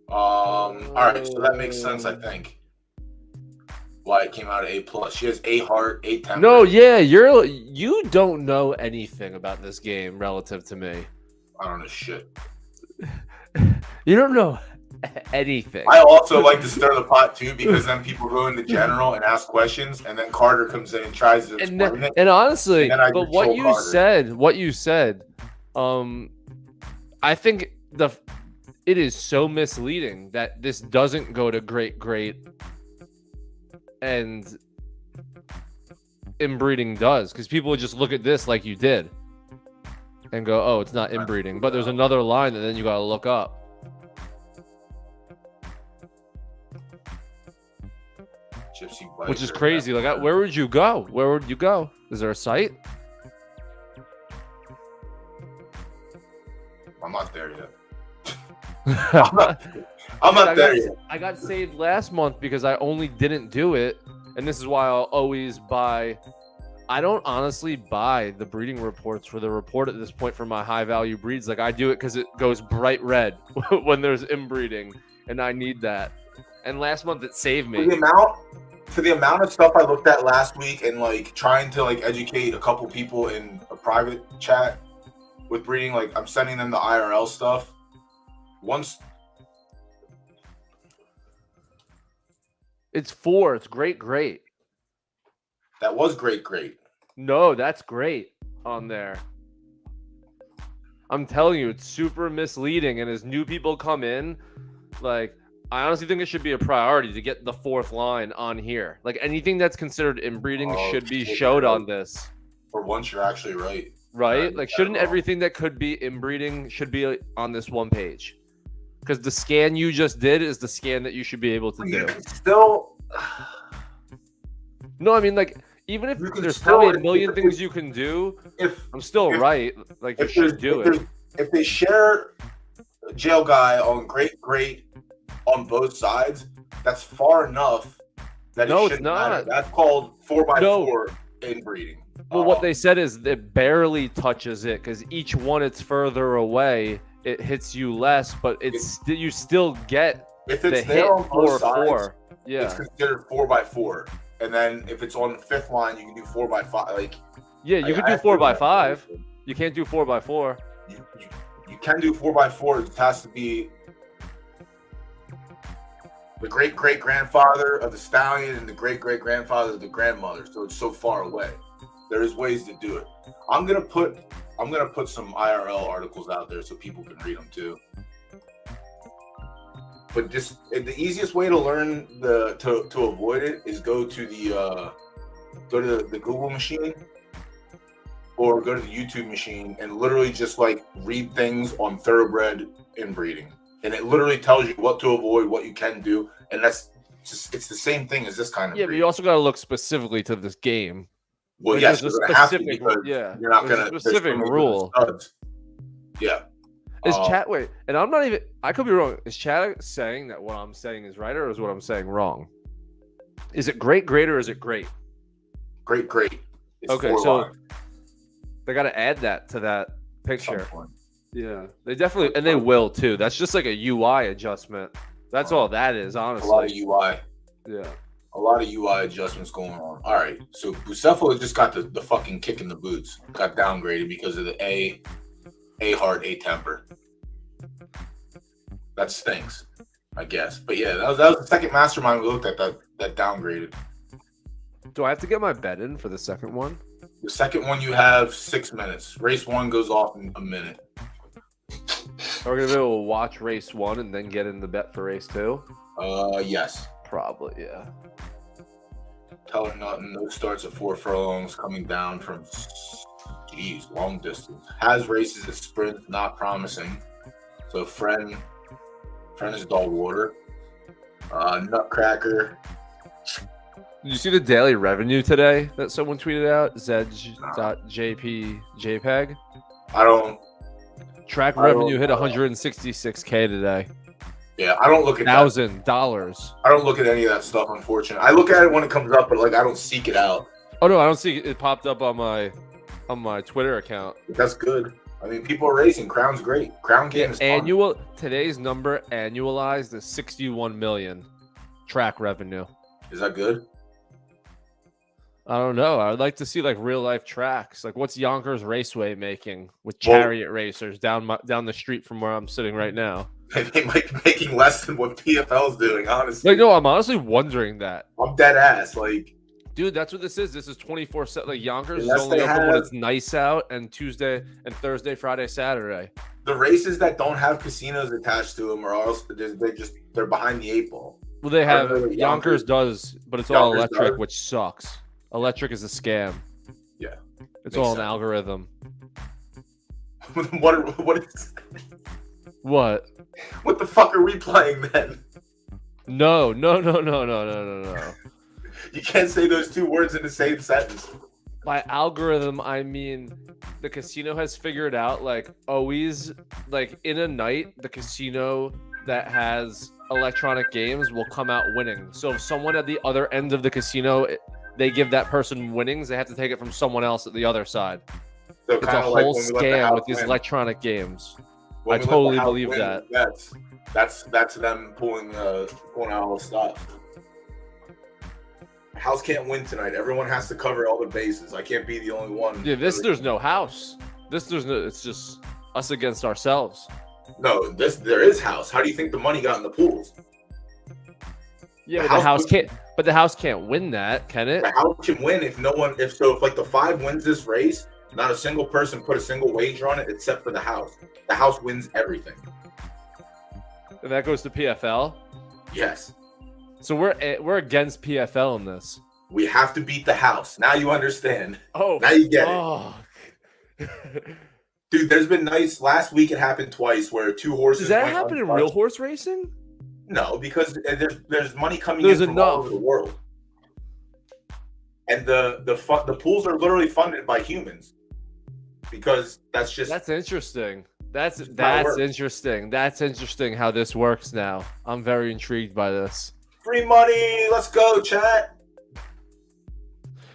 All right, so that makes sense, I think. Why it came out of A+. She has A heart, A temper. No, yeah, you don't know anything about this game relative to me. I don't know shit. You don't know anything. I also like to stir the pot too, because then people go into general and ask questions, and then Carter comes in and tries to explain it. And honestly, and but what you said, I think it is so misleading that this doesn't go to great, and inbreeding does, because people would just look at this like you did. and go, oh, it's not inbreeding. But there's another line that then you got to look up. Gypsy Which is Biker, crazy. Like, where would you go? Where would you go? Is there a site? I'm not there yet. I'm I'm not there yet. I got saved last month because I only didn't do it. And this is why I'll always buy. I don't honestly buy the breeding reports for the report at this point for my high value breeds. Like, I do it because it goes bright red when there's inbreeding, and I need that. And last month it saved me. For the amount of stuff I looked at last week and like trying to like educate a couple people in a private chat with breeding, like I'm sending them the IRL stuff. Once it's 4. It's great. that was great. No, that's great on there. I'm telling you, it's super misleading. And as new people come in, like, I honestly think it should be a priority to get the 4th line on here. Like, anything that's considered inbreeding should be showed on this. For once, you're actually right. Right? Like, shouldn't everything that could be inbreeding should be on this one page? Because the scan you just did is the scan that you should be able to do. Still, no, I mean, like, even if there's still, probably a million things you can do, I'm still right. Like, you should do it. If they share jail guy on great on both sides, that's far enough that it shouldn't matter. That's called 4x4 inbreeding. Well, what they said is it barely touches it because each one it's further away, it hits you less, but you still get if it's the there hit on both 4-4. sides, Yeah, it's considered 4x4. And then if it's on the 5th line, you can do 4x5. Like, yeah, you can do 4x5. You can't do 4x4. You can do 4x4. It has to be the great-great-grandfather of the stallion and the great-great-grandfather of the grandmother. So it's so far away. There's ways to do it. I'm gonna put some IRL articles out there so people can read them too. But just the easiest way to learn to avoid it is go to the Google machine or go to the YouTube machine and literally just like read things on thoroughbred inbreeding, and it literally tells you what to avoid, what you can do, and it's the same thing as this kind of. Yeah, but you also got to look specifically to this game. Well, like, yes, there's a specific, yeah, you're not gonna specific rule. Yeah. Is chat wait? And I'm not even. I could be wrong. Is chat saying that what I'm saying is right, or is what I'm saying wrong? Is it great, or is it great? Great. It's okay, so they got to add that to that picture. Yeah, they definitely, and they will too. That's just like a UI adjustment. That's all that is, honestly. A lot of UI. Yeah. A lot of UI adjustments going on. All right, so Bucephalo just got the fucking kick in the boots. Got downgraded because of the A heart, A temper. That stinks, I guess. But yeah, that was the second mastermind we looked at that downgraded. Do I have to get my bet in for the second one? The second one you have 6 minutes. Race 1 goes off in a minute. Are we gonna be able to watch race 1 and then get in the bet for race 2? Yes. Probably, yeah. Tell her nothing. No starts at 4 furlongs coming down from long distance. Has races at sprint, not promising. So friend is dog water. Nutcracker. Did you see the daily revenue today that someone tweeted out? Zedge.jpg. I don't. Track revenue hit 166K today. Yeah, I don't look at $1,000. I don't look at any of that stuff, unfortunately. I look at it when it comes up, but like I don't seek it out. Oh no, I don't see it. It popped up on my Twitter account. That's good. I mean, people are racing. Crown's great. Crown game is fun. Today's number annualized is 61 million track revenue. Is that good? I don't know. I'd like to see like real life tracks. Like what's Yonkers Raceway making with chariot racers down the street from where I'm sitting right now? They might be making less than what PFL's doing, honestly. Like, no, I'm honestly wondering that. I'm dead ass. Like, dude, that's what this is. This is 24/7. Like Yonkers is only open when it's nice out, and Tuesday and Thursday, Friday, Saturday. The races that don't have casinos attached to them are also they're behind the 8 ball. Well, they have Yonkers does, but it's all electric, which sucks. Electric is a scam. Yeah, it's all an algorithm. What? What the fuck are we playing then? No. You can't say those two words in the same sentence. By algorithm, I mean the casino has figured out, like, always, like, in a night, the casino that has electronic games will come out winning. So if someone at the other end of the casino, they give that person winnings, they have to take it from someone else at the other side. So It's a kind of like whole when we let the scam house with these win. electronic games. When I we let the totally house believe win that. with bets, that's them pulling out all the stops. House can't win tonight. Everyone has to cover all the bases. I can't be the only one. Yeah, there's no house. It's just us against ourselves. No, there is house. How do you think the money got in the pools? Yeah, but the house can't win that, can it? The house can win if like the 5 wins this race, not a single person put a single wager on it except for the house. The house wins everything. And that goes to PFL. Yes. So we're against PFL in this. We have to beat the house. Now you understand. Oh, now you get it. Dude, there's been nights. Last week it happened twice where 2 horses. Does that happen in real horse racing? No, because there's money coming There's in from all over the world, and the pools are literally funded by humans, because that's interesting. That's interesting. That's interesting how this works now. I'm very intrigued by this. Free money, let's go, chat.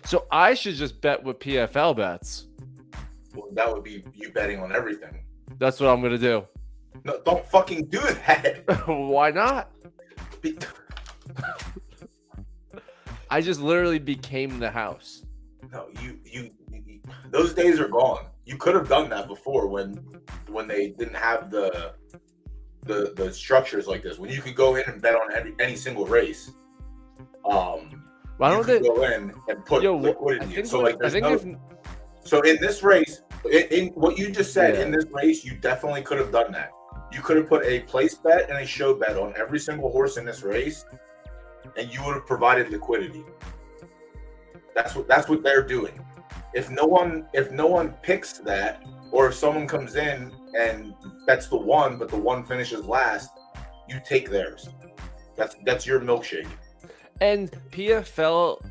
So I should just bet with PFL bets. Well, that would be you betting on everything. That's what I'm gonna do. No, don't fucking do that. Why not? I just literally became the house. No, you those days are gone. You could have done that before when they didn't have the structures like this. When you could go in and bet on any single race. Why don't they go in and put liquidity in? So so in this race, in what you just said, in this race, you definitely could have done that. You could have put a place bet and a show bet on every single horse in this race, and you would have provided liquidity. That's what they're doing. If no one picks that, or if someone comes in and bets the 1, but the 1 finishes last, you take theirs. That's your milkshake. And PFL.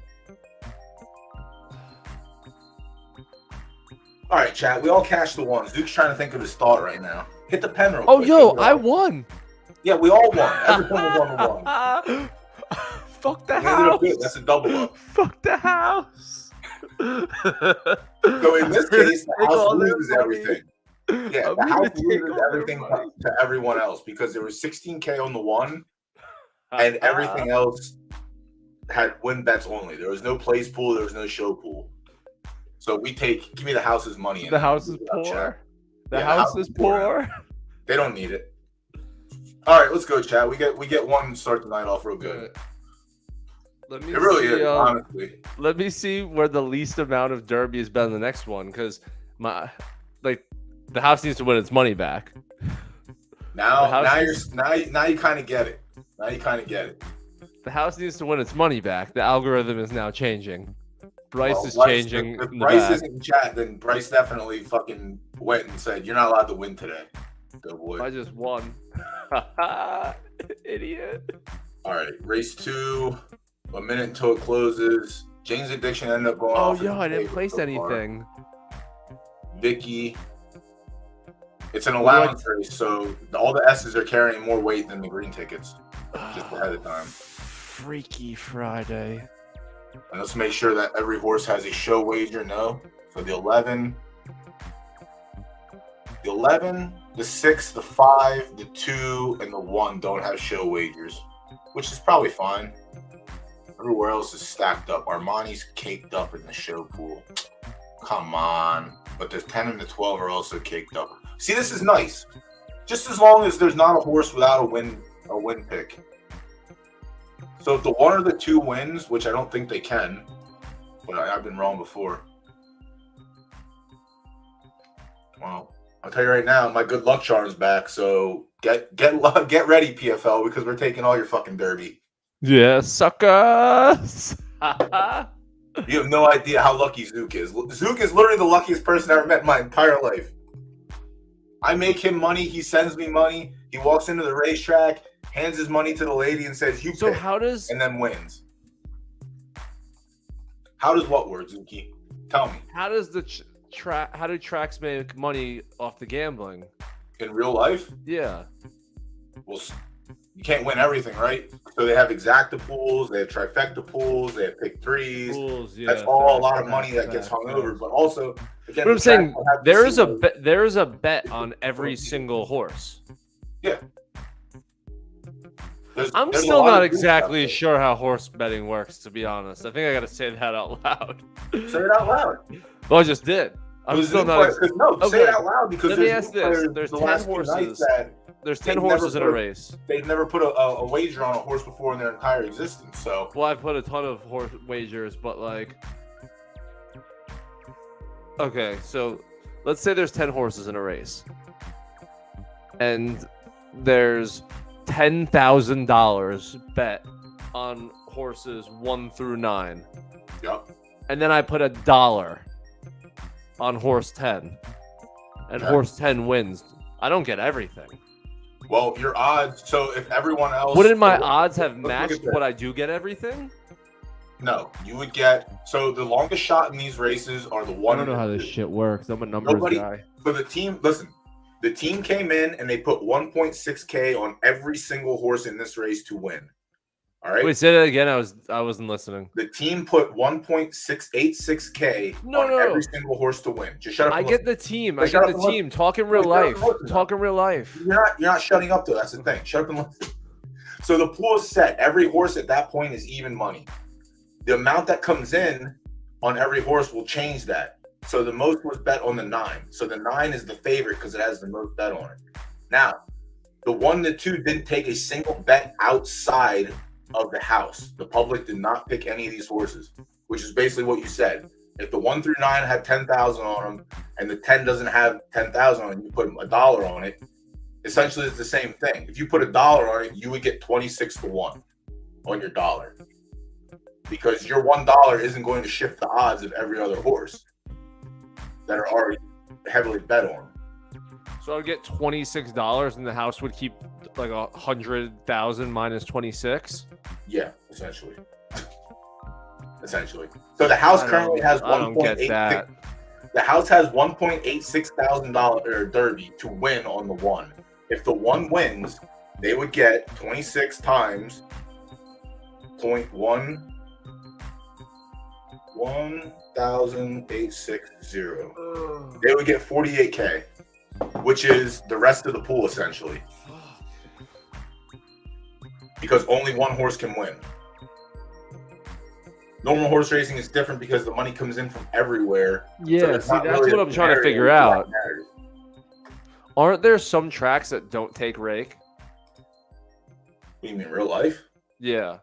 All right, chat. We all cashed the 1s. Duke's trying to think of his thought right now. Hit the pen real quick. Oh, yo, I won. Yeah, we all won. Everyone won the 1. Fuck the house. That's a double up. Fuck the house. So in this case, the house loses everything. Yeah, the house loses everything to everyone else, because there was 16K on the 1, and everything else had win bets only. There was no place pool. There was no show pool. So give me the house's money. The house is poor. The house is poor. They don't need it. All right, let's go, chat. We get one to start the night off real good. Let me it really see, is, honestly. Let me see where the least amount of Derby has been in the next one, because the house needs to win its money back. Now you kind of get it. Now you kind of get it. The house needs to win its money back. The algorithm is now changing. Bryce is changing. If Bryce isn't in chat, then Bryce definitely fucking went and said, "You're not allowed to win today." Go boy. I just won. Idiot. All right, race 2. A minute until it closes. Jane's Addiction ended up going off. Oh, yo, I didn't place anything. Vicky. It's an allowance race, so all the S's are carrying more weight than the green tickets. Just ahead of time. Freaky Friday. And let's make sure that every horse has a show wager. No. So the 11, the 6, the 5, the 2, and the 1 don't have show wagers, which is probably fine. Everywhere else is stacked up. Armani's caked up in the show pool. Come on. But the 10 and the 12 are also caked up. See, this is nice. Just as long as there's not a horse without a win pick. So if the 1 or the 2 wins, which I don't think they can, but I've been wrong before. Well, I'll tell you right now, my good luck charm's back. So get ready, PFL, because we're taking all your fucking Derby. Yeah, suckers. You have no idea how lucky Zook is. Zook is literally the luckiest person I ever met in my entire life. I make him money. He sends me money. He walks into the racetrack, hands his money to the lady, and says, "You So pick," how does and then wins. How does what work, Zuki? Tell me. how does the how do tracks make money off the gambling? In real life, Yeah. well, you can't win everything, right? So they have exacta pools, they have trifecta pools, they have pick threes. Pools, yeah, That's all a lot of facts, money that gets facts, hung over. facts. But also, again, But I'm the saying track will have there is a casinos. there is a bet on every single horse. Yeah. I'm There's a still lot not of good exactly stuff sure how horse betting works, to be honest. I think I got to say that out loud. there. Say it out loud. Well, I just did. I'm There's still new not. players- no, say Okay. it out loud because Let me there's ask new this. players There's the 10 last few nights horses. that There's 10 They've never horses in a put- race. they've never put a wager on a horse before in their entire existence. So Well, I've put a ton of horse wagers, but like, okay, so let's say there's 10 horses in a race, and there's $10,000 bet on horses 1 through 9, yep. and then I put $1 on horse 10, and Okay. horse 10 wins. I don't get everything. Well, your odds. So if everyone else, Wouldn't my odds have let's look matched at this. what I do get everything? No, you would get. So the longest shot in these races are the one. and the two. shit works. I'm a numbers Nobody- guy. So the team, listen, the team came in and they put 1.6K on every single horse in this race to win. All right. Wait, say that again. I wasn't listening. The team put 1.686K No, on no, no. every single horse to win. Just shut up. I and get listen. the team. I Shut get up the and team. Talk in real Shut up life. and listen. Talk in real life. You're not shutting up though. That's the thing. Shut up and listen. So the pool is set. Every horse at that point is even money. The amount that comes in on every horse will change that. So the most was bet on the 9. So the 9 is the favorite because it has the most bet on it. Now, the 1 and the 2 didn't take a single bet outside of the house. The public did not pick any of these horses, which is basically what you said. If the 1 through 9 had 10,000 on them and the 10 doesn't have 10,000 on it, you put $1 on it. Essentially, it's the same thing. If you put $1 on it, you would get 26 to 1 on your dollar. Because your $1 isn't going to shift the odds of every other horse that are already heavily bet on. So I would get $26, and the house would keep like 100,000 minus 26. Yeah, essentially. Essentially. So the house currently has I don't get 1.86. that. The house has $1.86,000 derby to win on the 1. If the 1 wins, they would get 26 times 0.1 1,860. They would get 48K, which is the rest of the pool essentially. Because only one horse can win. Normal horse racing is different because the money comes in from everywhere. Yeah, it's see, not that's really what a I'm trying to area figure that out. matters. Aren't there some tracks that don't take rake? What do you mean, real life? Yeah.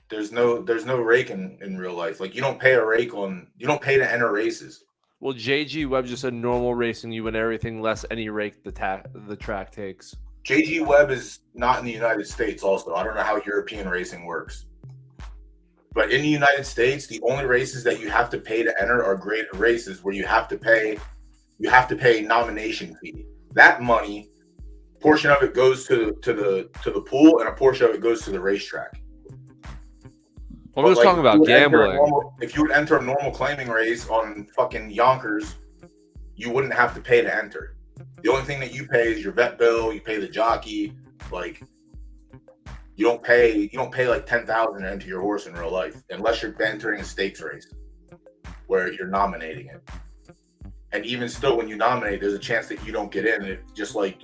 There's no rake in real life. Like you don't pay to enter races. Well, JG Webb just said normal racing, you win everything less any rake the track takes. JG Webb is not in the United States also. I don't know how European racing works. But in the United States, the only races that you have to pay to enter are graded races where you have to pay nomination fee. That money, portion of it goes to the pool and a portion of it goes to the racetrack. I'm just talking about gambling. If you would enter a normal claiming race on fucking Yonkers, you wouldn't have to pay to enter. The only thing that you pay is your vet bill. You pay the jockey. Like you don't pay like 10,000 to enter your horse in real life unless you're entering a stakes race where you're nominating it. And even still, when you nominate, there's a chance that you don't get in. It just like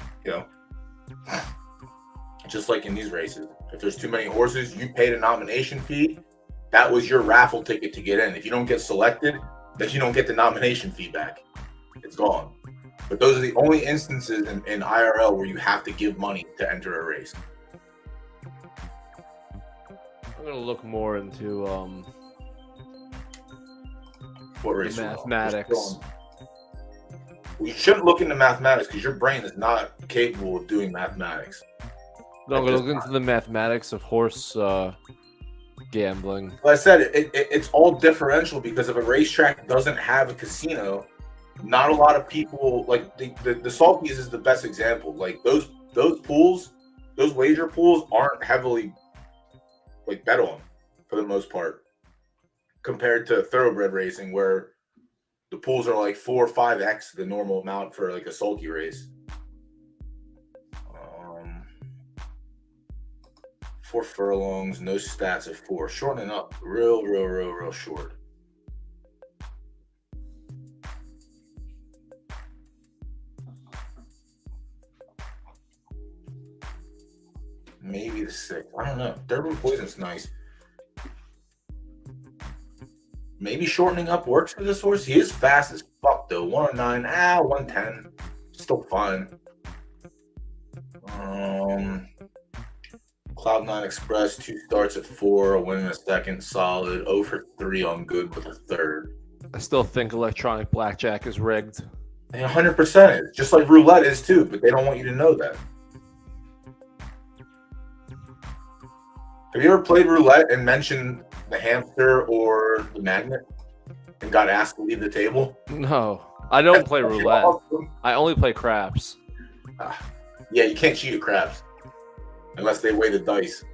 in these races, if there's too many horses, you paid a nomination fee. That was your raffle ticket to get in. If you don't get selected, then you don't get the nomination fee back. It's gone. But those are the only instances in IRL where you have to give money to enter a race. I'm gonna look more into What race? the mathematics. Well, you shouldn't look into mathematics because your brain is not capable of doing mathematics. No, I'm gonna look into the mathematics of horse gambling. Like I said, it's all differential because if a racetrack doesn't have a casino, not a lot of people like the Salties is the best example. Like those pools, those wager pools aren't heavily like bet on for the most part compared to thoroughbred racing where the pools are like 4 or 5x the normal amount for like a sulky race. 4 furlongs, no stats at 4, shortening up real short. Maybe the 6. I don't know. Durban Poison's nice. Maybe shortening up works for this horse. He is fast as fuck though. 109, 110. Still fine. Cloud9 Express, 2 starts at 4, a win in a second, solid. 0 for 3 on good with a third. I still think electronic blackjack is rigged. 100% is. Just like roulette is too, but they don't want you to know that. Have you ever played roulette and mentioned the hamster or the magnet and got asked to leave the table? No, I don't play roulette. Awesome. I only play craps. Yeah, you can't cheat at craps unless they weigh the dice.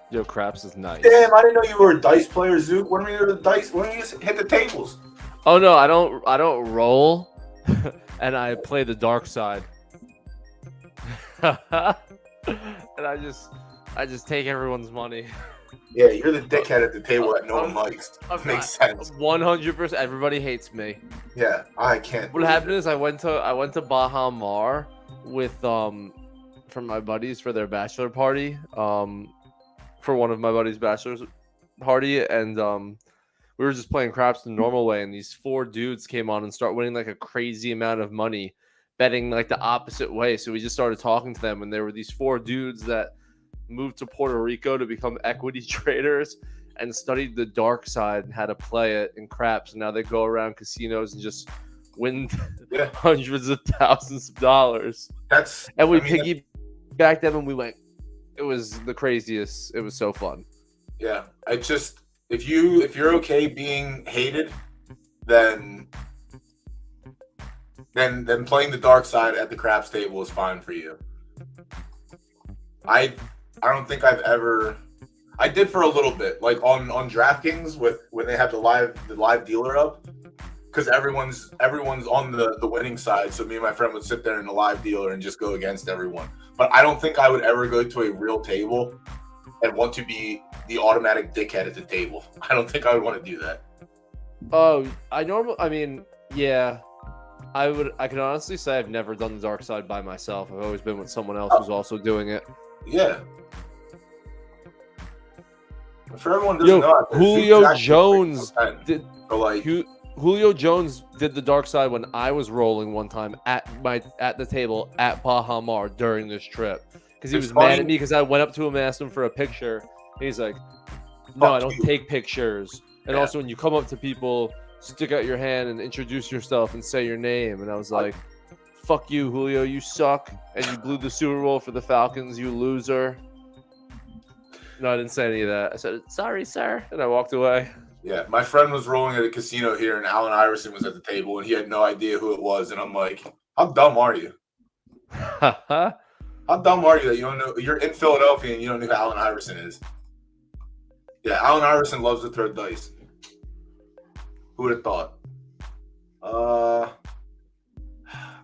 Yo, craps is nice. Damn, I didn't know you were a dice player, Zook. When are you the dice? When do you hit the tables? Oh no, I don't roll, and I play the dark side. And I just take everyone's money. Yeah, you're the dickhead at the table that no one likes. Makes sense. 100%. Everybody hates me. Yeah, I can't. What happened is I went to Baha Mar with from my buddies for their bachelor party. For one of my buddies' bachelor's party, and we were just playing craps the normal way, and these 4 dudes came on and start winning like a crazy amount of money, betting like the opposite way. So we just started talking to them, and there were these 4 dudes that moved to Puerto Rico to become equity traders and studied the dark side and how to play it in craps. And now they go around casinos and just win hundreds of thousands of dollars. And we piggybacked them, and we went. It was the craziest. It was so fun. Yeah, I just if you're okay being hated, then playing the dark side at the craps table is fine for you. I don't think I've ever. I did for a little bit, like on DraftKings when they have the live dealer up, because everyone's on the winning side. So me and my friend would sit there in the live dealer and just go against everyone. But I don't think I would ever go to a real table and want to be the automatic dickhead at the table. I don't think I would want to do that. Oh, I mean, yeah. I can honestly say I've never done the dark side by myself. I've always been with someone else who's also doing it. Yeah. For everyone who doesn't know, Julio Jones did. So like, Julio Jones did the dark side when I was rolling one time at the table at Baha Mar during this trip, because he was mad at me because I went up to him and asked him for a picture, and he's like, "No, I don't take pictures." And also, when you come up to people, stick out your hand and introduce yourself and say your name. And I was like, "Fuck you, Julio, you suck, and you blew the Super Bowl for the Falcons, you loser." No, I didn't say any of that. I said, "Sorry, sir," and I walked away. Yeah, my friend was rolling at a casino here, and Allen Iverson was at the table, and he had no idea who it was. And I'm like, "How dumb are you? How dumb are you that you don't know? You're in Philadelphia and you don't know who Allen Iverson is?" Yeah, Allen Iverson loves to throw dice. Who would have thought?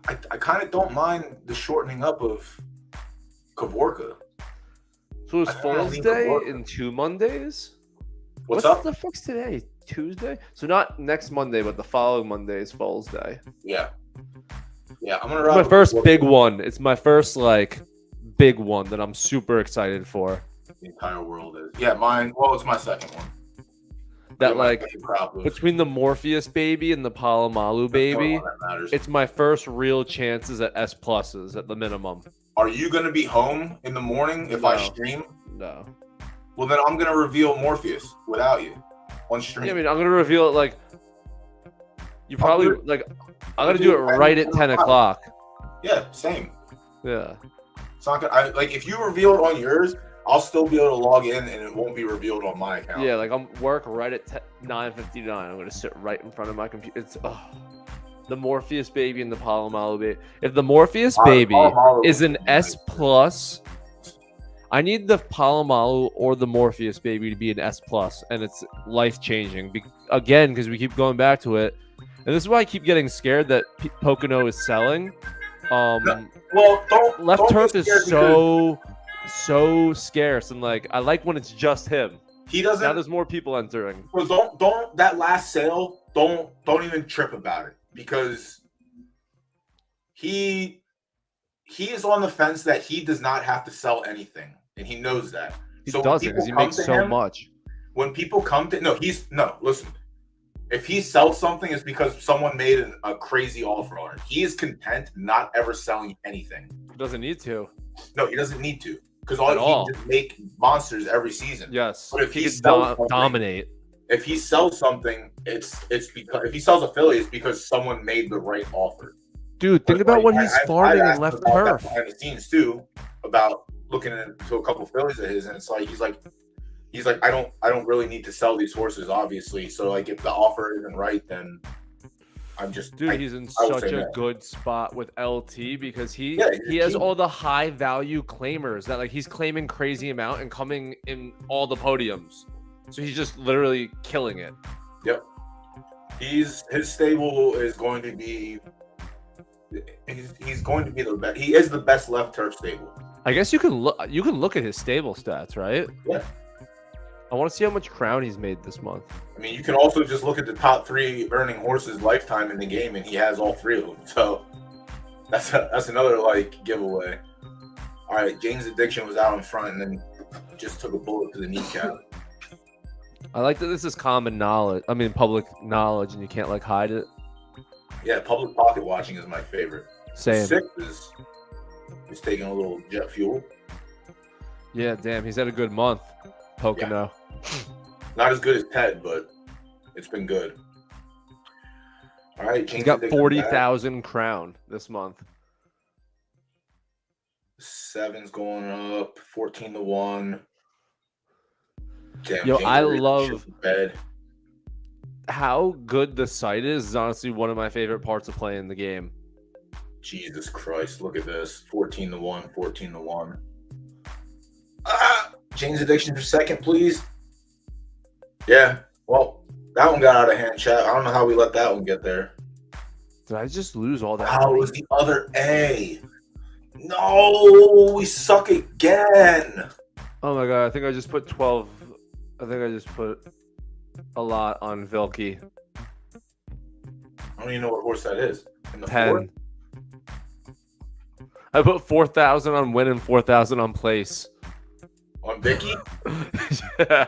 I kind of don't mind the shortening up of Kavorka. So it's Fool's Day in 2 Mondays? What's up? What the fuck's today? Tuesday? So not next Monday, but the following Monday is Fool's Day. Yeah. Yeah, I'm gonna. It's my first big one. It's my first big one that I'm super excited for. The entire world is. Yeah, mine. Well, it's my second one. That between the Morpheus baby and the Palomalu baby, it's my first real chances at S pluses at the minimum. Are you gonna be home in the morning if I stream? No. Well, then I'm gonna reveal Morpheus without you on stream. Yeah, I mean, I'm gonna reveal it you probably I'm gonna do it right at 10 o'clock. Yeah, same. Yeah. It's not gonna. If you reveal it on yours, I'll still be able to log in, and it won't be revealed on my account. Yeah, like I'm work right at 9:59. I'm gonna sit right in front of my computer. It's the Morpheus baby and the Palomalu baby. If the Morpheus baby is an S plus, I need the Palomalu or the Morpheus baby to be an S plus, and it's life changing. Again, because we keep going back to it, and this is why I keep getting scared that Pocono is selling. Well, left turf is so scarce, and like I like when it's just him. He doesn't. Now there's more people entering. So don't that last sale. Don't even trip about it, because he is on the fence that he does not have to sell anything, and he knows that. He doesn't, because he makes so much. When people come to listen. If he sells something, it's because someone made a crazy offer on it. He is content not ever selling anything. He doesn't need to. No, he doesn't need to, because he can just make monsters every season. Yes, but if he dominate. If he sells something, it's because if he sells a Philly, it's because someone made the right offer. Dude, think about when he's farming in left turf. Behind the scenes too, about looking into a couple Phillies of his, and it's like he's like, I don't really need to sell these horses, obviously. So like, if the offer isn't right, then I'm just he's in such a good spot with LT, because he has all the high value claimers that like he's claiming crazy amount and coming in all the podiums. So he's just literally killing it. Yep. His stable is going to be he's going to be the best. He is the best left turf stable. I guess you can look at his stable stats, right? Yeah. I want to see how much crown he's made this month. I mean, you can also just look at the top 3 earning horses lifetime in the game, and he has all 3 of them. So that's another like giveaway. All right, James Addiction was out in front and then just took a bullet to the kneecap. I like that this is common knowledge. I mean, public knowledge, and you can't like hide it. Yeah, public pocket watching is my favorite. Same. 6 is taking a little jet fuel. Yeah, damn, he's had a good month. Pocono. Yeah. Not as good as Ted, but it's been good. All right, he's got 40,000 crown this month. 7's going up, 14-1. Damn, yo, I love how good the site is honestly one of my favorite parts of playing the game. Jesus Christ, look at this. 14-1, 14-1. James Addiction for second, please. Yeah, well, that one got out of hand, chat. I don't know how we let that one get there. Did I just lose all that? How was the other A? No, we suck again. Oh my god, I think I just put 12. I think I just put a lot on Vilky. I don't even know what horse that is. 10. 4? I put 4,000 on win and 4,000 on place. On Vicky? Yeah.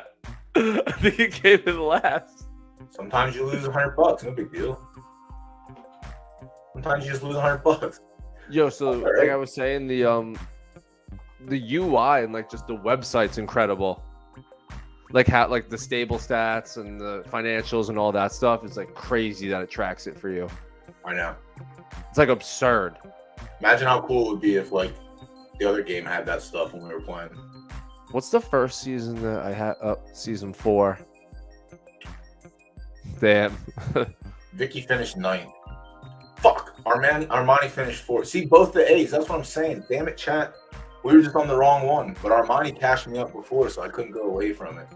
I think it came in last. Sometimes you lose $100. No big deal. Sometimes you just lose $100. Yo, so like I was saying, the UI and like just the website's incredible. Like how like the stable stats and the financials and all that stuff is like crazy that it tracks it for you. I know. It's like absurd. Imagine how cool it would be if like the other game had that stuff when we were playing. What's the first season that I had? Season 4. Damn. Vicky finished 9th. Fuck. Armani finished 4th. See, both the A's. That's what I'm saying. Damn it, chat. We were just on the wrong one. But Armani cashed me up before, so I couldn't go away from it.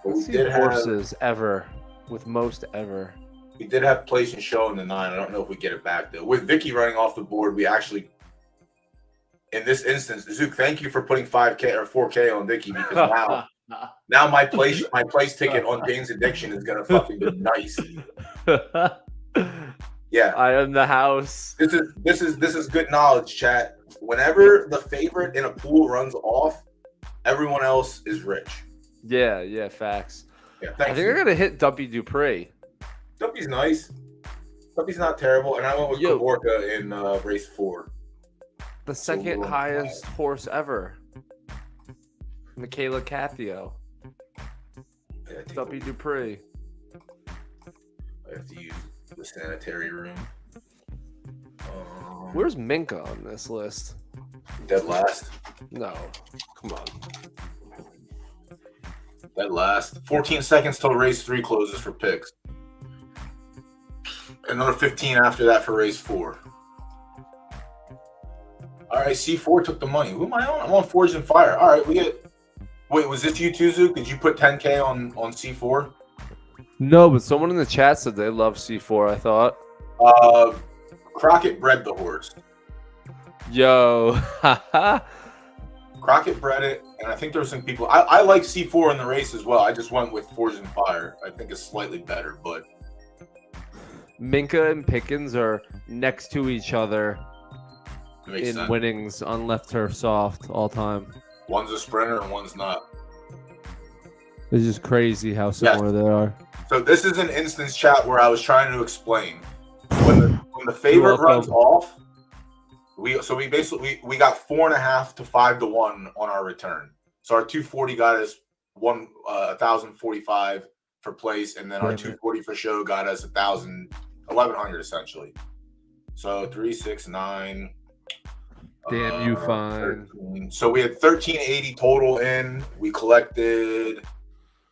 But we did horses ever with most ever. We did have place and show in the 9. I don't know if we get it back though. With Vicky running off the board, we actually, in this instance, Zook, thank you for putting 5K or 4K on Vicky, because now my place ticket on James Addiction is gonna fucking be nice. Yeah, I am the house. This is good knowledge, chat. Whenever the favorite in a pool runs off, everyone else is rich. Yeah, facts. Yeah, I think I'm gonna hit Dumpy Dupree. Dumpy's nice. Dumpy's not terrible, and I went with Kavorka in race 4. The second highest horse ever. Michaela Cathio. Dumpy Dupree. I have to use the sanitary room. Where's Minka on this list? Dead last. No. Come on. Dead last. 14 seconds till race 3 closes for picks. Another 15 after that for race 4. All right, C4 took the money. Who am I on? I'm on Forged in Fire. All right, we get. Wait, was this you too, Zook? Did you put 10K on C4? No, but someone in the chat said they love C4. I thought. Crockett bred the horse. Yo, Crockett bred it, and I think there were some people. I like C4 in the race as well. I just went with Forged in Fire. I think it's slightly better, but Minka and Pickens are next to each other in sense. Winnings on Left Turf Soft all time. One's a sprinter and one's not. It's just crazy how similar they are. So this is an instance, chat, where I was trying to explain when the favorite runs off. We got 4.5 to 5 to 1 on our return. So our 240 got us 1,045 for place, and then our 240 for show got us 1,100 essentially. So 3, 6, 9. Damn you fine. 13. So we had 1,380 total in. We collected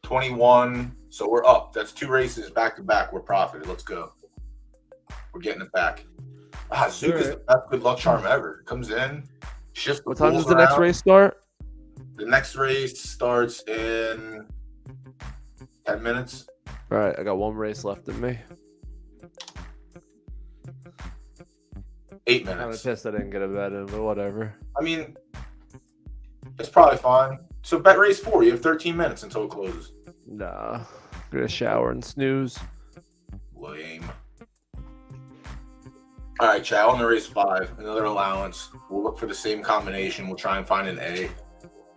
21. So we're up. That's 2 races back to back. We're profited. Let's go. We're getting it back. Zook is the best good luck charm ever. Comes in, shifts. What time does the next race start? The next race starts in 10 minutes. All right, I got 1 race left in me. 8 I'm minutes. pissed I didn't get a bet in, but whatever. I mean, it's probably fine. So bet race 4. You have 13 minutes until it closes. Nah, gonna shower and snooze. Lame. All right, chat. On the race 5, another allowance. We'll look for the same combination. We'll try and find an A.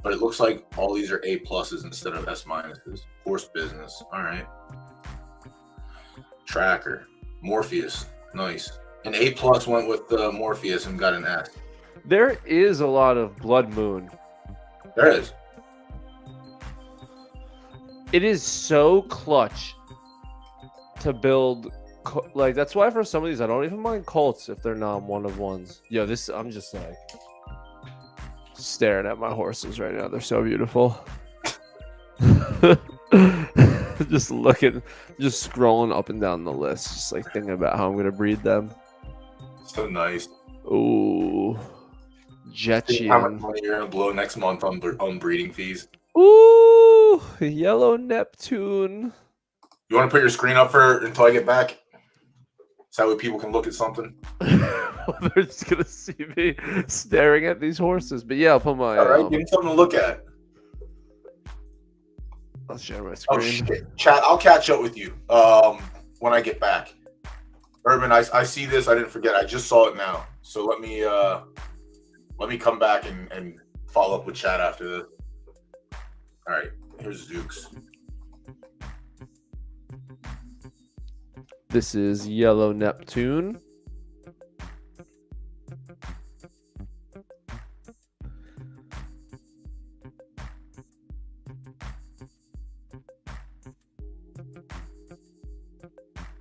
But it looks like all these are A pluses instead of S minuses. Horse business. All right. Tracker. Morpheus. Nice. An A plus went with Morpheus and got an S. There is a lot of Blood Moon. There is. It is so clutch to build. Like, that's why for some of these, I don't even mind Colts if they're not one of ones. Yo, this, I'm just like staring at my horses right now. They're so beautiful. Just looking, just scrolling up and down the list, just like thinking about how I'm going to breed them. So nice. Ooh. Jetchian. How much money you're going to blow next month on breeding fees? Ooh. Yellow Neptune. You want to put your screen up for until I get back? So that way people can look at something. They're just gonna see me staring at these horses. But yeah, I'll put my. All right, give me something to look at. I'll share my screen. Oh shit, chat! I'll catch up with you when I get back. Urban, I see this. I didn't forget. I just saw it now. So let me come back and follow up with chat after this. All right, here's Zook's. This is Yellow Neptune.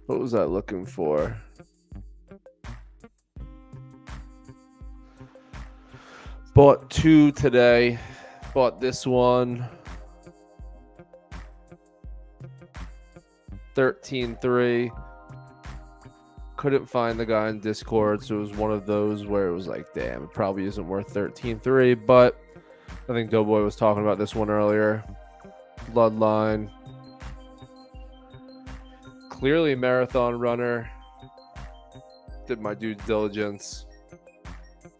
What was I looking for? Bought 2 today. Bought this one. 13.3. Couldn't find the guy in Discord, so it was one of those where it was like, damn, it probably isn't worth 13.3. But I think DoughBoy was talking about this one earlier. Bloodline. Clearly a marathon runner. Did my due diligence.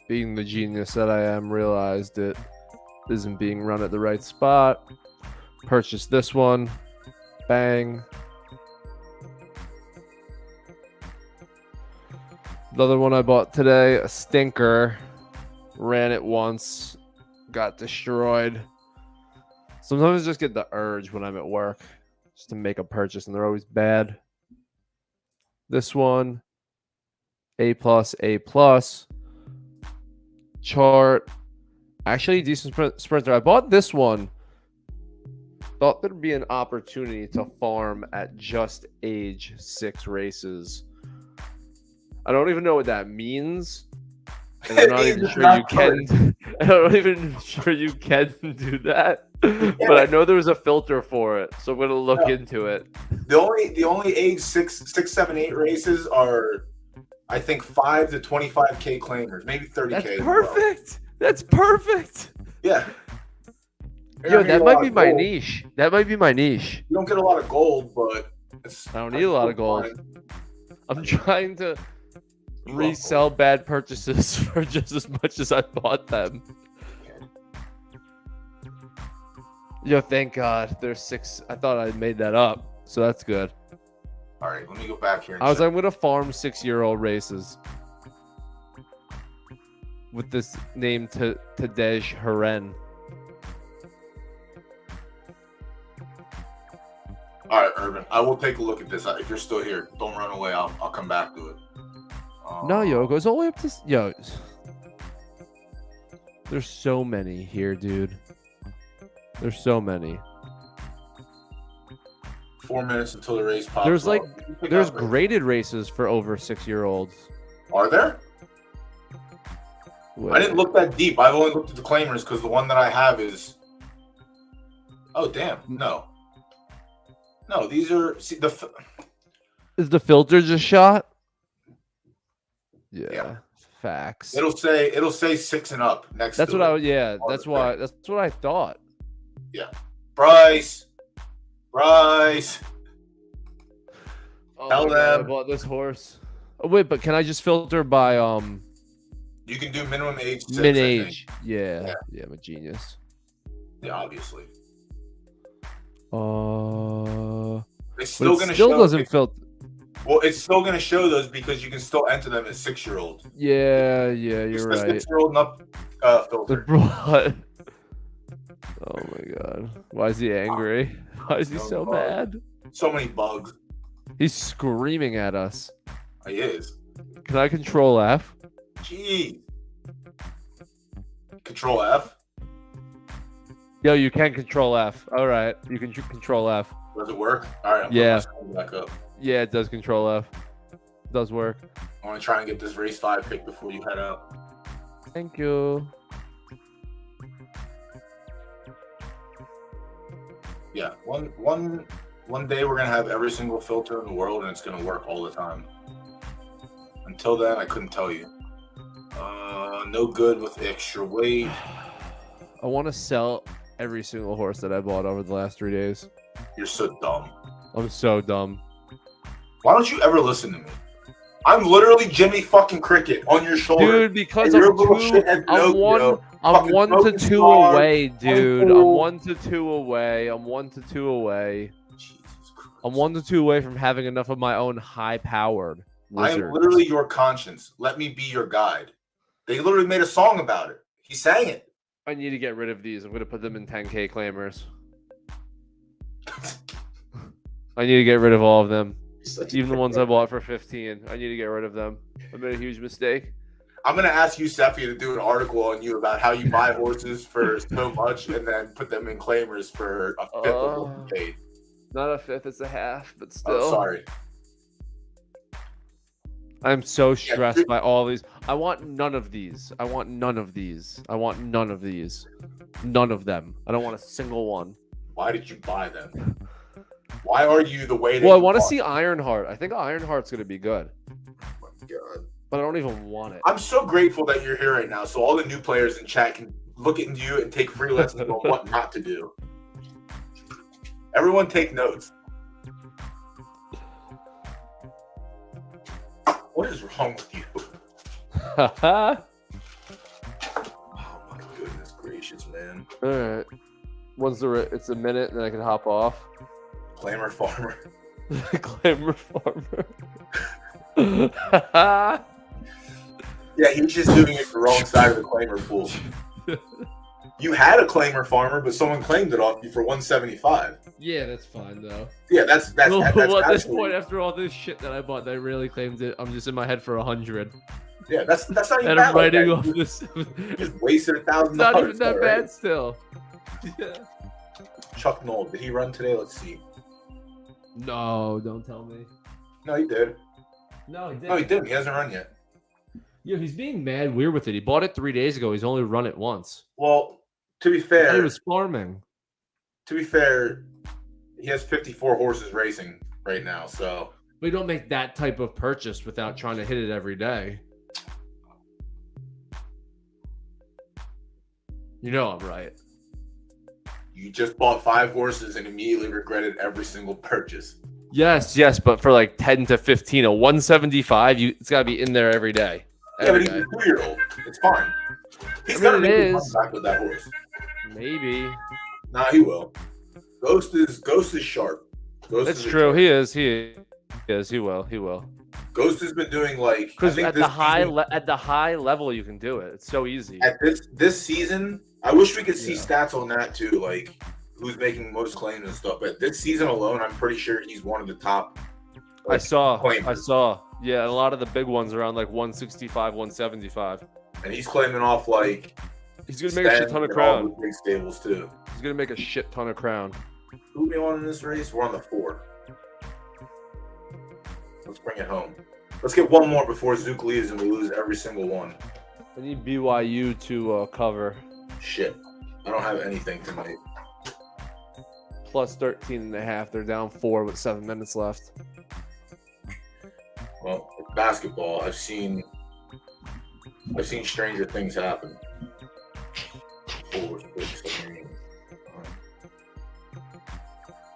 Being the genius that I am, realized it isn't being run at the right spot. Purchased this one. Bang. The other one I bought today, a stinker. Ran it once. Got destroyed. Sometimes I just get the urge when I'm at work just to make a purchase, and they're always bad. This one, A+, A+. Chart. Actually, decent sprinter. I bought this one. Thought there'd be an opportunity to farm at just age 6 races. I don't even know what that means. And I'm not Age even is sure not you can. I'm not even sure you can do that. But I know there's a filter for it, so I'm gonna look No. into it. The only age 6, 7, 8 races are, I think, 5 to 25K claimers, maybe 30K. That's as well. perfect. That's perfect. Yeah. You're Yo, not gonna that get a might lot be of my gold. niche. That might be my niche. You don't get a lot of gold, but it's, I don't need a lot of gold. fine. I'm trying to You love resell bad purchases for just as much as I bought them. Yo, thank God. There's 6. I thought I made that up, so that's good. All right, let me go back here. And I was check. like, I'm gonna farm 6-year-old races with this name Tadej Haren. All right, Urban. I will take a look at this. If you're still here, don't run away. I'll come back to it. No, yo, it goes all the way up to yo. There's so many here, dude. There's so many. 4 minutes until the race pops. There's like Pick there's up race. graded races for over 6-year-olds. Are there? I didn't look that deep. I've only looked at the claimers because the one that I have is. Oh damn! No. No, these are Is the filter just shot? Yeah. Yeah. Facts. It'll say 6 and up next. That's to what it. I was. Yeah. On That's the why. thing. That's what I thought. Bryce. Oh Tell my God, I them. bought this horse. Oh wait, but can I just filter by You can do minimum age. 6, min I think. age? Yeah. I'm a genius. Yeah, obviously. It's But still it gonna still show. doesn't filter. Well, it's still gonna show those because you can still enter them as 6-year-old. Yeah, you're right. 6-year-old and up The filter. broad. Oh my God. Why is he angry? Why is he so mad? So many bugs. He's screaming at us. He is. Can I control F? Gee. Control F. Yo, you can control F. All right, you can control F. Does it work? All right. I'm putting Yeah. my screen back up. Yeah, it does control F. It does work. I want to try and get this race 5 pick before you head out. Thank you. Yeah. One day we're gonna have every single filter in the world, and it's gonna work all the time. Until then, I couldn't tell you. No good with extra weight. I want to sell every single horse that I bought over the last 3 days. You're so dumb. I'm so dumb. Why don't you ever listen to me? I'm literally Jimmy fucking Cricket on your shoulder. Dude, because And I'm your little 2, shithead I'm Pinocchio, I'm fucking 1 to broken 2 star, away, dude. I'm fool. 1 to 2 away. I'm 1 to 2 away. Jesus Christ. I'm 1 to 2 away from having enough of my own high-powered I wizards. am literally your conscience. Let me be your guide. They literally made a song about it. He sang it. I need to get rid of these. I'm going to put them in 10K claimers. I need to get rid of all of them. Even the ones I bought for 15. I need to get rid of them. I made a huge mistake. I'm gonna ask you, Sephi, to do an article on you about how you buy horses for so much and then put them in claimers for a fifth of what you paid. Not a fifth, it's a half, but still. Oh, sorry. I'm so stressed by all these. I want none of these. I want none of these. I want none of these. None of them. I don't want a single one. Why did you buy them? Why are you the way that Well, I you want to are? see Ironheart. I think Ironheart's going to be good. Oh my God. But I don't even want it. I'm so grateful that you're here right now, so all the new players in chat can look at you and take free lessons on what not to do. Everyone take notes. What is wrong with you? Oh my goodness gracious, man. All right. It's a minute, and then I can hop off. Claimer farmer. Claimer farmer. Yeah, he's just doing it the wrong side of the claimer pool. You had a claimer farmer, but someone claimed it off you for 175. Yeah, that's fine though. Yeah, that's Well, at this absolutely- point, after all this shit that I bought, that I really claimed it. I'm just in my head for 100, Yeah, that's not even and bad. I'm writing like off that. this. You just wasted $1,000. It's not even that already. bad still. Yeah. Chuck Knoll, did he run today? Let's see. No, don't tell me. No, he did. No, he didn't. No, he didn't. He hasn't run yet. Yeah, he's being mad weird with it. He bought it 3 days ago. He's only run it once. Well, to be He fair, was farming. he has 54 horses racing right now. So But you don't make that type of purchase without trying to hit it every day. You know I'm right. you just bought 5 horses and immediately regretted every single purchase. Yes, but for like 10 to 15, a 175, it's got to be in there every day. Yeah, but he's a 2-year-old. It's fine. He's gonna make a comeback with that horse. Maybe. Nah, he will. Ghost is sharp. That's true. He is. He will. Ghost has been doing like because at the high level you can do it. It's so easy. At this season, I wish we could see stats on that too, like who's making most claims and stuff. But this season alone, I'm pretty sure he's one of the top. I saw. Yeah, and a lot of the big ones around like 165, 175. And he's claiming off like he's gonna make a shit ton of crown. Big stables too. He's gonna make a shit ton of crown. Who are we on in this race? We're on the 4. Let's bring it home. Let's get one more before Zook leaves and we lose every single one. I need BYU to cover. Shit. I don't have anything tonight. Plus 13.5. They're down 4 with 7 minutes left. Well, with basketball, I've seen stranger things happen. 4, 6, 7,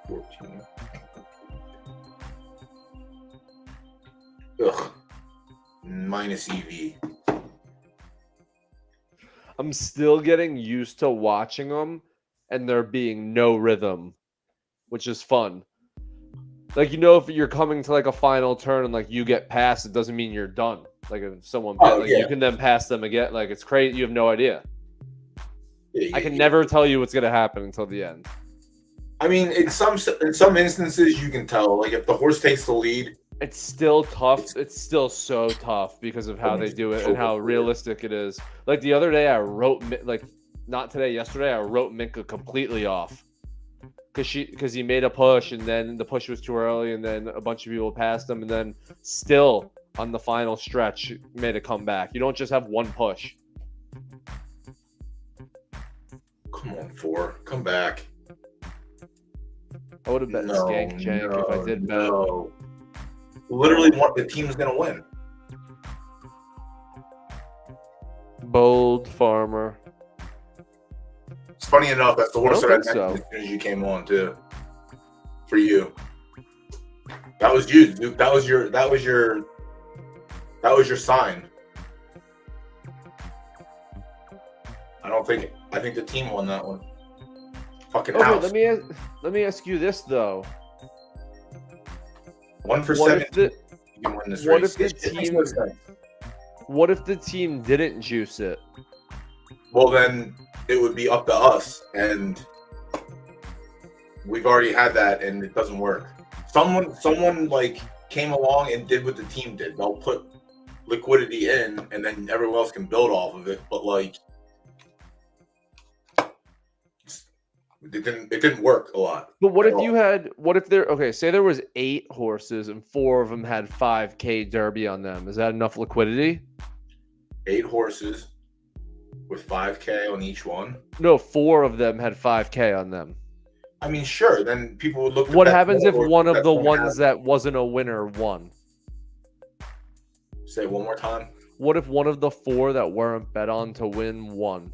14. Ugh. Minus EV. I'm still getting used to watching them and there being no rhythm, which is fun. Like, if you're coming to like a final turn and like you get past, it doesn't mean you're done. Like if someone you can then pass them again. Like it's crazy. You have no idea. I can never tell you what's gonna happen until the end. I mean, in some instances you can tell. Like if the horse takes the lead, it's still tough. It's still so tough because of how they do it and how realistic it is. Like the other day, I wrote yesterday, I wrote Minka completely off because he made a push and then the push was too early and then a bunch of people passed him and then still on the final stretch made a comeback. You don't just have one push. Come on, 4, come back. I would have bet Skank Jank if I did bet. No. Literally, what the team's gonna win. Bold Farmer. It's funny enough, that's the horse that I mentioned so. as soon as you came on too. For you, that was you, Duke. That was your sign. I think the team won that one. Fucking house. Let me ask you this though. 1 for 7. You can win this race. What if the team didn't juice it? Well, then it would be up to us, and we've already had that, and it doesn't work. Someone like came along and did what the team did. They'll put liquidity in, and then everyone else can build off of it. But like, it didn't work a lot. But what if say there was 8 horses and 4 of them had 5K Derby on them? Is that enough liquidity? 8 horses with 5K on each one? No, 4 of them had 5K on them. I mean, sure. Then people would look. What happens if one of the ones that wasn't a winner won? Say it one more time. What if one of the 4 that weren't bet on to win won?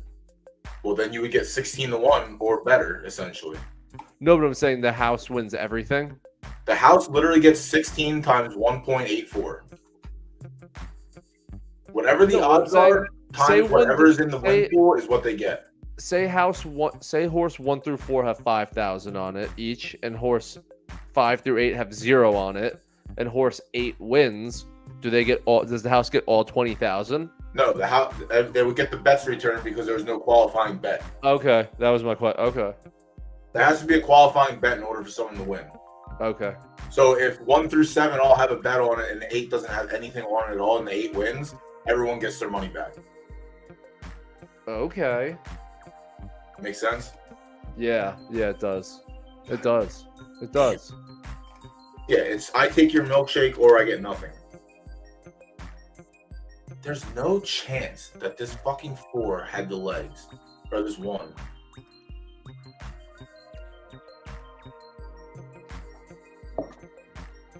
Well, then you would get 16-1 or better, essentially. No, but I'm saying the house wins everything. The house literally gets 16 times 1.84. Whatever the odds are, times whatever's in the win pool is what they get. Say horse 1 through 4 have 5,000 on it each, and horse 5 through 8 have 0 on it, and horse 8 wins. Does the house get all 20,000? No, the house they would get the bets returned because there was no qualifying bet. Okay, that was my question. Okay, there has to be a qualifying bet in order for someone to win. Okay. So if 1 through 7 all have a bet on it and 8 doesn't have anything on it at all, and the 8 wins, everyone gets their money back. Okay. Makes sense? Yeah, it does. It does. Yeah, it's I take your milkshake or I get nothing. There's no chance that this fucking 4 had the legs. Or this 1.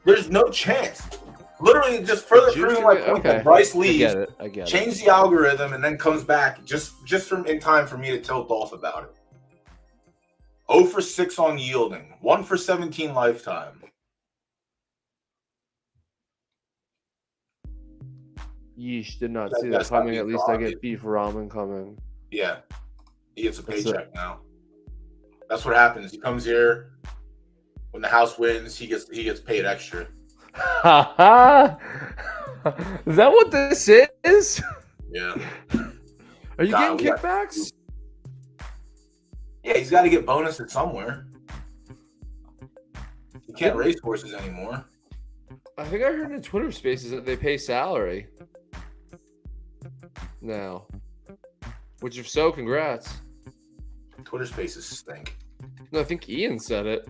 There's no chance. Literally, just further proving my point that Bryce leaves, I get it. change the algorithm, and then comes back just from in time for me to tell Dolph about it. 0 for 6 on yielding. 1 for 17 lifetime. Yeesh, did not see that coming. At least I get beef ramen coming. Yeah. He gets a paycheck now. That's what happens. He comes here. When the house wins, he gets paid extra. Is that what this is? Yeah. Are you getting kickbacks? Yeah, he's got to get bonuses somewhere. He can't race horses anymore. I think I heard in Twitter Spaces that they pay salary now. Which, if so, congrats. Twitter Spaces stink. No, I think Ian said it.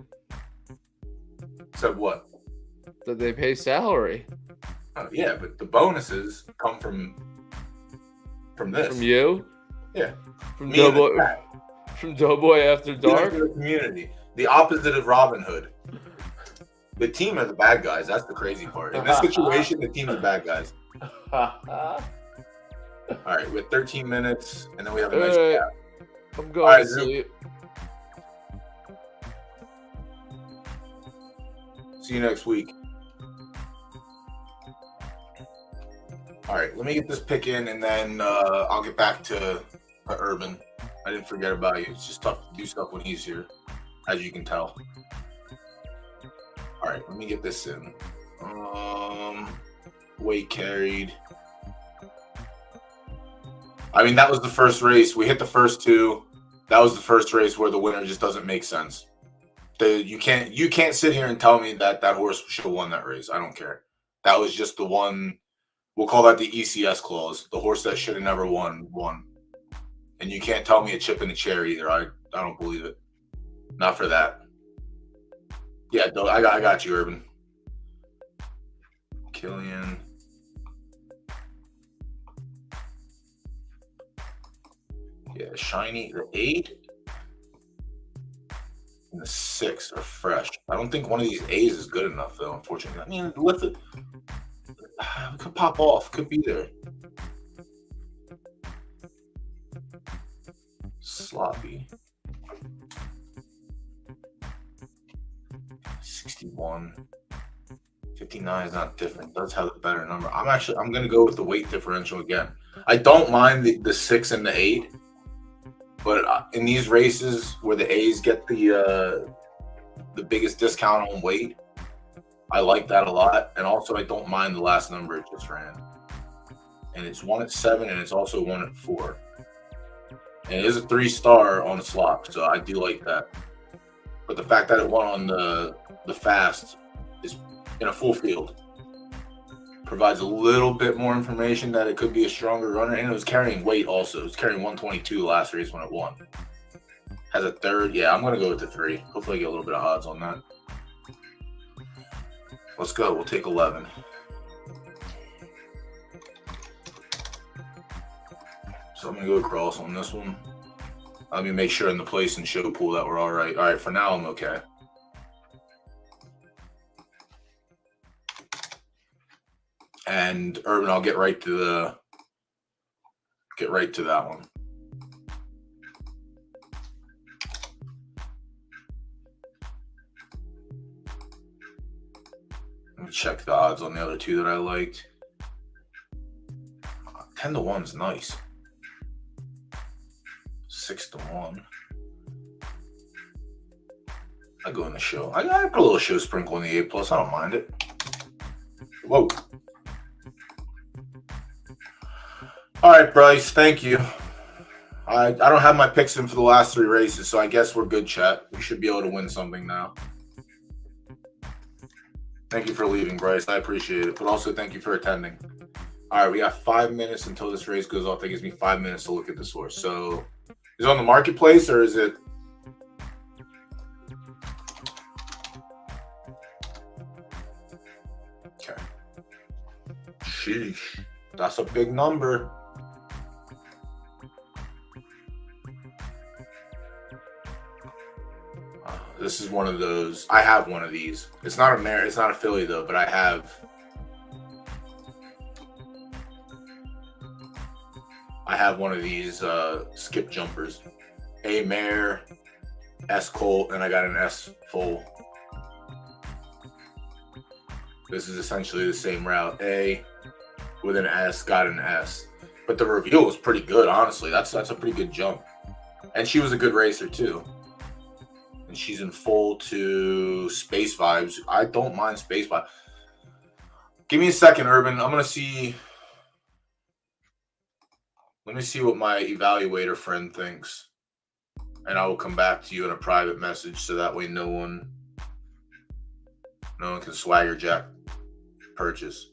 Said what? That they pay salary. Oh, yeah, but the bonuses come from this. From you? Yeah. From DoughBoy. From DoughBoy After Dark. The community. The opposite of Robin Hood. The team are the bad guys. That's the crazy part. In this situation, the team are the bad guys. All right, we have 13 minutes, and then we have a nice gap. I'm going to sleep. See you next week. All right, let me get this pick in, and then I'll get back to Urban. I didn't forget about you. It's just tough to do stuff when he's here, as you can tell. All right, let me get this in. Weight carried. I mean, that was the first race. We hit the first 2. That was the first race where the winner just doesn't make sense. You can't sit here and tell me that horse should have won that race. I don't care. That was just the one. We'll call that the ECS clause. The horse that should have never won. And you can't tell me a chip in the chair either. I don't believe it. Not for that. Yeah, I got you, Urban. Killian. Yeah, shiny. The 8 and the 6 are fresh. I don't think one of these A's is good enough, though, unfortunately. I mean, it could pop off. Could be there. Sloppy. 61. 59 is not different. It does have a better number. I'm going to go with the weight differential again. I don't mind the 6 and the 8. But in these races where the A's get the biggest discount on weight, I like that a lot. And also, I don't mind the last number it just ran. And it's 1 at 7, and it's also 1 at 4. And it is a 3-star on the slop, so I do like that. But the fact that it won on the fast is in a full field provides a little bit more information that it could be a stronger runner, and it was carrying weight also. It was carrying 122 last race when it won. Has a 3rd. Yeah, I'm going to go with the 3. Hopefully I get a little bit of odds on that. Let's go. We'll take 11. So I'm going to go across on this one. Let me make sure in the place and show pool that we're all right. All right, for now I'm okay. And Urban, I'll get right to that one. Let me check the odds on the other 2 that I liked. 10 to 1's nice. 6 to 1. I go in the show. I put a little show sprinkle in the A+. I don't mind it. Whoa. All right, Bryce. Thank you. I don't have my picks in for the last 3 races, so I guess we're good, chat. We should be able to win something now. Thank you for leaving, Bryce. I appreciate it. But also, thank you for attending. All right, we got 5 minutes until this race goes off. That gives me 5 minutes to look at this horse. So, is it on the marketplace or is it? Okay. Sheesh. That's a big number. This is one of those. I have one of these. It's not it's not a Philly though, but I have one of these skip jumpers. A mare, S colt, and I got an S foal. This is essentially the same route. A with an S, got an S. But the reveal was pretty good, honestly. That's a pretty good jump. And she was a good racer too. And she's in full to Space Vibes. I don't mind Space Vibes. Give me a second, Urban. I'm gonna see. Let me see what my evaluator friend thinks. And I will come back to you in a private message so that way no one can swagger jack purchase.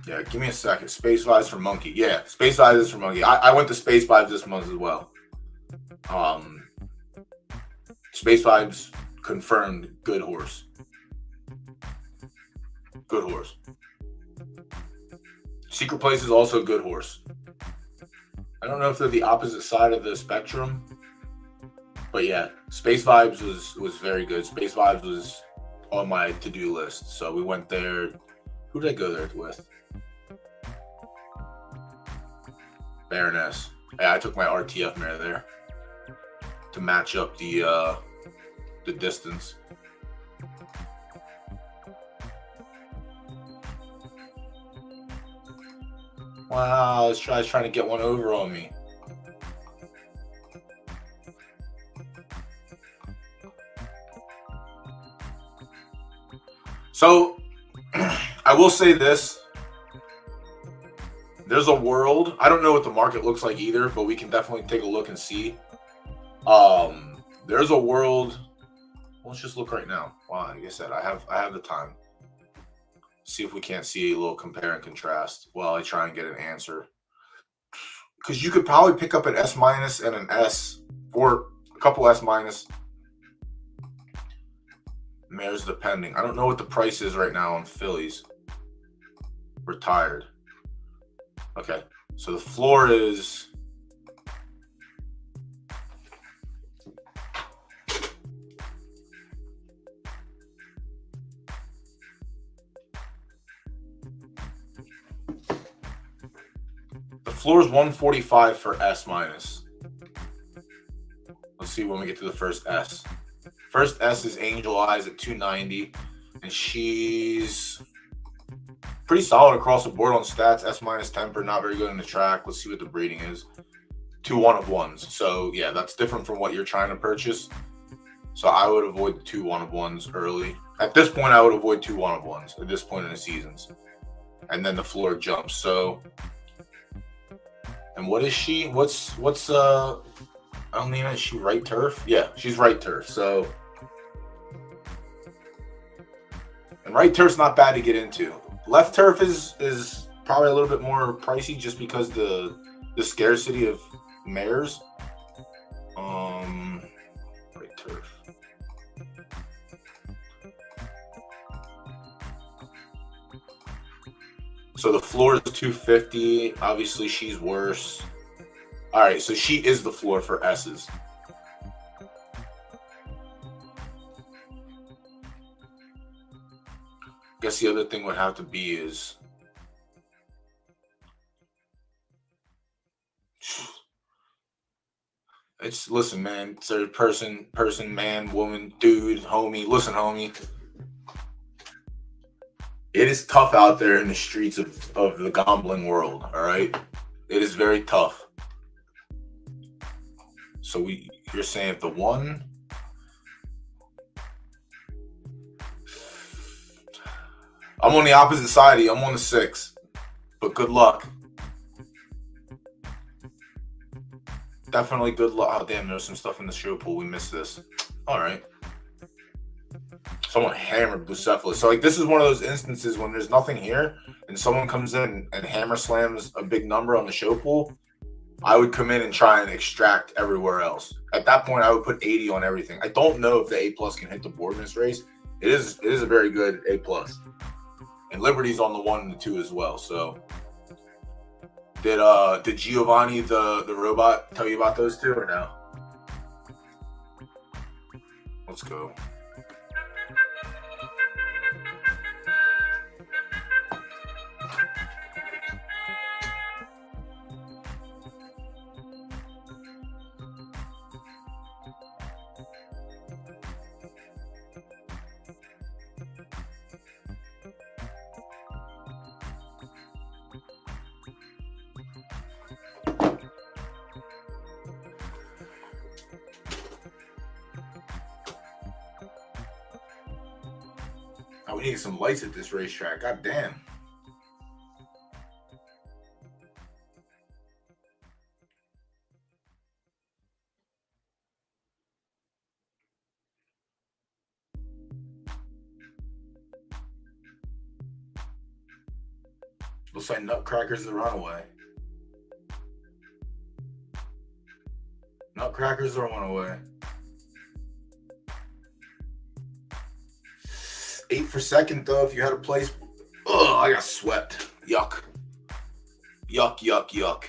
Yeah, give me a second. Space Vibes for Monkey. Yeah, Space Vibes is for Monkey. I went to Space Vibes this month as well. Space Vibes confirmed good horse. Good horse. Secret Place is also a good horse. I don't know if they're the opposite side of the spectrum, but yeah, Space Vibes was very good. Space Vibes was on my to-do list, so we went there. Who did I go there with? Baroness. Yeah, I took my RTF mare there to match up the distance. Wow, this guy's trying to get one over on me. So, I will say this. There's a world. I don't know what the market looks like either, but we can definitely take a look and see. There's a world. Let's just look right now. Wow, like I said, I have the time. See if we can't see a little compare and contrast while I try and get an answer. Because you could probably pick up an S minus and an S, or a couple S minus. Mares depending. I don't know what the price is right now on fillies. Retired. Okay, so the floor is floor is 145 for S minus. Let's see when we get to the first S. First S is Angel Eyes at 290, and she's pretty solid across the board on stats. S minus temper, not very good in the track. Let's see what the breeding is. 2 1-of-1s. So yeah, that's different from what you're trying to purchase. So I would avoid the 2 1-of-1s early. At this point, I would avoid 2 1-of-1s at this point in the seasons. And then the floor jumps. So, and what is she? What's I don't know, is she right turf? Yeah, she's right turf. So, and right turf's not bad to get into. Left turf is probably a little bit more pricey just because the scarcity of mares. Right turf. So the floor is 250. Obviously, she's worse. All right, so she is the floor for S's. Guess the other thing would have to be is it's listen, man. Third person, man, woman, dude, homie. Listen, homie. It is tough out there in the streets of the gambling world, all right? It is very tough. So you're saying if the one, I'm on the opposite side of you. I'm on the 6, but good luck. Definitely good luck. Oh, damn, there's some stuff in the show pool. We missed this. All right. Someone hammered Bucephalus. So like this is one of those instances when there's nothing here and someone comes in and hammer slams a big number on the show pool. I would come in and try and extract everywhere else. At that point, I would put 80 on everything. I don't know if the A+ can hit the board in this race. It is a very good A+. And Liberty's on the 1 and the 2 as well. So did Giovanni the robot tell you about those two or no? Let's go. Oh, we need some lights at this racetrack. God damn. Looks like Nutcracker's the runaway. Nutcracker's the runaway. 8 for second, though, if you had a place. Oh, I got swept. Yuck. Yuck, yuck, yuck.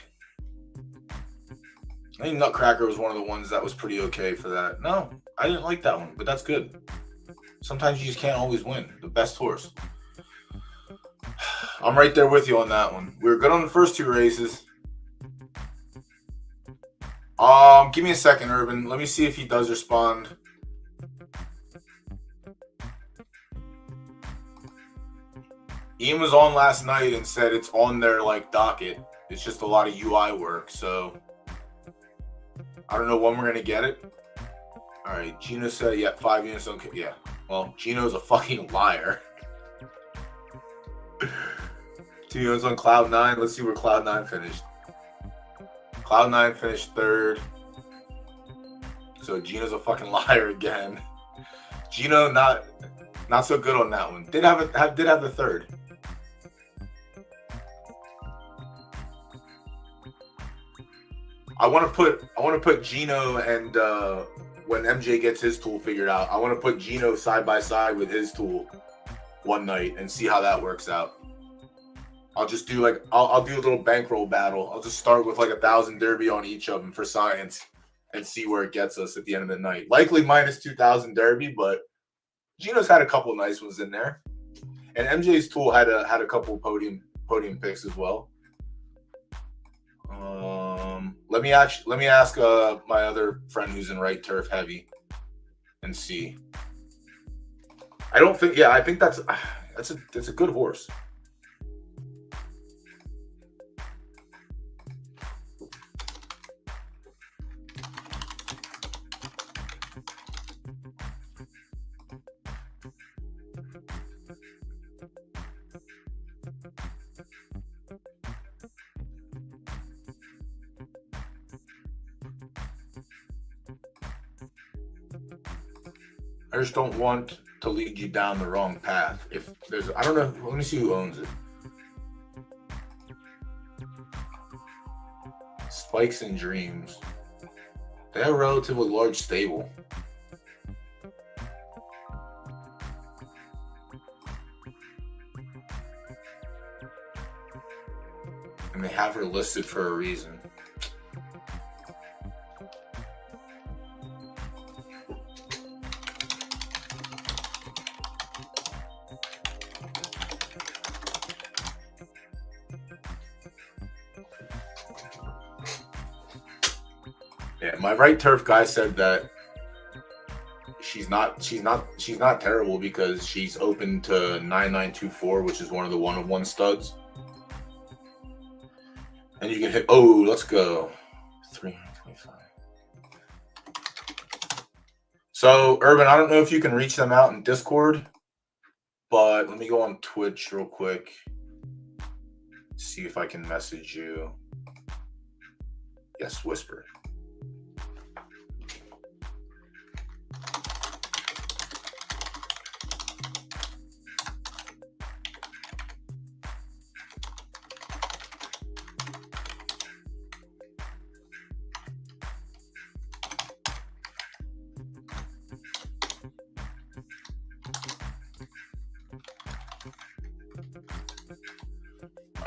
I think Nutcracker was one of the ones that was pretty okay for that. No, I didn't like that one, but that's good. Sometimes you just can't always win. The best horse. I'm right there with you on that one. We were good on the first 2 races. Give me a second, Urban. Let me see if he does respond. Ian was on last night and said it's on their docket. It's just a lot of UI work, so I don't know when we're gonna get it. All right, Gino said, yeah, 5 units. Okay, yeah. Well, Gino's a fucking liar. 2 units on Cloud9. Let's see where Cloud9 finished. Cloud9 finished 3rd. So Gino's a fucking liar again. Gino not so good on that one. Did have the 3rd. I want to put Gino and when MJ gets his tool figured out, I want to put Gino side by side with his tool one night and see how that works out. I'll just do I'll do a little bankroll battle. I'll just start with 1,000 derby on each of them for science and see where it gets us at the end of the night. Likely minus 2,000 derby, but Gino's had a couple of nice ones in there, and MJ's tool had a couple podium picks as well. Let me ask my other friend who's in right turf heavy and see. I think that's a good horse. I just don't want to lead you down the wrong path. If there's, I don't know. Let me see who owns it. Spikes and Dreams. They have a relatively large stable. And they have her listed for a reason. Yeah, my right turf guy said that she's not terrible because she's open to 9924, which is one of the 1-of-1 studs. And you can hit, oh, let's go. 325. So, Urban, I don't know if you can reach them out in Discord, but let me go on Twitch real quick. See if I can message you. Yes, Whisper.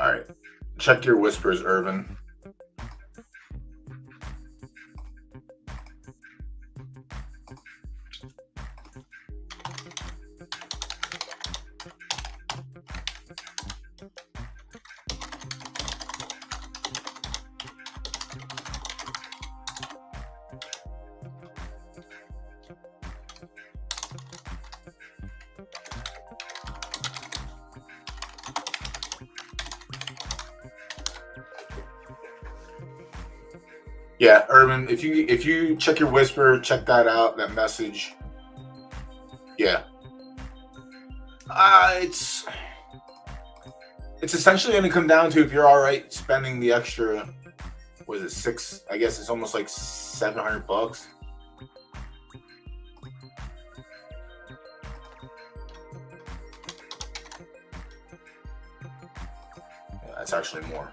All right. Check your whispers, Irvin. Yeah, Urban, if you check your whisper, check that out, that message. Yeah. It's essentially going to come down to if you're all right spending the extra, was it six? I guess it's almost like $700. Yeah, that's actually more.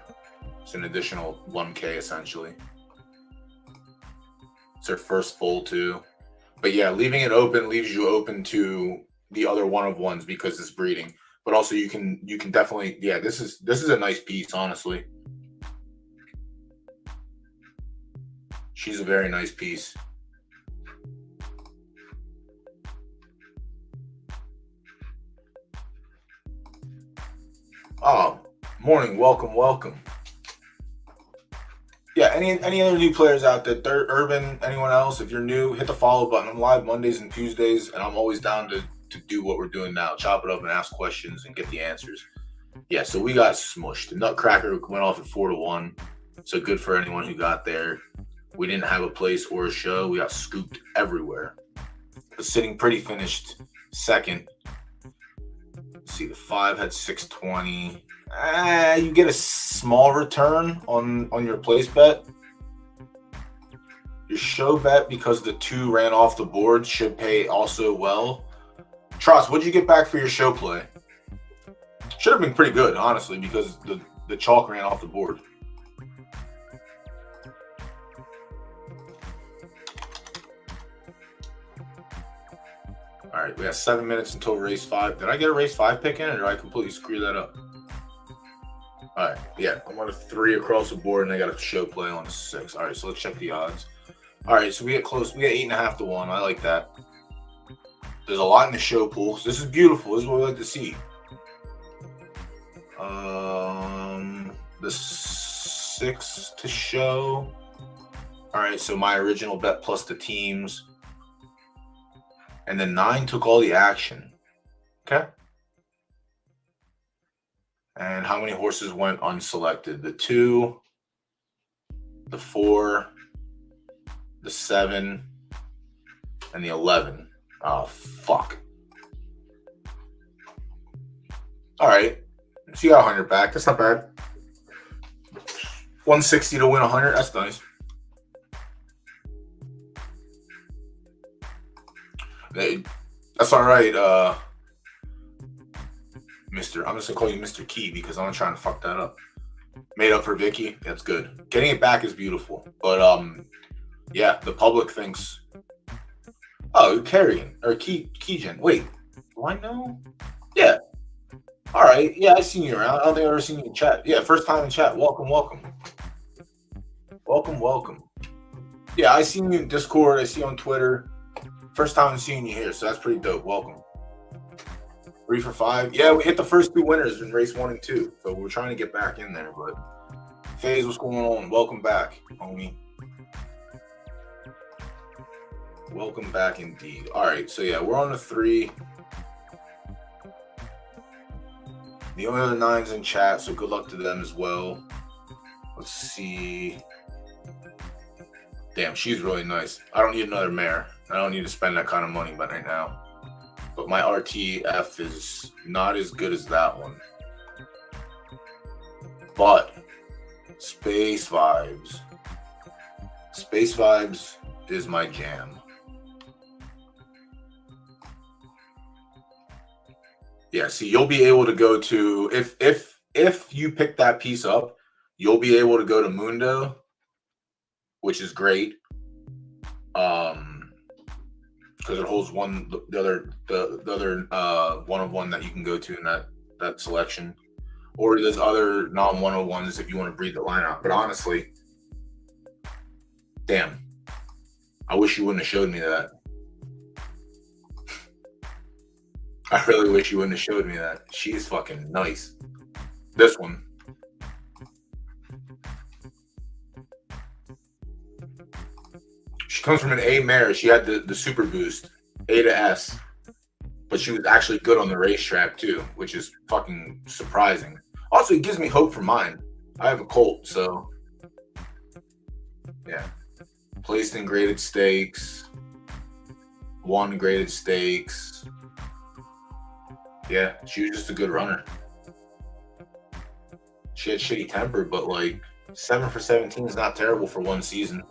It's an additional 1K essentially. It's their first full too. But yeah, leaving it open leaves you open to the other one of ones because it's breeding. But also you can definitely, yeah, this is a nice piece, honestly. She's a very nice piece. Oh, morning, welcome. Yeah, any other new players out there? Urban, anyone else? If you're new, hit the follow button. I'm live Mondays and Tuesdays, and I'm always down to do what we're doing now. Chop it up and ask questions and get the answers. Yeah, so we got smushed. The Nutcracker went off at 4-1. So good for anyone who got there. We didn't have a place or a show. We got scooped everywhere. The sitting pretty finished second. Let's see, the 5 had 620. You get a small return on your place bet. Your show bet, because the 2 ran off the board, should pay also well. Tross, what'd you get back for your show play? Should have been pretty good, honestly, because the chalk ran off the board. All right, we have 7 minutes until race 5. Did I get a race 5 pick in, or did I completely screw that up? All right, yeah, I'm on a 3 across the board, and I got a show play on a 6. All right, so let's check the odds. All right, so we get close. We get 8.5 to 1. I like that. There's a lot in the show pool. So this is beautiful. This is what we like to see. The 6 to show. All right, so my original bet plus the teams. And then 9 took all the action. Okay. And how many horses went unselected? The 2, the 4, the 7, and the 11. Oh, fuck. All right. So you got 100 back. That's not bad. 160 to win 100. That's nice. That's all right, Mr. I'm just gonna call you Mr. Key because I'm not trying to fuck that up. Made up for Vicky. That's good. Getting it back is beautiful. But yeah, the public thinks, oh, carrying or Keygen. Wait, do I know? Yeah. All right. Yeah, I seen you around. I don't think I've ever seen you in chat. Yeah, first time in chat. Welcome. Yeah, I seen you in Discord. I see you on Twitter. First time I'm seeing you here, so that's pretty dope. Welcome. 3 for 5. Yeah, we hit the first 2 winners in race 1 and 2, so we're trying to get back in there. But FaZe, what's going on? Welcome back, homie. Welcome back indeed. All right, so yeah, we're on the 3. The only other 9's in chat, so good luck to them as well. Let's see. Damn, she's really nice. I don't need another mare. I don't need to spend that kind of money right now. But my RTF is not as good as that one. But Space Vibes. Space Vibes is my jam. Yeah, see, you'll be able to go to, if you pick that piece up, you'll be able to go to Mundo, which is great. Because it holds the other one of one that you can go to in that selection. Or there's other non-101s if you want to breed the line out. But honestly, damn, I wish you wouldn't have showed me that. I really wish you wouldn't have showed me that. She is fucking nice. This one. She comes from an A mare. She had the super boost, A to S. But she was actually good on the racetrack too, which is fucking surprising. Also, it gives me hope for mine. I have a colt, so yeah. Placed in graded stakes. Won graded stakes. Yeah, she was just a good runner. She had shitty temper, but like 7 for 17 is not terrible for one season.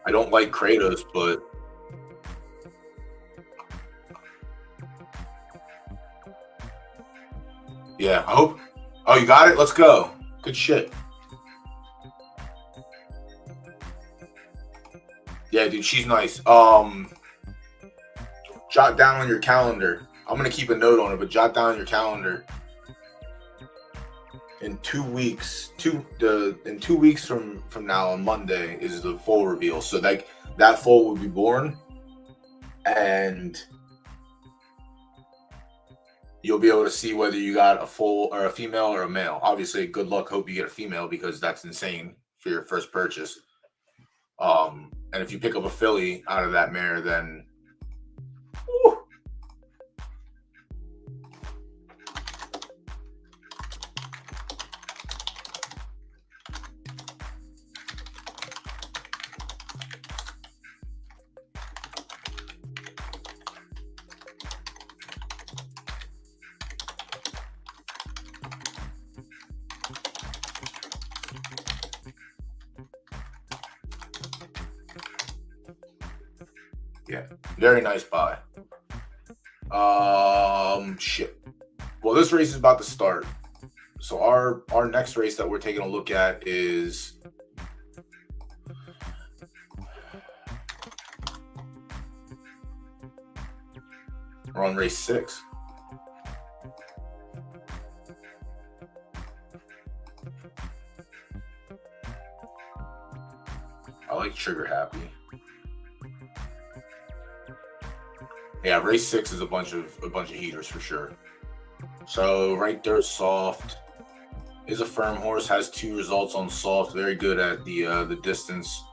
I don't like Kratos, but yeah, I hope. Oh, you got it? Let's go. Good shit. Yeah, dude, she's nice. Jot down on your calendar. I'm gonna keep a note on it, but jot down on your calendar. In 2 weeks, in 2 weeks from now on Monday is the foal reveal. So like that foal will be born, and you'll be able to see whether you got a foal or a female or a male. Obviously, good luck. Hope you get a female because that's insane for your first purchase. And if you pick up a filly out of that mare, then woo. Yeah, very nice buy. Shit. Well, this race is about to start. So our next race that we're taking a look at is we're on race 6. I like Trigger Happy. Yeah, race 6 is a bunch of heaters for sure. So right there, Soft is a firm horse. Has 2 results on Soft. Very good at the distance.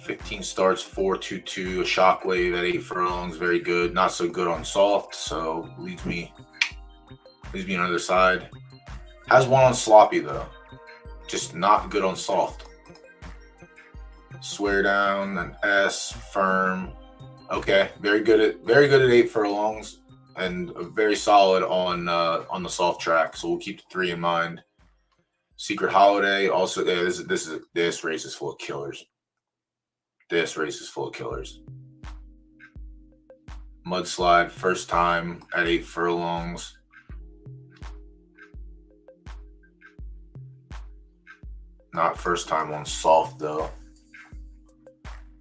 15 starts, 4.22. A Shockwave at 8 furlongs. Very good. Not so good on Soft. So leads me on the other side. Has 1 on Sloppy though. Just not good on Soft. Swear Down, an S, Firm. Okay, very good at 8 furlongs, and very solid on the soft track. So we'll keep the 3 in mind. Secret Holiday also. Yeah, this race is full of killers. This race is full of killers. Mudslide, first time at 8 furlongs. Not first time on soft though.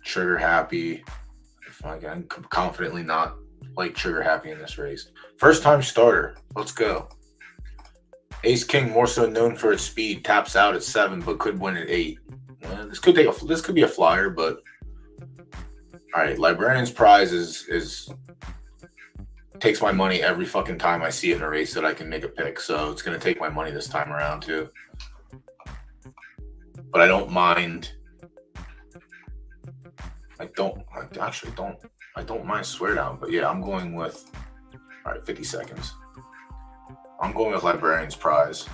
Trigger Happy. Again, confidently not like Trigger Happy in this race. First time starter. Let's go. Ace King, more so known for its speed, taps out at 7, but could win at 8. This could be a flyer, but all right. Librarian's Prize is takes my money every fucking time I see it in a race that I can make a pick. So it's gonna take my money this time around too. But I don't mind. I don't mind Swear Down, but yeah, I'm going with, all right, 50 seconds. I'm going with Librarian's Prize.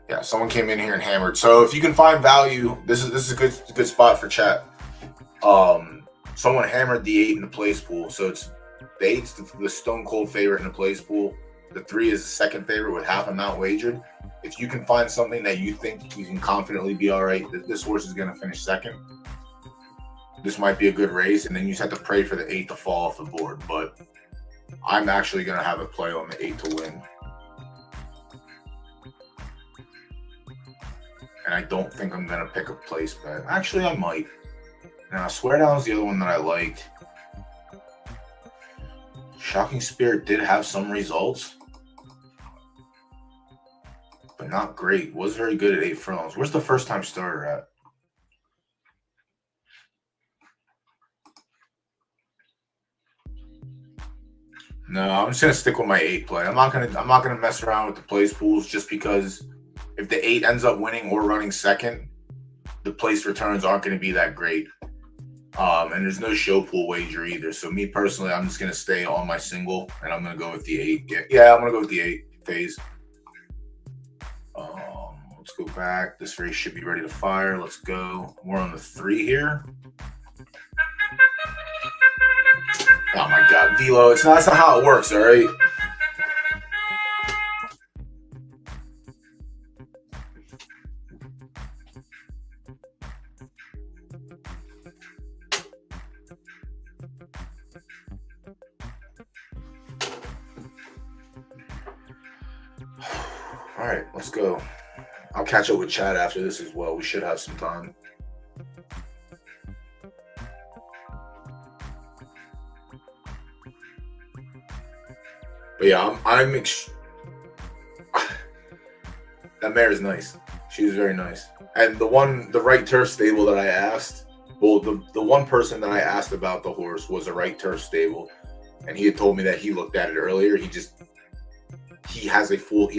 Yeah, someone came in here and hammered. So if you can find value, this is a good spot for chat. Someone hammered the 8 in the place pool. So it's the 8's the stone cold favorite in the place pool. The 3 is the second favorite with half amount wagered. If you can find something that you think you can confidently be all right, that this horse is going to finish second, this might be a good race, and then you just have to pray for the 8 to fall off the board. But I'm actually going to have a play on the 8 to win. And I don't think I'm going to pick a place bet. Actually, I might. Now, Swear Down is the other one that I liked. Shocking Spirit did have some results, but not great. Was very good at 8 furlongs. Where's the first time starter at? No, I'm just gonna stick with my 8 play. I'm not gonna mess around with the place pools just because if the 8 ends up winning or running second, the place returns aren't gonna be that great. And there's no show pool wager either. So me personally, I'm just gonna stay on my single and I'm gonna go with the 8. Yeah, I'm gonna go with the 8 phase. Let's go back. This race should be ready to fire. Let's go. We're on the 3 here. Oh my God, Velo! That's not how it works. All right. All right, let's go. I'll catch up with Chad after this as well. We should have some time. But yeah, that mare is nice. She was very nice. And the right turf stable that I asked, well, the one person that I asked about the horse was a right turf stable, and he had told me that he looked at it earlier. He has a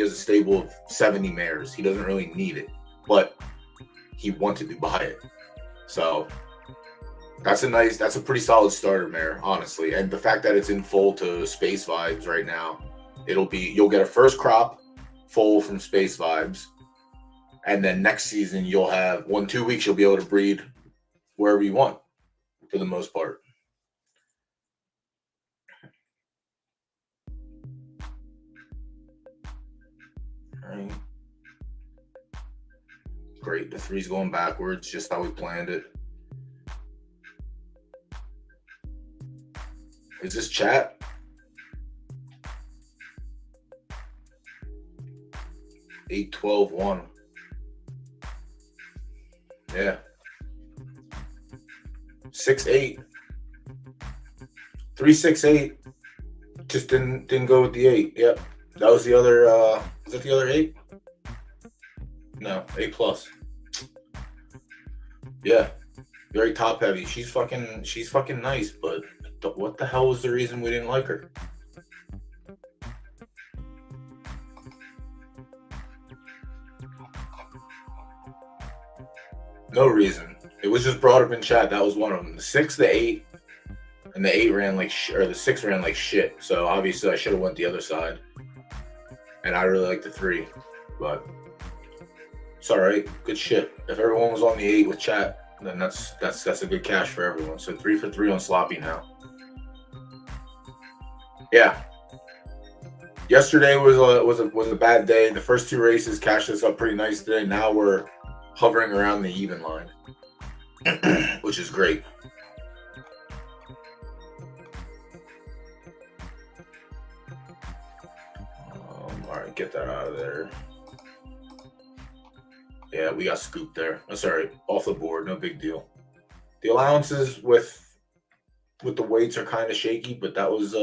stable of 70 mares. He doesn't really need it, but he wanted to buy it. So that's a pretty solid starter mare, honestly. And the fact that it's in foal to Space Vibes right now, you'll get a first crop foal from Space Vibes. And then next season you'll have 2 weeks, you'll be able to breed wherever you want for the most part. All right. Great. The 3's going backwards, just how we planned it. Is this chat? Eight, 12, 1. Yeah. 6, 8. 3, 6, 8. Just didn't go with the 8. Yep. That was the other is that the other 8? No, 8 plus. Yeah. Very top heavy. She's fucking nice, but what the hell was the reason we didn't like her? No reason. It was just brought up in chat. That was one of them. The 6, the 8, and the 8 ran like or the 6 ran like shit. So obviously I should have went the other side. And I really like the 3, but it's all right. Good shit. If everyone was on the 8 with chat, then that's a good cash for everyone. So 3 for 3 on sloppy now. Yeah. Yesterday was a bad day. The first 2 races cashed us up pretty nice today. Now we're hovering around the even line, which is great. All right, get that out of there. Yeah, we got scooped there. That's all right. Off the board, no big deal. The allowances with the weights are kind of shaky, but that was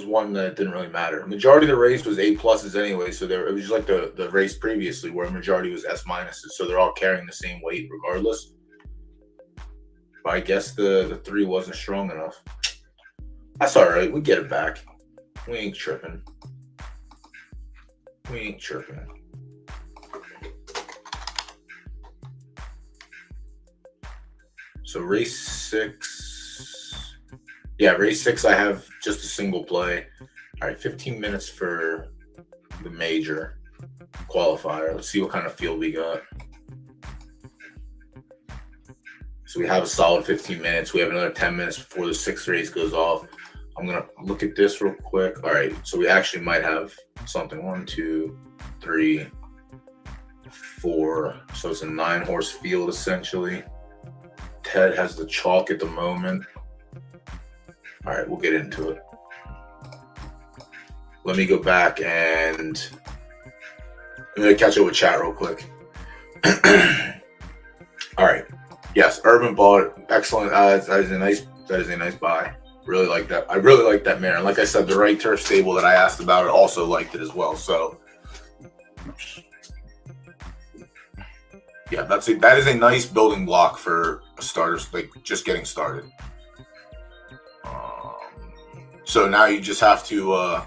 one that didn't really matter. Majority of the race was A pluses anyway, so it was just like the race previously where majority was S minuses, so they're all carrying the same weight regardless. But I guess the 3 wasn't strong enough. That's all right. We get it back. We ain't tripping. So race 6. Yeah, race 6 I have just a single play. All right, 15 minutes for the major qualifier. Let's see what kind of field we got. So we have a solid 15 minutes. We have another 10 minutes before the 6th race goes off. I'm going to look at this real quick. All right, so we actually might have something. 1, 2, 3, 4. So it's a 9-horse field, essentially. Ted has the chalk at the moment. All right, we'll get into it. Let me go back and I'm going to catch up with chat real quick. All right. Yes, Urban bought it. Excellent. That is a nice buy. Really like that. I really like that mare. And like I said, the right turf stable that I asked about it also liked it as well. So yeah, that is a nice building block for starters, like just getting started. So now you just have to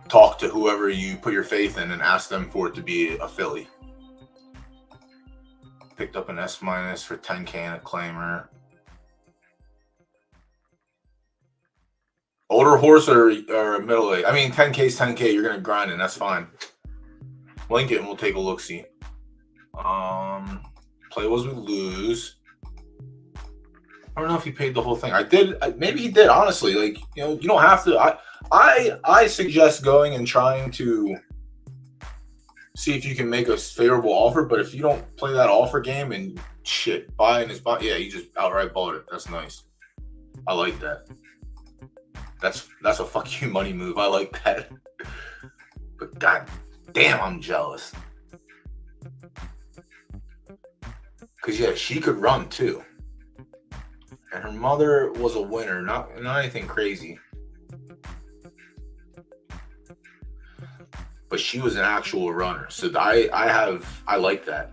talk to whoever you put your faith in and ask them for it to be a filly. Picked up an S- for 10K and a claimer. Older horse or middle age? I mean, 10K is 10K. You're going to grind it. That's fine. Link it and we'll take a look-see. Play was we lose. I don't know if he paid the whole thing. I did. Maybe he did, honestly. Like, you don't have to. I suggest going and trying to see if you can make a favorable offer. But if you don't play that offer game and shit, buying is buying. Yeah, you just outright bought it. That's nice. I like that. That's a fuck you money move. I like that. But god damn, I'm jealous. Cause yeah, she could run too. And her mother was a winner, not anything crazy. But she was an actual runner. So I like that.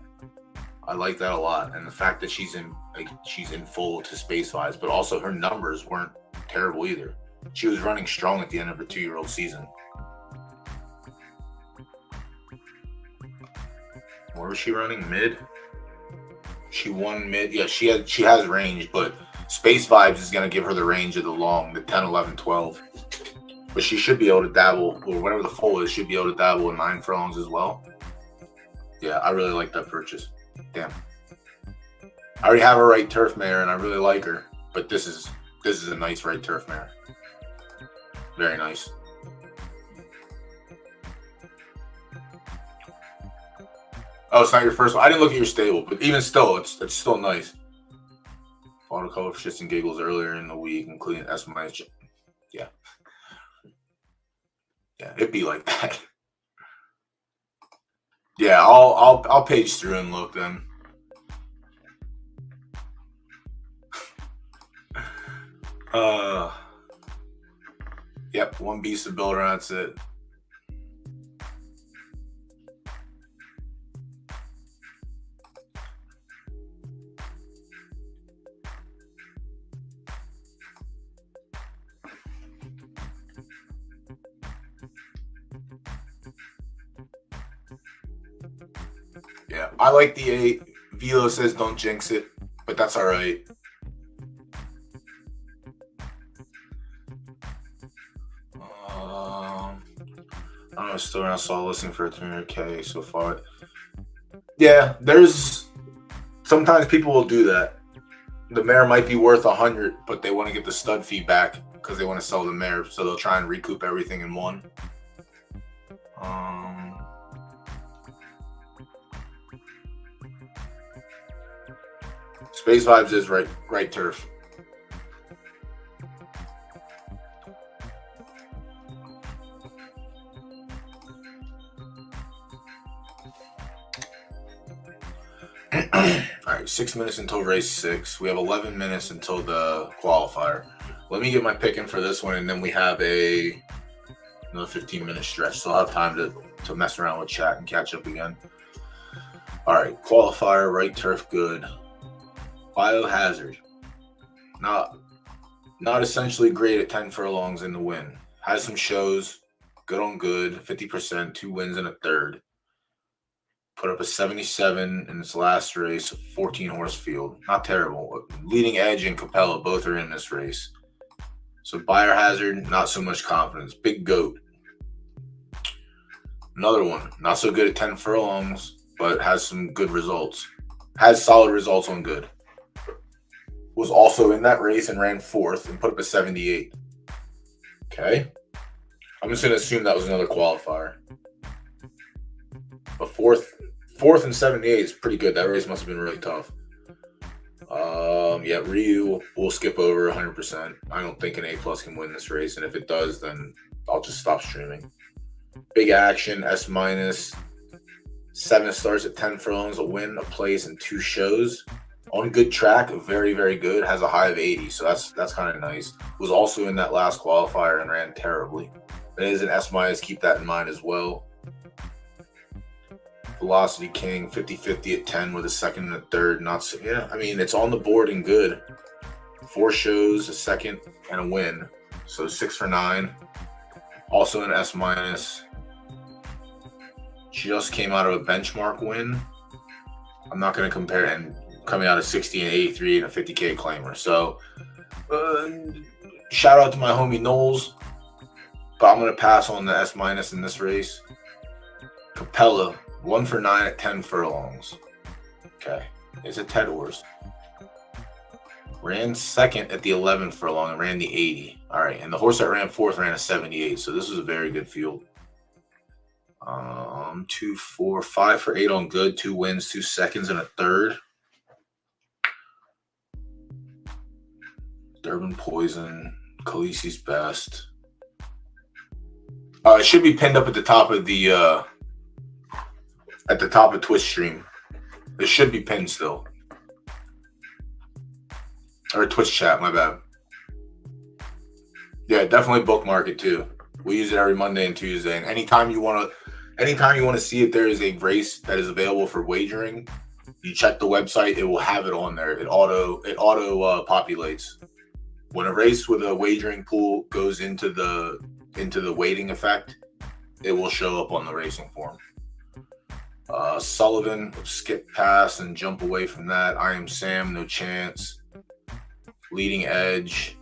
I like that a lot. And the fact that she's in full to space vibes, but also her numbers weren't terrible either. She was running strong at the end of her 2-year-old season. Where was she running? Mid? She won mid. Yeah, she has range, but Space Vibes is going to give her the range of the long, the 10, 11, 12. But she should be able to dabble, or whatever the foal is, should be able to dabble in 9 furlongs as well. Yeah, I really like that purchase. Damn. I already have a right turf mare, and I really like her. But this is a nice right turf mare. Very nice. Oh, it's not your first one. I didn't look at your stable, but even still, it's still nice. Watercolor for shits and giggles earlier in the week, including S-. Yeah. Yeah, it'd be like that. Yeah, I'll page through and look then. Yep, one beast of builder, that's it. Yeah, I like the 8. Velo says don't jinx it, but that's all right. I don't know, still around, saw listening for 300K so far. Yeah, there's sometimes people will do that. The mare might be worth 100, but they want to get the stud fee back because they want to sell the mare, so they'll try and recoup everything in one. Space Vibes is right turf. All right, 6 minutes until race 6. We have 11 minutes until the qualifier. Let me get my pick in for this one, and then we have another 15-minute stretch. So I'll have time to mess around with chat and catch up again. All right, qualifier, right turf, good. Biohazard, not essentially great at 10 furlongs in the win. Has some shows, good on good, 50%, 2 wins and a third. Put up a 77 in its last race, 14-horse field. Not terrible. Leading Edge and Capella both are in this race. So Biohazard, not so much confidence. Big Goat. Another one, not so good at 10 furlongs, but has some good results. Has solid results on good. Was also in that race and ran 4th and put up a 78. Okay. I'm just going to assume that was another qualifier. But 4th and 78 is pretty good. That race must have been really tough. Yeah, Ryu, we'll skip over 100%. I don't think an A+ can win this race. And if it does, then I'll just stop streaming. Big Action, S-. 7 starts at 10 furlongs, a win, a place, and 2 shows. On good track, very, very good. Has a high of 80, so that's kind of nice. Was also in that last qualifier and ran terribly. It is an S-. Keep that in mind as well. Velocity King, 50-50 at 10 with a second and a third. Not so, yeah, I mean, it's on the board and good. 4 shows, a second, and a win. So 6 for 9. Also an S-. Just came out of a benchmark win. I'm not going to compare, and coming out of 60 and 83 and a 50K claimer. So shout out to my homie Knowles, but I'm going to pass on the S- in this race. Capella, 1 for 9 at 10 furlongs. Okay, it's a Ted horse. Ran second at the 11 furlong and ran the 80. All right, and the horse that ran fourth ran a 78. So this was a very good field. 2, 4, 5 for 8 on good, 2 wins, 2 seconds, and a third. Durban Poison, Khaleesi's Best. It should be pinned up at the top of the Twitch stream. It should be pinned still. Or Twitch chat, my bad. Yeah, definitely bookmark it too. We use it every Monday and Tuesday. And anytime you want to see if there is a race that is available for wagering, you check the website, it will have it on there. It auto populates. When a race with a wagering pool goes into the waiting effect, it will show up on the racing form. Sullivan, skip pass and jump away from that. I Am Sam, no chance. Leading Edge.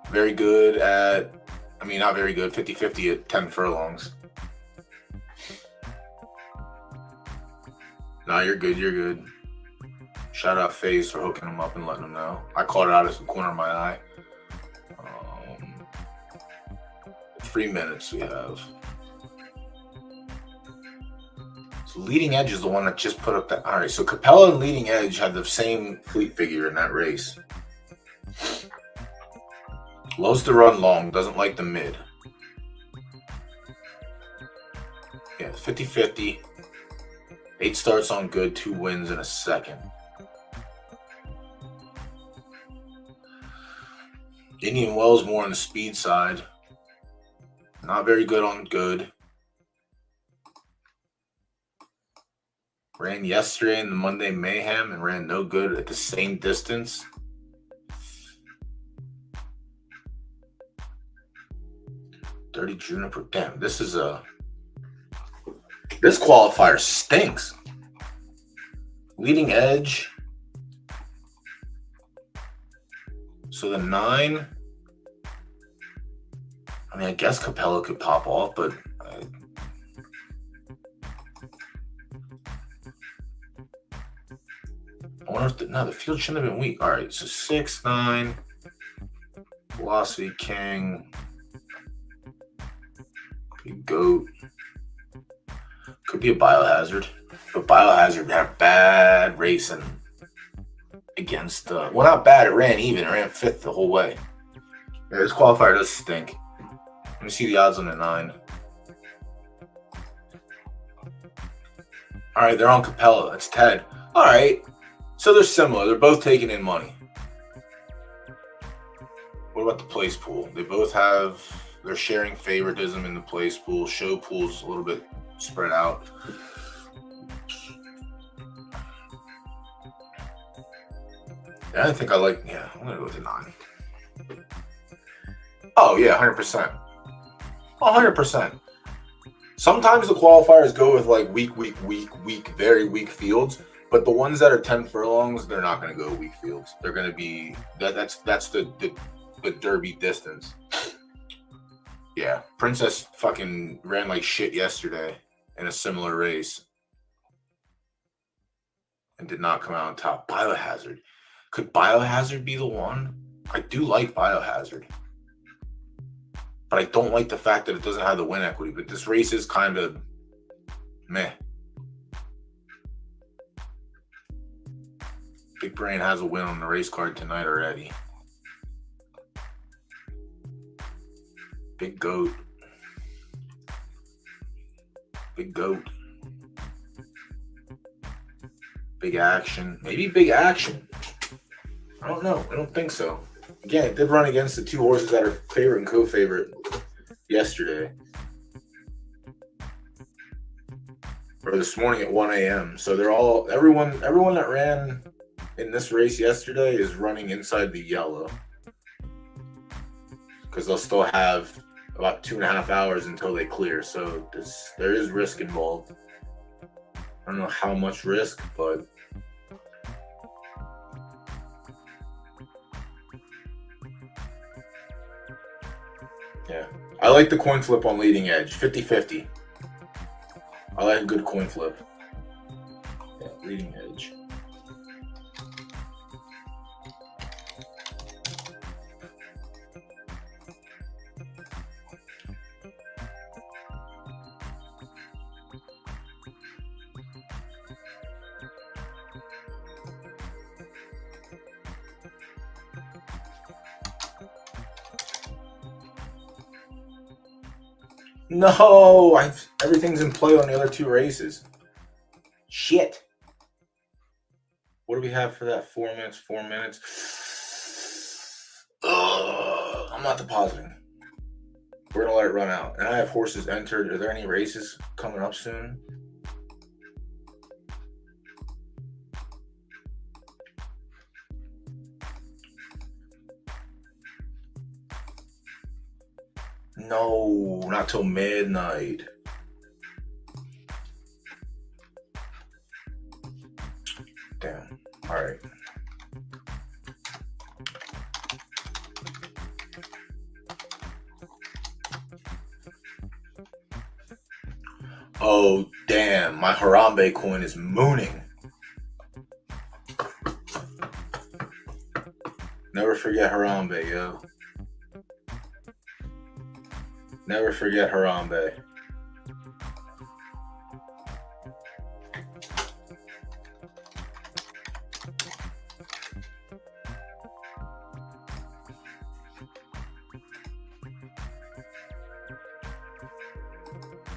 Very good at, not very good, 50-50 at 10 furlongs. No, you're good, you're good. Shout out FaZe for hooking him up and letting him know. I caught it out of the corner of my eye. 3 minutes we have. So Leading Edge is the one that just put up that. All right, so Capella and Leading Edge had the same fleet figure in that race. Loves to run long, doesn't like the mid. Yeah, 50-50. 8 starts on good, 2 wins, and a second. Indian Wells more on the speed side. Not very good on good. Ran yesterday in the Monday Mayhem and ran no good at the same distance. Dirty Juniper. Damn, this qualifier stinks. Leading Edge. So the 9. I guess Capella could pop off, but I wonder if the field shouldn't have been weak. All right, so 6, 9, Velocity King, Big Goat. Could be a Biohazard, but Biohazard had bad racing against not bad. It ran even. It ran 5th the whole way. Yeah, this qualifier does stink. Let me see the odds on the 9. All right, they're on Capella. It's Ted. All right, so they're similar. They're both taking in money. What about the place pool? They both have. They're sharing favoritism in the place pool. Show pool's a little bit spread out. Yeah, I think I like. Yeah, I'm gonna go with the 9. Oh yeah, 100%. 100%. Sometimes the qualifiers go with like weak, very weak fields, but the ones that are 10 furlongs, they're not going to go weak fields. They're going to be that's the Derby distance. Yeah, Princess fucking ran like shit yesterday in a similar race and did not come out on top. Biohazard. Could Biohazard be the one? I do like Biohazard. But I don't like the fact that it doesn't have the win equity. But this race is kind of meh. Big Brain has a win on the race card tonight already. Big Goat. Big Goat. Big action. Maybe big action. I don't know. I don't think so. Again, it did run against the two horses that are favorite and co-favorite yesterday. Or this morning at 1 a.m. So they're all everyone that ran in this race yesterday is running inside the yellow. Because they'll still have about 2.5 hours until they clear. So there is risk involved. I don't know how much risk, but yeah. I like the coin flip on leading edge. 50-50. I like a good coin flip. Yeah, leading edge. No, everything's in play on the other two races. Shit. What do we have for that? 4 minutes, 4 minutes. I'm not depositing. We're going to let it run out. And I have horses entered. Are there any races coming up soon? No, not till midnight. Damn. All right. Oh, damn. My Harambe coin is mooning. Never forget Harambe, yo. Never forget Harambe.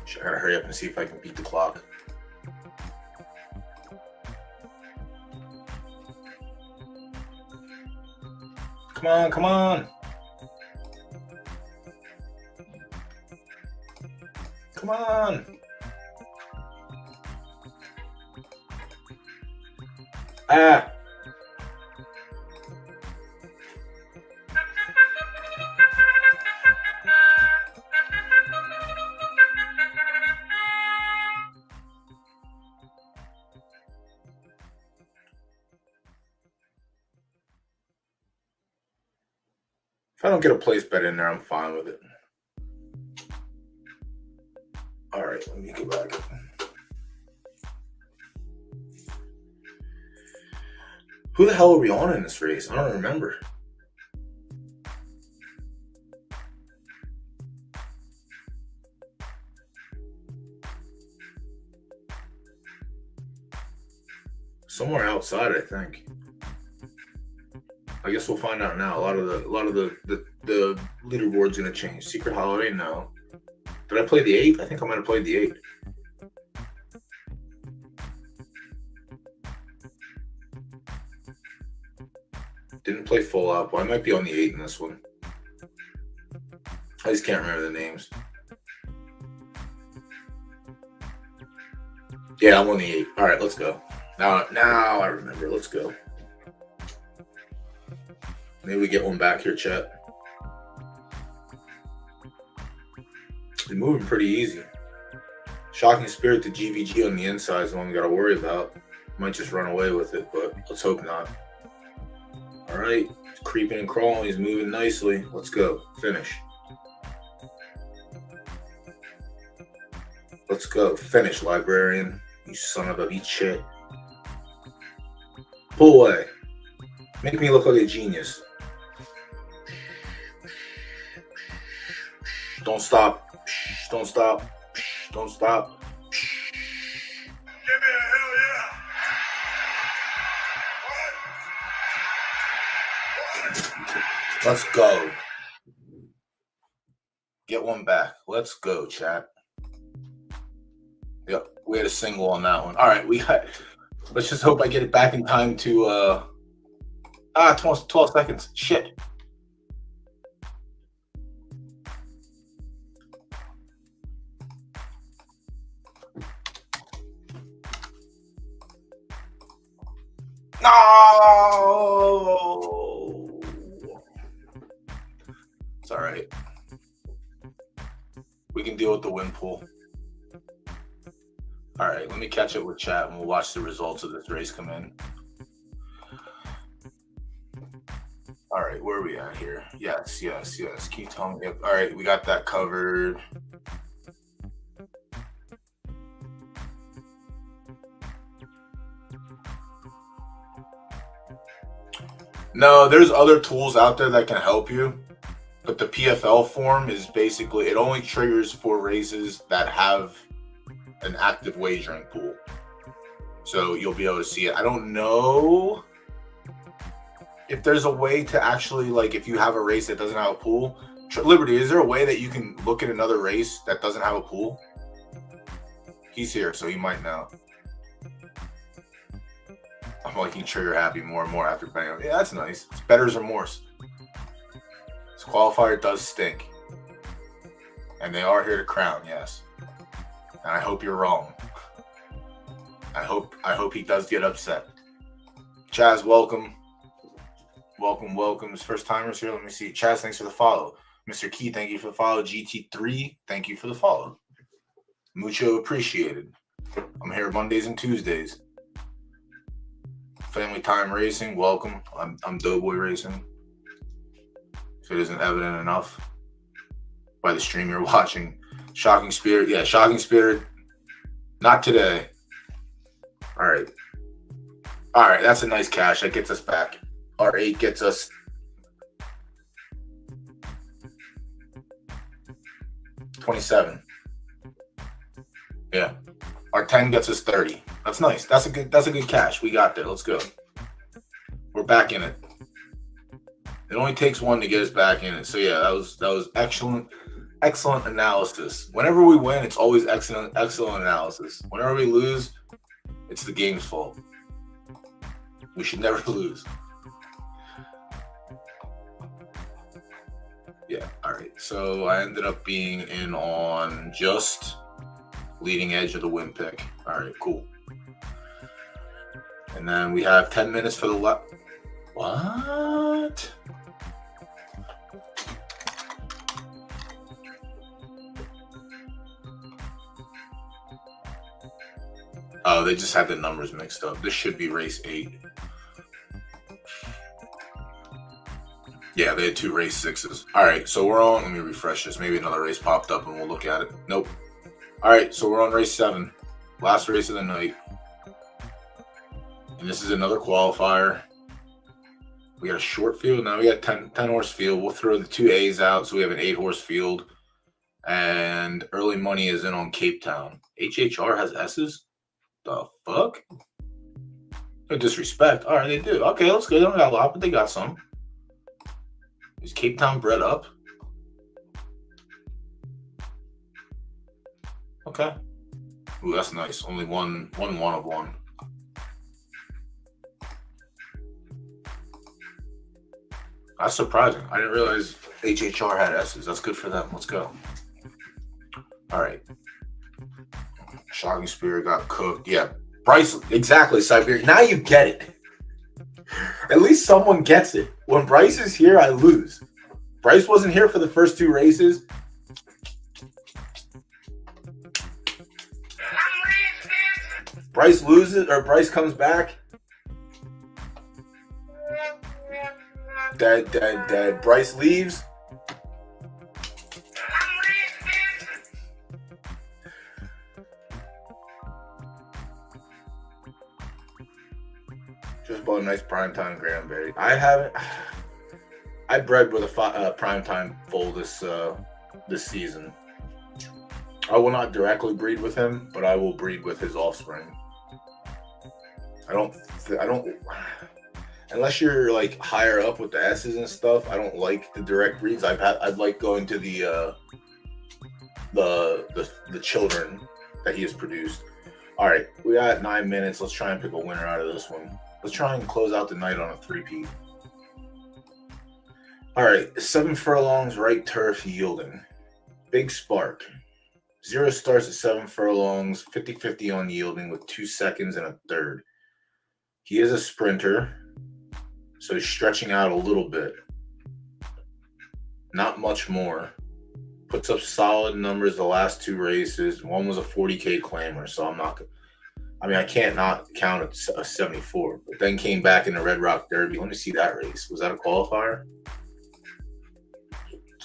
I gotta hurry up and see if I can beat the clock. Come on, come on. Come on. Ah. If I don't get a place bet in there, I'm fine with it. All right, let me go back. Who the hell are we on in this race? I don't remember. Somewhere outside, I think. I guess we'll find out now. A lot of the leaderboard's gonna change. Secret Holiday, no. Did I play the 8? I think I might have played the 8. Didn't play full up. Well, I might be on the 8 in this one. I just can't remember the names. Yeah, I'm on the 8. All right, let's go. Now I remember. Let's go. Maybe we get one back here, chat. They're moving pretty easy. Shocking Spirit to GVG on the inside is the one we got to worry about. Might just run away with it, but let's hope not. All right, he's creeping and crawling. He's moving nicely. Let's go. Finish. Let's go. Finish, Librarian. You son of a bitch. Pull away. Make me look like a genius. Don't stop. Don't stop. Don't stop. Give me a hell yeah. Let's go. Get one back. Let's go, chat. Yep, we had a single on that one. All right, we got Let's just hope I get it back in time to 12 seconds. Shit. No. It's all right. We can deal with the win pool. All right, let me catch up with chat and we'll watch the results of this race come in. All right, where are we at here? Yes. Keep telling me. All right, we got that covered. No, there's other tools out there that can help you, but the PFL form is basically, it only triggers for races that have an active wagering pool. So you'll be able to see it. I don't know if there's a way to actually, like, if you have a race that doesn't have a pool. Liberty, is there a way that you can look at another race that doesn't have a pool? He's here, so he might know. I'm liking Trigger Happy more and more after banging. Yeah, that's nice. It's better's remorse. This qualifier does stink. And they are here to crown, yes. And I hope you're wrong. I hope he does get upset. Chaz, welcome. Welcome. His first timers here. Let me see. Chaz, thanks for the follow. Mr. Key, thank you for the follow. GT3, thank you for the follow. Mucho appreciated. I'm here Mondays and Tuesdays. Family Time Racing, welcome. I'm DoughBoy Racing. If it isn't evident enough by the stream you're watching. Shocking Spirit, yeah, Shocking Spirit. Not today. All right, that's a nice cash. That gets us back. R8 gets us $27. Yeah. R10 gets us 30. That's nice. That's a good cash. We got there. Let's go. We're back in it. It only takes one to get us back in it. So yeah, that was excellent analysis. Whenever we win, it's always excellent analysis. Whenever we lose, it's the game's fault. We should never lose. Yeah, all right. So I ended up being in on just leading edge of the win pick. All right, cool. And then we have 10 minutes for the left. What? Oh, they just had the numbers mixed up. This should be race 8. Yeah, they had 2 race 6s. All right, so we're on. Let me refresh this. Maybe another race popped up and we'll look at it. Nope. All right, so we're on race 7. Last race of the night. And this is another qualifier. We got a short field. Now we got 10 horse field. We'll throw the 2 A's out, so we have an 8 horse field. And early money is in on Cape Town. HHR has S's? The fuck? No disrespect. All right, they do. Okay, let's go. They don't got a lot, but they got some. Is Cape Town bred up? Okay. Ooh, that's nice. Only one of one. That's surprising. I didn't realize HHR had S's. That's good for them. Let's go. All right. Shocking Spirit got cooked. Yeah. Bryce, exactly, Siberia. Now you get it. At least someone gets it. When Bryce is here, I lose. Bryce wasn't here for the first 2 races. Bryce loses, or Bryce comes back. Dead. Bryce leaves. Just bought a nice primetime Granberry. I haven't. I bred with a primetime foal this season. I will not directly breed with him, but I will breed with his offspring. I don't. Unless you're like higher up with the S's and stuff, I don't like the direct breeds. I'd like going to the children that he has produced. All right, we got 9 minutes. Let's try and pick a winner out of this one. Let's try and close out the night on a three-peat. All right, 7 furlongs, right turf, yielding. Big Spark. 0 starts at 7 furlongs, 50-50 on yielding with 2 seconds and a third. He is a sprinter, so he's stretching out a little bit. Not much more. Puts up solid numbers the last 2 races. One was a 40K claimer, so I can't not count a 74. But then came back in the Red Rock Derby. Let me see that race. Was that a qualifier?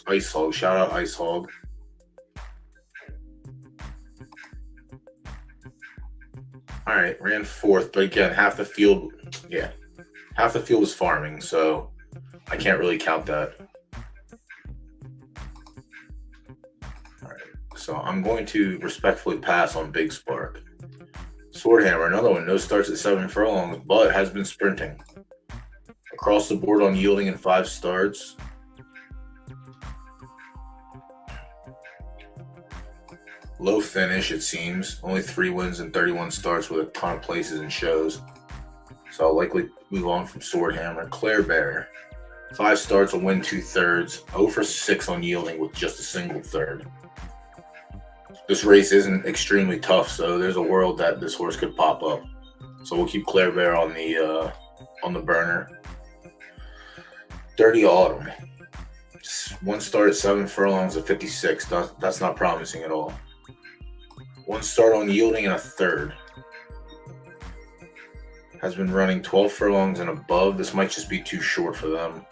Ice Hog. Shout out Ice Hog. All right, ran 4th, but again, half the field was farming, so I can't really count that. All right, so I'm going to respectfully pass on Big Spark. Swordhammer, another one, no starts at 7 furlongs, but has been sprinting. Across the board on yielding in 5 starts. Low finish, it seems. Only 3 wins and 31 starts with a ton of places and shows. So I'll likely move on from Swordhammer. Claire Bear. 5 starts, a win, 2/3. 0 for 6 on yielding with just a single third. This race isn't extremely tough, so there's a world that this horse could pop up. So we'll keep Claire Bear on the burner. Dirty Autumn. 1 start at 7 furlongs at 56. That's not promising at all. 1 start on yielding and a third. Has been running 12 furlongs and above. This might just be too short for them.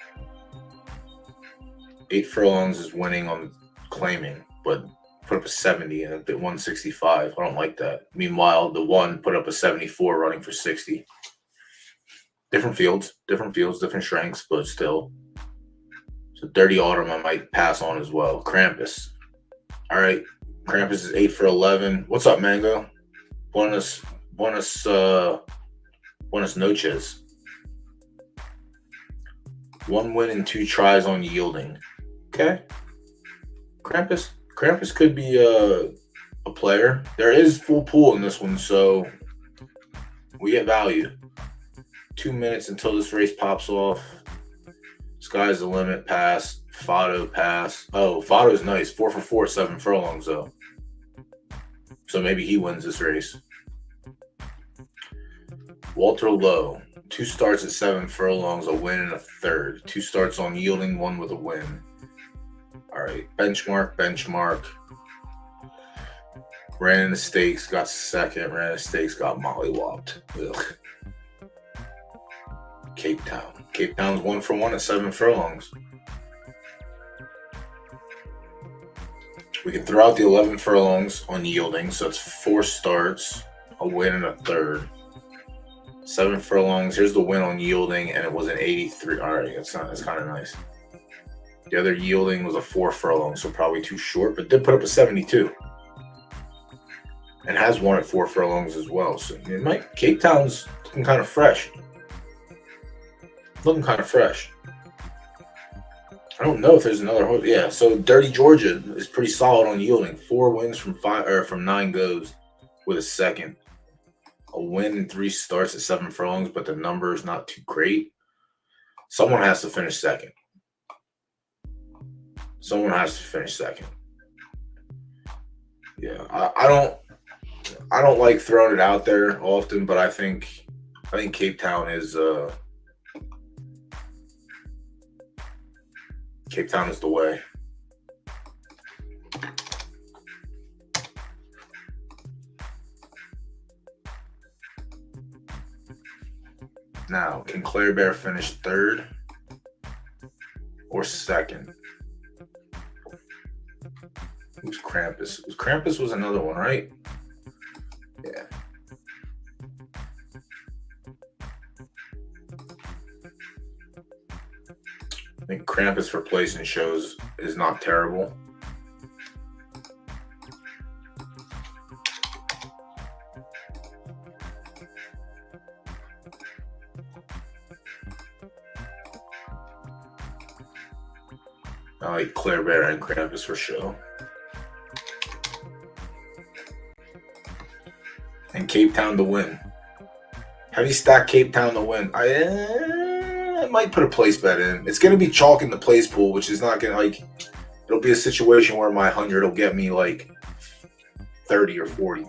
8 furlongs is winning on claiming, but put up a 70 and a bit 165. I don't like that. Meanwhile, the 1 put up a 74 running for 60. Different fields, different strengths, but still. So Dirty Autumn I might pass on as well. Krampus. All right. Krampus is 8 for 11. What's up, Mango? Buenas noches. 1 win and 2 tries on yielding. Okay. Krampus could be a player. There is full pool in this one, so we get value. 2 minutes until this race pops off. Sky's the limit pass. Fado pass. Oh, Fado's nice. 4 for 4, 7 furlongs though. So maybe he wins this race. Walter Lowe. 2 starts at 7 furlongs, a win and a third. 2 starts on yielding, 1 with a win. All right. Benchmark. Ran in the stakes, got second. Ran in the stakes, got mollywopped. Ugh. Cape Town. Cape Town's 1 for 1 at 7 furlongs. We can throw out the 11 furlongs on yielding, so it's 4 starts, a win and a third. 7 furlongs. Here's the win on yielding, and it was an 83. All right, that's kind of nice. The other yielding was a 4 furlong, so probably too short, but did put up a 72. And has won at 4 furlongs as well. So Cape Town's looking kind of fresh. I don't know if there's another horse. Yeah, so Dirty Georgia is pretty solid on yielding. 4 wins from 9 goes with a second. A win in 3 starts at 7 furlongs, but the number is not too great. Someone has to finish second. Yeah, I don't like throwing it out there often, but I think Cape Town is the way. Now, can Claire Bear finish 3rd or 2nd? Who's Krampus? Krampus was another one, right? Yeah. I think Krampus for place and shows is not terrible. I like Claire Bear and Krampus for show. And Cape Town to win. Heavy stack Cape Town to win. I might put a place bet in. It's going to be chalk in the place pool, which is not going to, like, it'll be a situation where my 100 will get me, like, 30 or 40.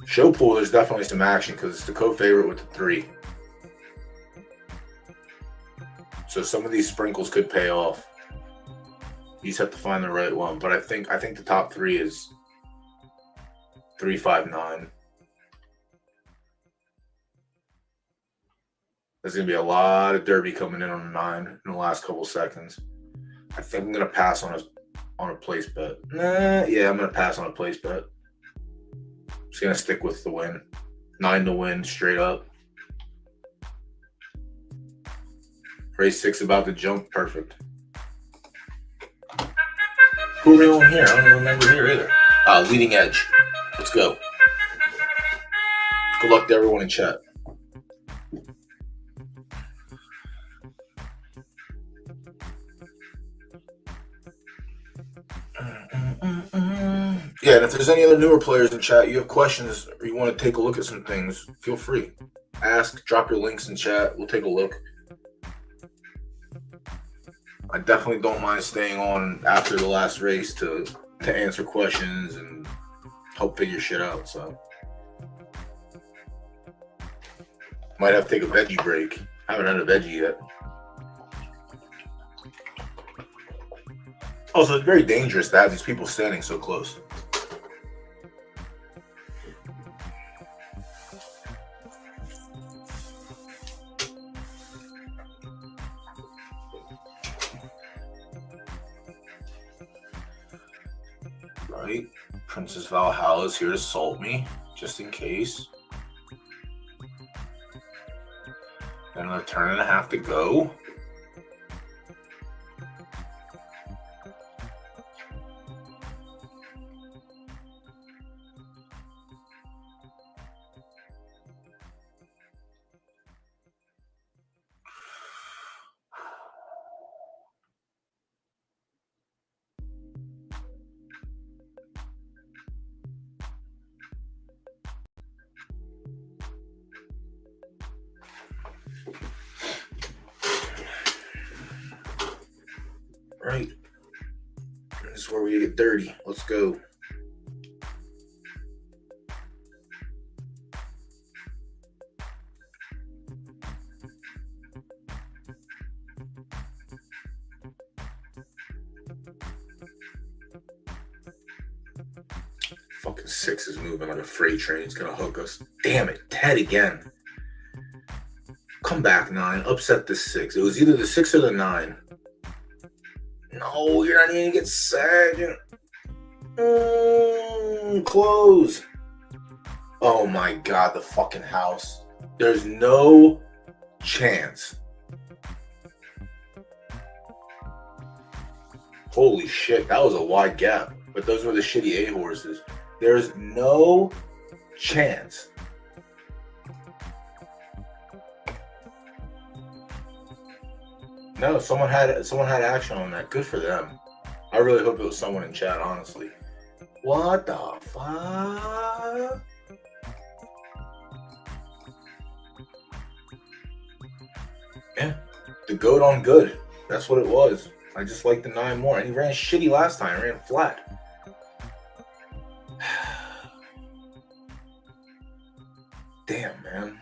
Show pool, there's definitely some action because it's the co-favorite with the 3. So some of these sprinkles could pay off. You just have to find the right one. But I think the top 3 is 3, 5, 9. There's going to be a lot of derby coming in on the 9 in the last couple seconds. I think I'm going to pass on a place bet. Yeah, I'm going to pass on a place bet. Just going to stick with the win. 9 to win, straight up. Race 6 about to jump. Perfect. Who are we on here? I don't remember here either. Leading Edge. Let's go. Good luck to everyone in chat. Yeah, and if there's any other newer players in chat, you have questions, or you want to take a look at some things, feel free. Ask, drop your links in chat. We'll take a look. I definitely don't mind staying on after the last race to answer questions and help figure shit out. So might have to take a veggie break. Haven't had a veggie yet. Also, it's very dangerous to have these people standing so close. Right? Princess Valhalla is here to assault me, just in case. Another turn and a half to go. Right. This is where we get dirty. Let's go. Fucking 6 is moving like a freight train. It's gonna hook us. Damn it. Ted again. Come back, 9. Upset this 6. It was either the 6 or the 9. No, you're not even gonna get second. Close. Oh my god, the fucking house. There's no chance. Holy shit, that was a wide gap. But those were the shitty A horses. There's no chance. No, someone had action on that. Good for them. I really hope it was someone in chat, honestly. What the fuck? Yeah, the goat on good. That's what it was. I just like the 9 more. And he ran shitty last time. He ran flat. Damn, man.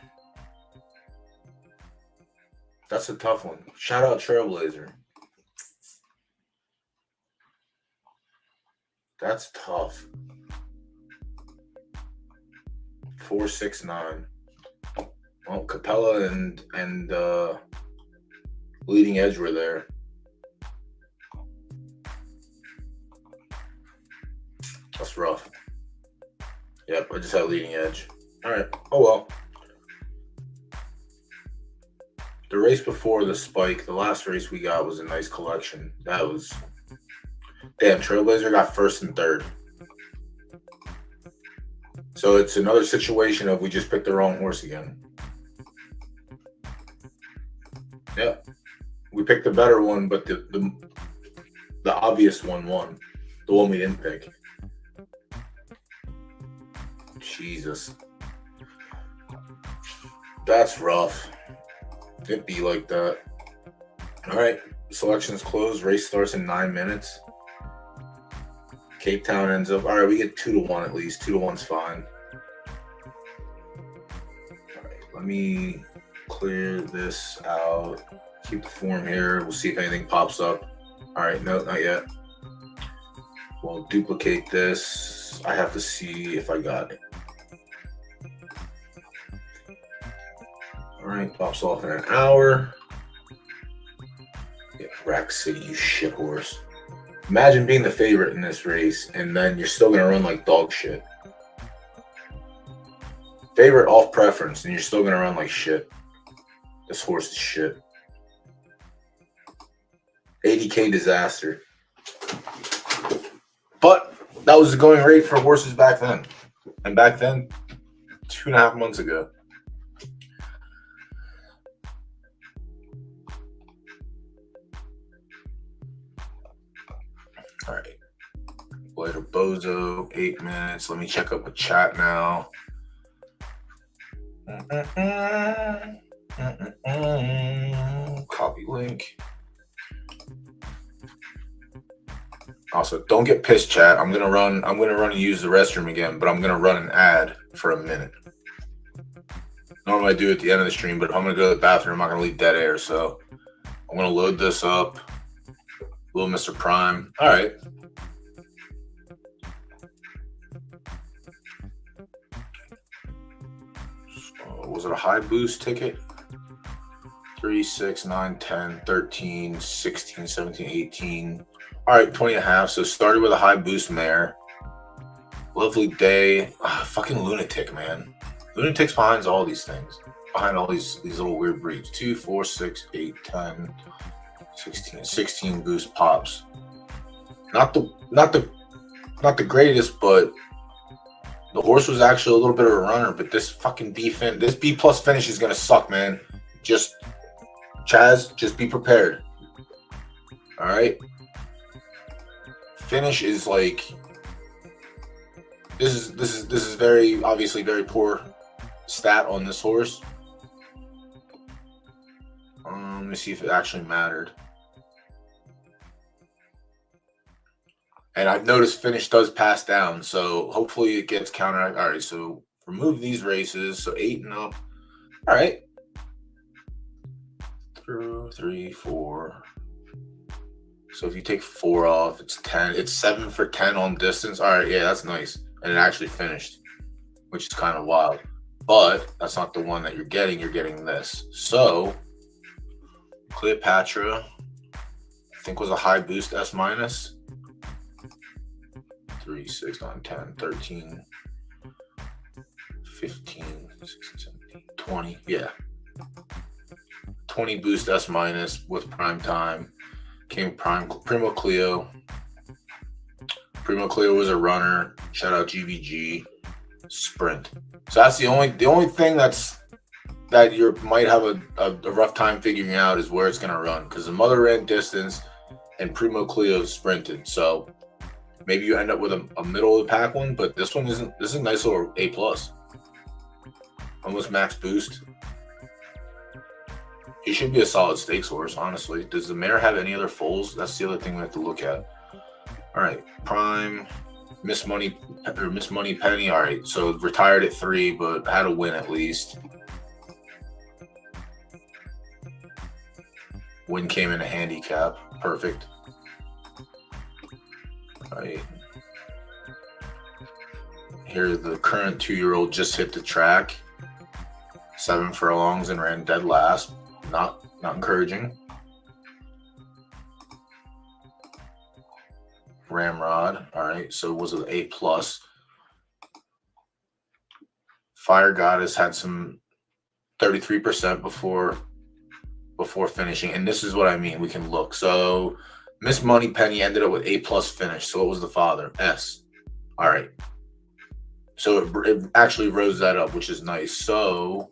That's a tough one. Shout out Trailblazer. That's tough. 4, 6, 9. Well, Capella and Leading Edge were there. That's rough. Yep, I just had Leading Edge. All right. Oh well. The race before the spike, the last race we got was a nice collection. That was... Damn, Trailblazer got 1st and 3rd. So it's another situation of we just picked the wrong horse again. Yeah. We picked the better one, but the obvious one won. The one we didn't pick. Jesus. That's rough. It'd be like that. All right. Selection's closed. Race starts in 9 minutes. Cape Town ends up. All right, we get 2-1 at least. 2-1's fine. All right, let me clear this out. Keep the form here. We'll see if anything pops up. All right, no, not yet. We'll duplicate this. I have to see if I got it. All right, pops off in an hour. Yeah, Rack City, you shit horse. Imagine being the favorite in this race, and then you're still gonna run like dog shit. Favorite off preference, and you're still gonna run like shit. This horse is shit. 80K disaster. But that was the going rate for horses back then. And back then, 2.5 months ago. All right. Later, Bozo, 8 minutes. Let me check up with chat now. Copy link. Also, don't get pissed, chat. I'm gonna run and use the restroom again, but I'm gonna run an ad for a minute. Normally I do at the end of the stream, but if I'm gonna go to the bathroom, I'm not gonna leave dead air. So I'm gonna load this up. Little Mr. Prime. All right. So, was it a high boost ticket? 3, 6, 9, 10, 13, 16, 17, 18. All right, 20 and a half. So started with a high boost mare. Lovely day. Fucking lunatic, man. Lunatic's behind all these things. Behind all these little weird breeds. 2, 4, 6, 8, 10, 16 boost pops. Not the greatest, but the horse was actually a little bit of a runner. But this fucking this B plus finish is gonna suck, man. Just Chaz, just be prepared. All right. Finish is like this is very obviously very poor stat on this horse. Let me see if it actually mattered. And I've noticed finish does pass down, so hopefully it gets counted. All right, so remove these races. So 8 and up. All right. 2, 3, 4. So if you take 4 off, it's 10. It's 7 for 10 on distance. All right, yeah, that's nice. And it actually finished, which is kind of wild. But that's not the one that you're getting. You're getting this. So Cleopatra, I think, was a high boost S minus. 3, 6, 9, 10, 13, 15, 16, 17, 20. Yeah. 20 boost S minus with prime time. Came Primo Cleo. Primo Cleo was a runner. Shout out GVG. Sprint. So that's the only thing that you might have a rough time figuring out is where it's gonna run, because the mother ran distance and Primo Cleo sprinted. So maybe you end up with a middle of the pack one, but this one isn't. This is a nice little A plus. Almost max boost. He should be a solid stakes horse, honestly. Does the mare have any other foals? That's the other thing we have to look at. All right, prime, Miss Money Penny. All right, so retired at 3, but had a win at least. Win came in a handicap. Perfect. All right. Here, the current 2-year-old just hit the track. 7 furlongs and ran dead last. Not encouraging. Ramrod. All right, so was it A plus? Fire Goddess had some 33% before finishing, and this is what I mean. We can look. So Miss Money Penny ended up with A plus finish. So what was the father? S. All right. So it actually rose that up, which is nice. So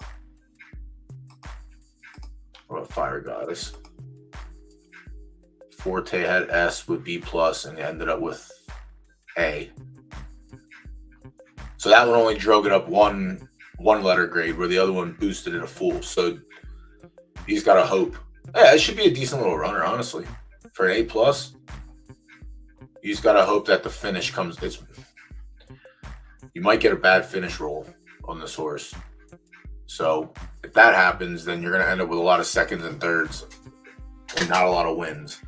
what about Fire Goddess? Forte had S with B plus, and ended up with A. So that one only drove it up one letter grade, where the other one boosted it a full. So he's got to hope. Yeah, it should be a decent little runner, honestly. For an A+, you just got to hope that the finish comes. You might get a bad finish roll on this horse. So if that happens, then you're going to end up with a lot of seconds and thirds and not a lot of wins.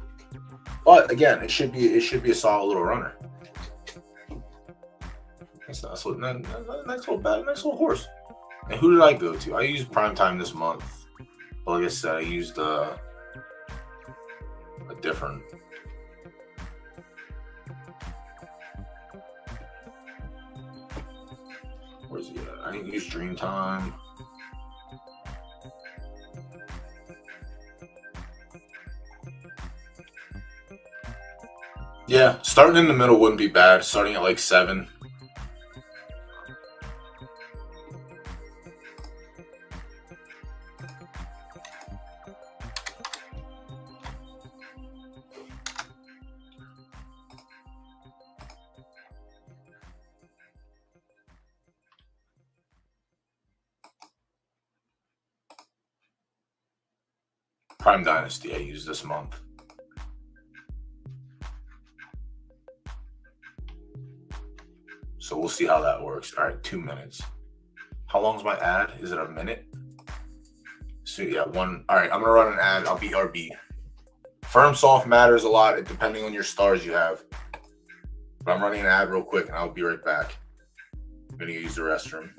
But again, it should be a solid little runner. Nice little horse. And who did I go to? I used Primetime this month. But like I said, I used a different. Where's he at? I didn't use Dreamtime. Yeah, starting in the middle wouldn't be bad. Starting at like 7. Prime Dynasty I used this month. So we'll see how that works. All right, 2 minutes. How long is my ad? Is it a minute? So yeah, 1. All right, I'm gonna run an ad. I'll be RB. Firm soft matters a lot depending on your stars you have. But I'm running an ad real quick and I'll be right back. I'm gonna use the restroom.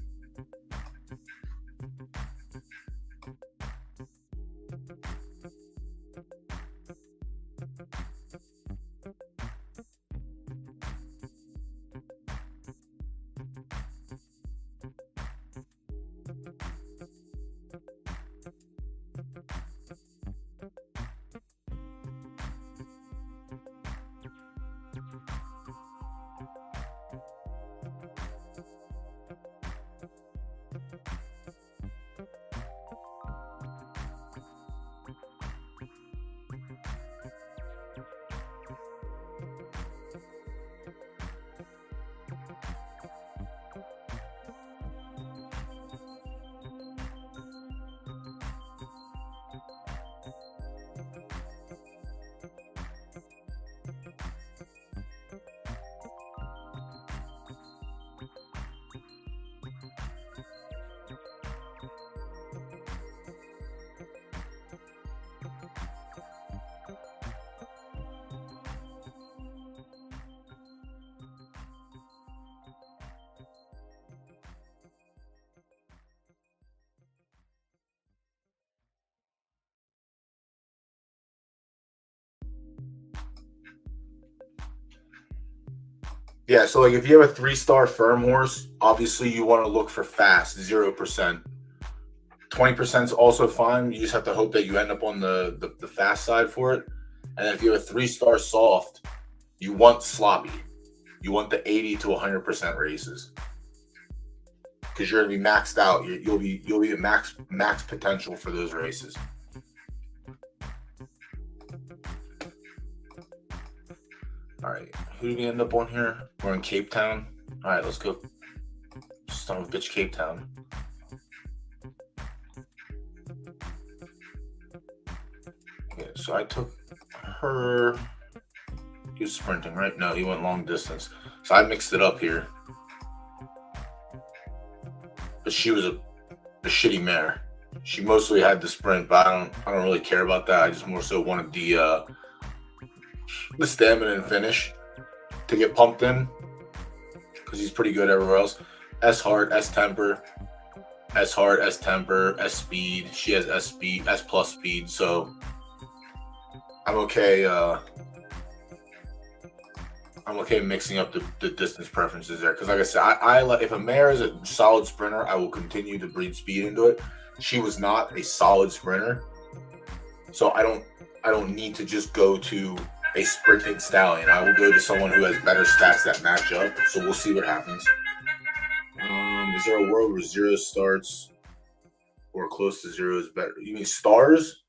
Yeah, so like if you have a 3-star firm horse, obviously you want to look for fast, 0%. 20% is also fine. You just have to hope that you end up on the fast side for it. And then if you have a 3-star soft, you want sloppy. You want the 80 to 100% races. Because you're gonna be maxed out. You'll be at max potential for those races. All right, who do we end up on here? We're in Cape Town. All right, let's go. Son of a bitch, Cape Town. Okay, so I took her. He was sprinting, right? No, he went long distance. So I mixed it up here. But she was a shitty mare. She mostly had the sprint, but I don't really care about that. I just more so wanted the stamina and finish to get pumped in because he's pretty good everywhere else. S heart, S temper, S heart, S temper, S speed. She has S speed, S plus speed, so I'm okay. I'm okay mixing up the distance preferences there because, like I said, I if a mare is a solid sprinter, I will continue to breed speed into it. She was not a solid sprinter, so I don't need to just go to a sprinting stallion. I will go to someone who has better stats that match up. So we'll see what happens. Is there a world where 0 starts or close to 0 is better? You mean stars?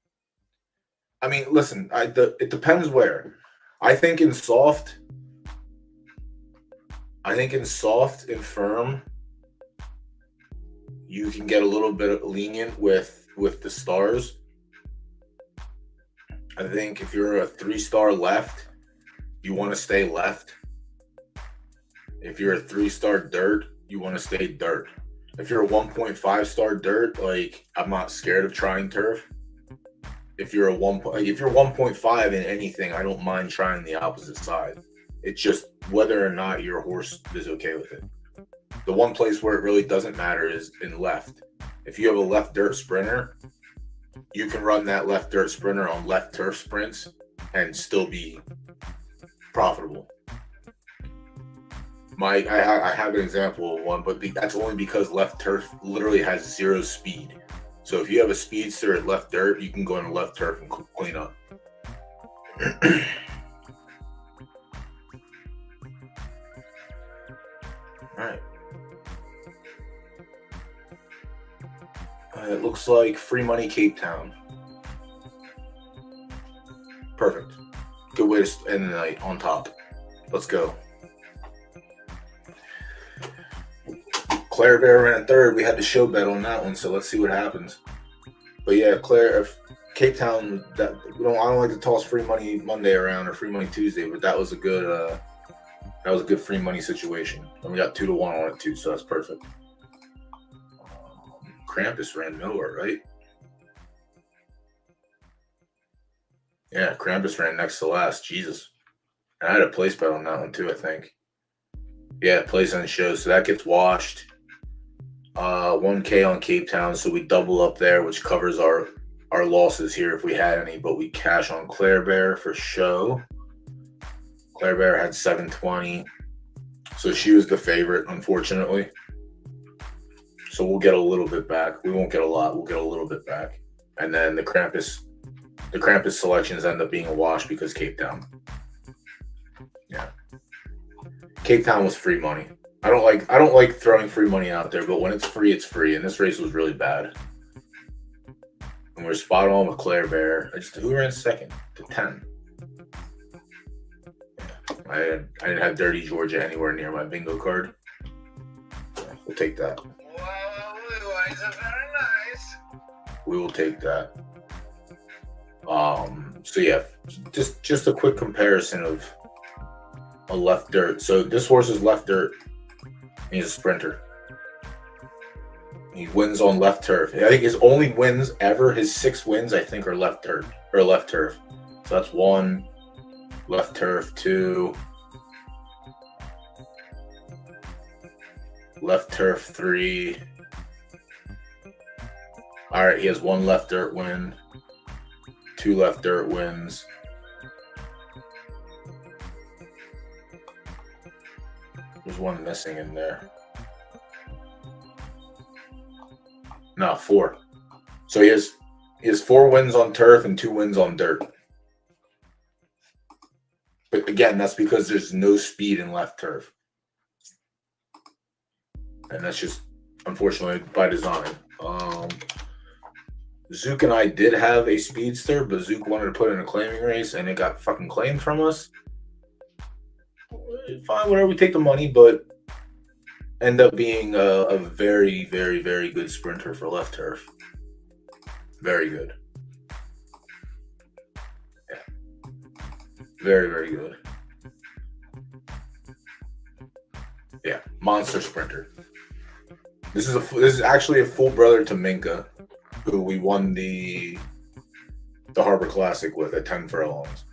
I mean, listen, it depends where. I think in soft and firm, you can get a little bit lenient with the stars. I think if you're a 3-star left, you want to stay left. If you're a 3-star dirt, you want to stay dirt. If you're a 1.5-star dirt, like, I'm not scared of trying turf. If you're 1.5 in anything, I don't mind trying the opposite side. It's just whether or not your horse is okay with it. The one place where it really doesn't matter is in left. If you have a left dirt sprinter, you can run that left dirt sprinter on left turf sprints and still be profitable. I have an example of one, but that's only because left turf literally has 0 speed. So if you have a speedster at left dirt, you can go into left turf and clean up. All right. It looks like free money Cape Town. Perfect. Good way to end the night on top. Let's go. Claire Bear ran 3rd. We had the show bet on that one, so let's see what happens. But yeah, Cape Town. I don't like to toss free money Monday around or free money Tuesday, but that was a good free money situation, and we got 2-1 on it too, so that's perfect. Krampus ran nowhere, right? Yeah, Krampus ran next to last. Jesus, I had a place bet on that one too, I think. Yeah, place on the show, so that gets washed. 1K on Cape Town, so we double up there, which covers our losses here if we had any, but we cash on Claire Bear for show. Claire Bear had 720, so she was the favorite, unfortunately. So we'll get a little bit back. We won't get a lot. We'll get a little bit back. And then the Krampus selections end up being a wash because Cape Town. Yeah. Cape Town was free money. I don't like throwing free money out there, but when it's free, it's free. And this race was really bad. And we're spot on with Claire Bear. Who ran second? To 10. I didn't have Dirty Georgia anywhere near my bingo card. We'll take that. Wow, blue eyes are very nice. We will take that. So yeah, just a quick comparison of a left dirt. So this horse is left dirt. He's a sprinter. He wins on left turf. I think his only wins ever, his 6 wins, I think, are left dirt or left turf. So that's 1, left turf, 2, left turf, 3. All right, he has 1 left dirt win, 2 left dirt wins. There's 1 missing in there. No, 4. So he has 4 wins on turf and 2 wins on dirt. But again, that's because there's no speed in left turf. And that's just, unfortunately, by design. Zook and I did have a speedster, but Zook wanted to put in a claiming race, and it got fucking claimed from us. Fine, whatever, we take the money, but end up being a very, very, very good sprinter for left turf. Very good. Yeah. Very, very good. Yeah, monster sprinter. This is actually a full brother to Minka, who we won the Harbor Classic with at 10 furlongs.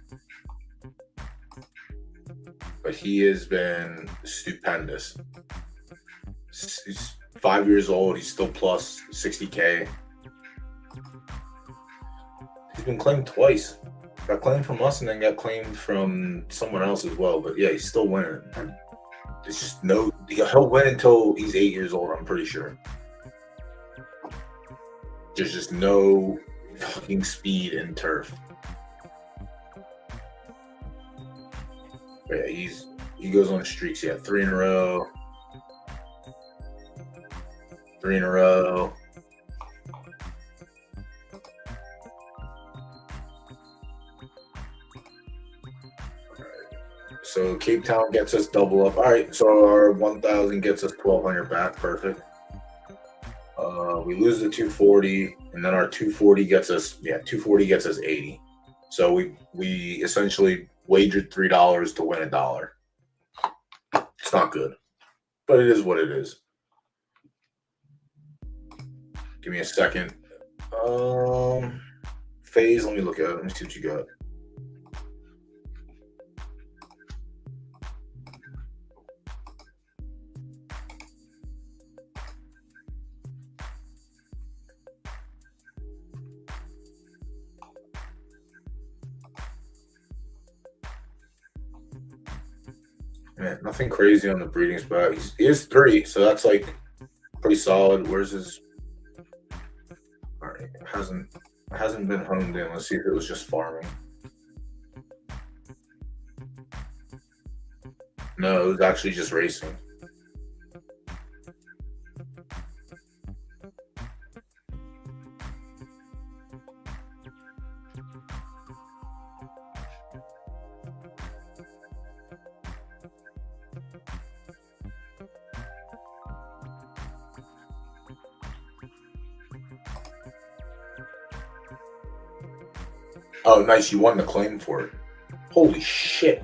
But he has been stupendous. He's 5 years old. He's still plus 60K. He's been claimed twice. Got claimed from us and then got claimed from someone else as well. But yeah, he's still winning. There's just he'll win until he's 8 years old, I'm pretty sure. There's just no fucking speed in turf. But yeah, he goes on streaks. Yeah, 3 in a row. 3 in a row. So Cape Town gets us double up. All right, so our 1,000 gets us 1,200 back. Perfect. we lose the 240, and then our 240 gets us 80. So we essentially wagered $3 to win $1. It's not good, but it is what it is. Give me a second. Phase, let me look at it. Let me see what you got. Man, nothing crazy on the breeding spot. He is 3, so that's like pretty solid. Where's his? All right, it hasn't been honed in. Let's see if it was just farming. No, it was actually just racing. Oh, nice. You won the claim for it. Holy shit.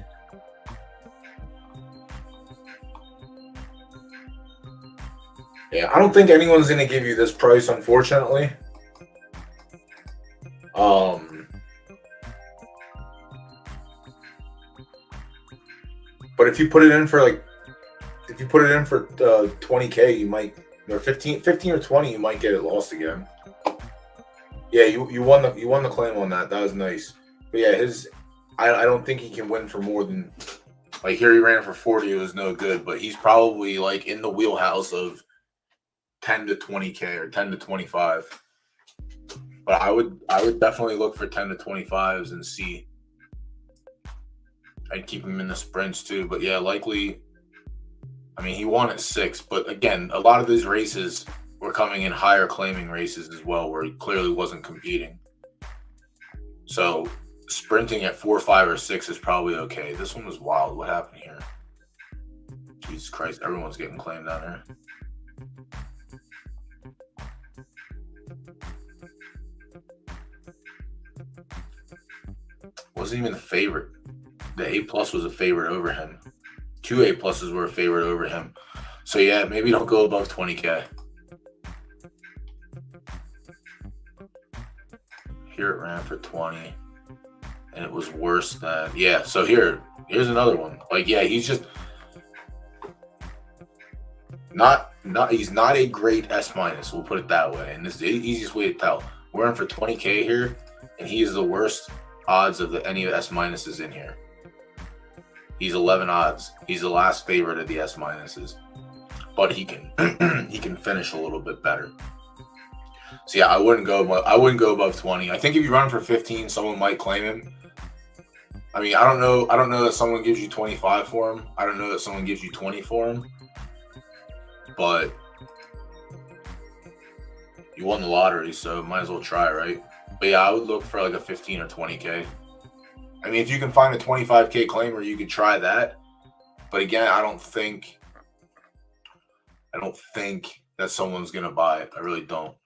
Yeah, I don't think anyone's going to give you this price, unfortunately. But if you put it in for 20K, you might, or 15 or 20, you might get it lost again. Yeah, you won the claim on that. That was nice. But yeah, I don't think he can win for more than, like, here he ran for 40. It was no good, but he's probably like in the wheelhouse of 10 to 20K or 10 to 25. But I would definitely look for 10 to 25s and see. I'd keep him in the sprints too. But yeah, likely. I mean, he won at 6, but again, a lot of these races were coming in higher claiming races as well, where he clearly wasn't competing. So sprinting at 4, 5, or 6 is probably okay. This one was wild. What happened here? Jesus Christ, everyone's getting claimed down here. Wasn't even the favorite. The A+ was a favorite over him. 2 A+ were a favorite over him. So yeah, maybe don't go above 20K. Here it ran for 20, and it was worse than, yeah. So here's another one. Like, yeah, he's just he's not a great S-. We'll put it that way. And this is the easiest way to tell. We're in for 20K here, and he is the worst odds of any S-is in here. He's 11 odds. He's the last favorite of the S-, but he can he can finish a little bit better. So yeah, I wouldn't go above 20. I think if you run for 15, someone might claim him. I mean, I don't know that someone gives you 25 for him. I don't know that someone gives you 20 for him. But you won the lottery, so might as well try, right? But yeah, I would look for like a 15 or 20K. I mean, if you can find a 25K claimer, you could try that. But again, I don't think that someone's gonna buy it. I really don't.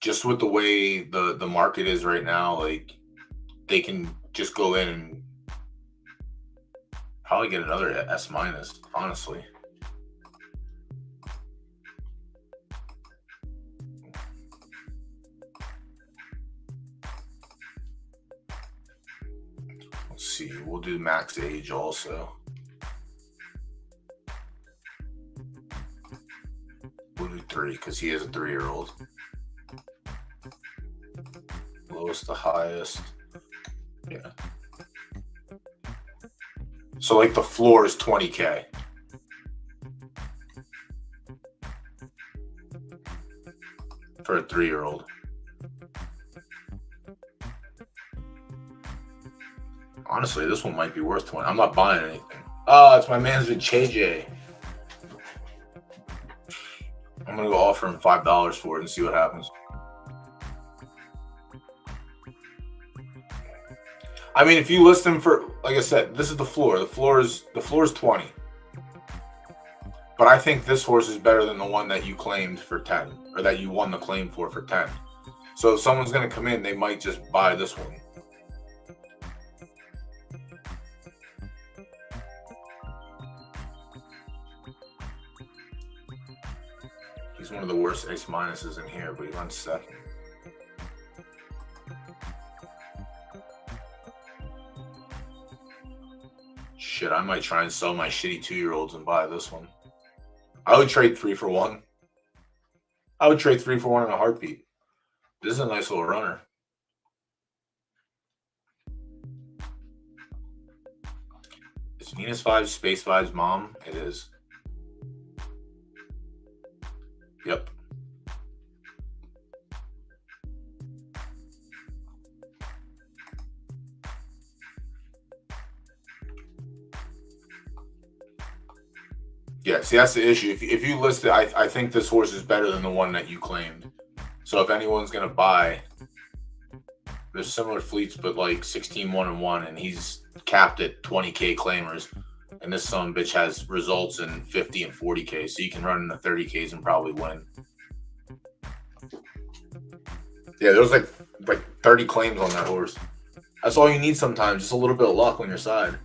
Just with the way the market is right now, like, they can just go in and probably get another S-, honestly. Let's see. We'll do max age also. We'll do 3 because he is a 3-year-old. Lowest to highest. Yeah. So like the floor is 20K. For a 3-year-old. Honestly, this one might be worth 20. I'm not buying anything. Oh, it's my man's with JJ. I'm gonna go offer him $5 for it and see what happens. I mean, if you list them for, like I said, this is the floor. The floor is 20. But I think this horse is better than the one that you claimed for 10, or that you won the claim for 10. So if someone's going to come in, they might just buy this one. He's one of the worst ace minuses in here, but he runs second. Shit, I might try and sell my shitty 2-year-olds and buy this one. I would trade 3 for 1. I would trade 3 for 1 in a heartbeat. This is a nice little runner. Is Venus 5 Space 5's mom? It is. Yep. Yeah, see, that's the issue. If you list it, I think this horse is better than the one that you claimed. So if anyone's going to buy, there's similar fleets, but like 16, 1, and 1, and he's capped at 20K claimers. And this son bitch has results in 50 and 40K, so you can run into 30Ks and probably win. Yeah, there's like 30 claims on that horse. That's all you need sometimes, just a little bit of luck on your side.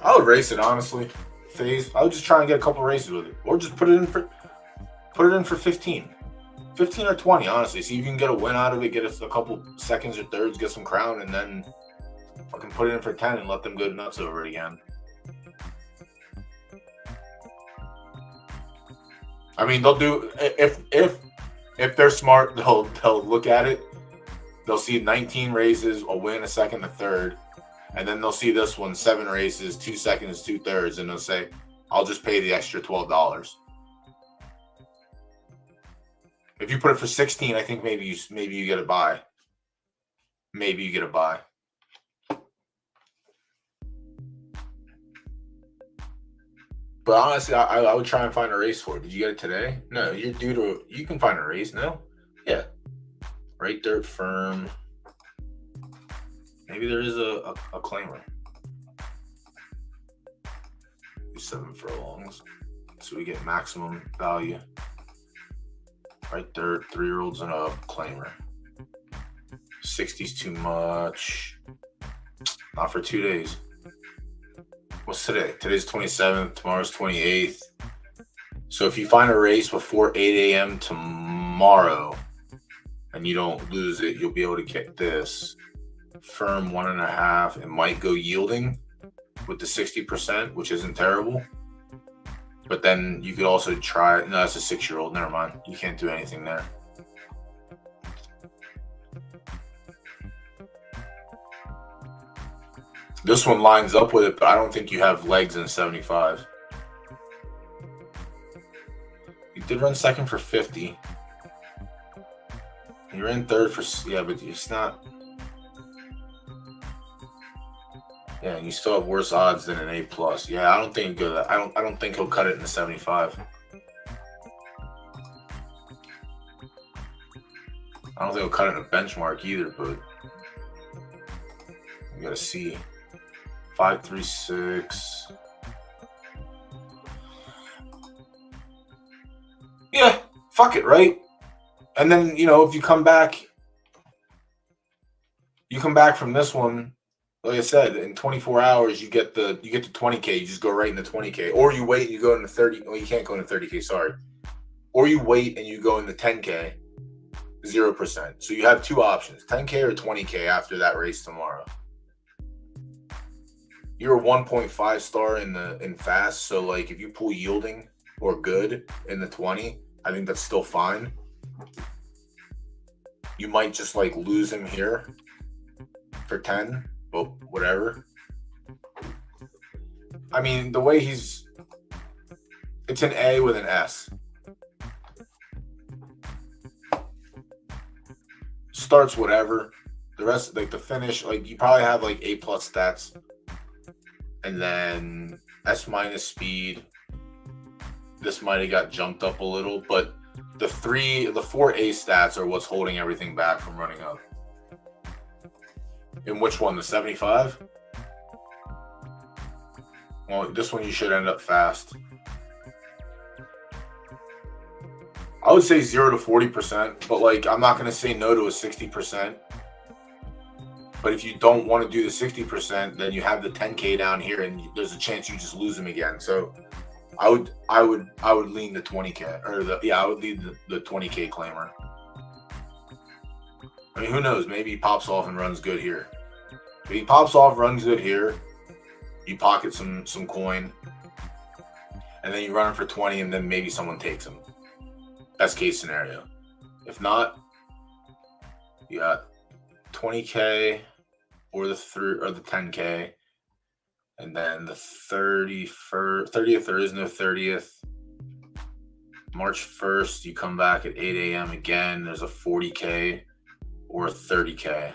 I would race it, honestly. Phase. I would just try and get a couple races with it, or just put it in for 15, 15 or 20. Honestly, see if you can get a win out of it, get a couple seconds or thirds, get some crown, and then fucking put it in for 10 and let them go nuts over it again. I mean, they'll do if they're smart, they'll look at it. They'll see 19 races, a win, a second, a third. And then they'll see this one, 7 races, 2 seconds, 2 thirds, and they'll say, I'll just pay the extra $12. If you put it for 16, I think maybe you get a buy. Maybe you get a buy. But honestly, I would try and find a race for it. Did you get it today? No, you're due to. You can find a race, no? Yeah. Right dirt firm. Maybe there is a claimer. 7 furlongs. So we get maximum value. Right dirt, 3-year-olds and a claimer. 60's too much. Not for 2 days. What's today? Today's 27th, tomorrow's 28th. So if you find a race before 8 a.m. tomorrow and you don't lose it, you'll be able to get this. Firm 1.5. It might go yielding with the 60%, which isn't terrible. But then you could also try. No, that's a 6-year-old. Never mind. You can't do anything there. This one lines up with it, but I don't think you have legs in 75. You did run second for 50. You're in third for, yeah, but it's not. Yeah, and you still have worse odds than an A+. Yeah, I don't think he'll go that. I don't think he'll cut it in the 75. I don't think he'll cut it in a benchmark either, but you gotta see. 536. Yeah, fuck it, right? And then, you know, if you come back from this one, like I said, in 24 hours you get the 20K, you just go right into 20K. Or you wait and you go into 30. Well, you can't go into 30K, sorry. Or you wait and you go into 10K, 0%. So you have 2 options, 10K or 20K after that race tomorrow. You're a 1.5 star in fast, so like if you pull yielding or good in the 20, I think that's still fine. You might just like lose him here for 10, but whatever. I mean, the way it's an A with an S. Starts whatever. The rest, like the finish, like you probably have like A+ stats. And then S- speed. this might have got jumped up a little, but the 4A stats are what's holding everything back from running up. In which one? The 75? Well, this one you should end up fast. I would say 0 to 40%, but like I'm not going to say no to a 60%. But if you don't want to do the 60%, then you have the 10K down here, and there's a chance you just lose them again. So I would lean the 20K, or I would lead the 20K claimer. I mean, who knows? Maybe he pops off and runs good here. If he pops off, runs good here, you pocket some coin, and then you run him for 20, and then maybe someone takes him. Best case scenario. If not, you got 20K or the 10K, and then the 30th. There is no 30th. March 1st, you come back at 8 a.m. again. There's a 40K or a 30K.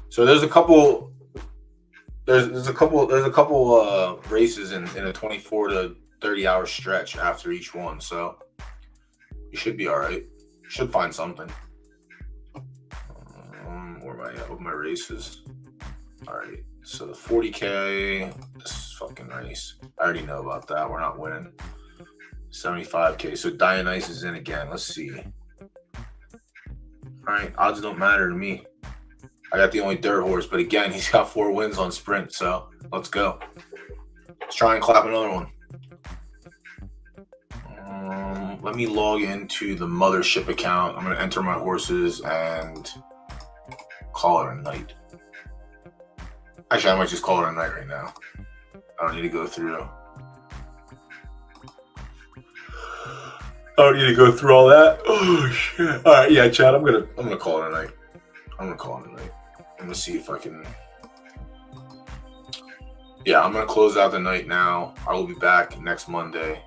So there's a couple. There's a couple races in a 24 to 30 hour stretch after each one. So you should be all right. You should find something. Where am I at with my races? All right. So the 40K, this fucking race. I already know about that. We're not winning. 75K. So Dionysus is in again. Let's see. All right. Odds don't matter to me. I got the only dirt horse, but again, he's got 4 wins on sprint. So let's go. Let's try and clap another one. Let me log into the mothership account. I'm going to enter my horses and call it a night. Actually, I might just call it a night right now. I don't need to go through. All that. Oh shit! All right, yeah, Chad. I'm gonna call it a night. I'm gonna see if I can. Yeah, I'm gonna close out the night now. I will be back next Monday.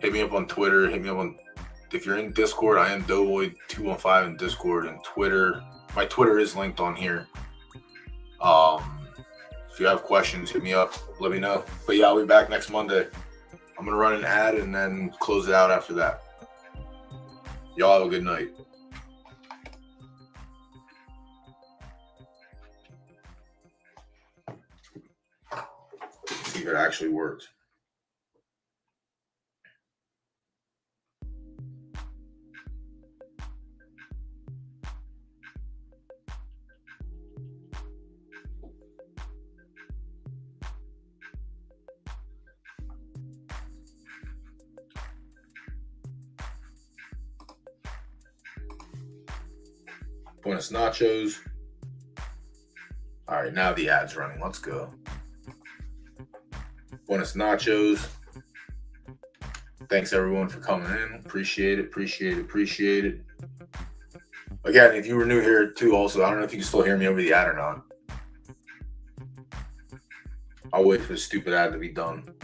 Hit me up on Twitter. If you're in Discord, I am DoughBoy215 in Discord and Twitter. My Twitter is linked on here. If you have questions, hit me up. Let me know. But yeah, I'll be back next Monday. I'm gonna run an ad and then close it out after that. Y'all have a good night. See if it actually worked. Buenos nachos. All right, now the ad's running. Let's go. Buenos nachos. Thanks everyone for coming in. Appreciate it. Again, if you were new here too, also, I don't know if you can still hear me over the ad or not. I'll wait for the stupid ad to be done.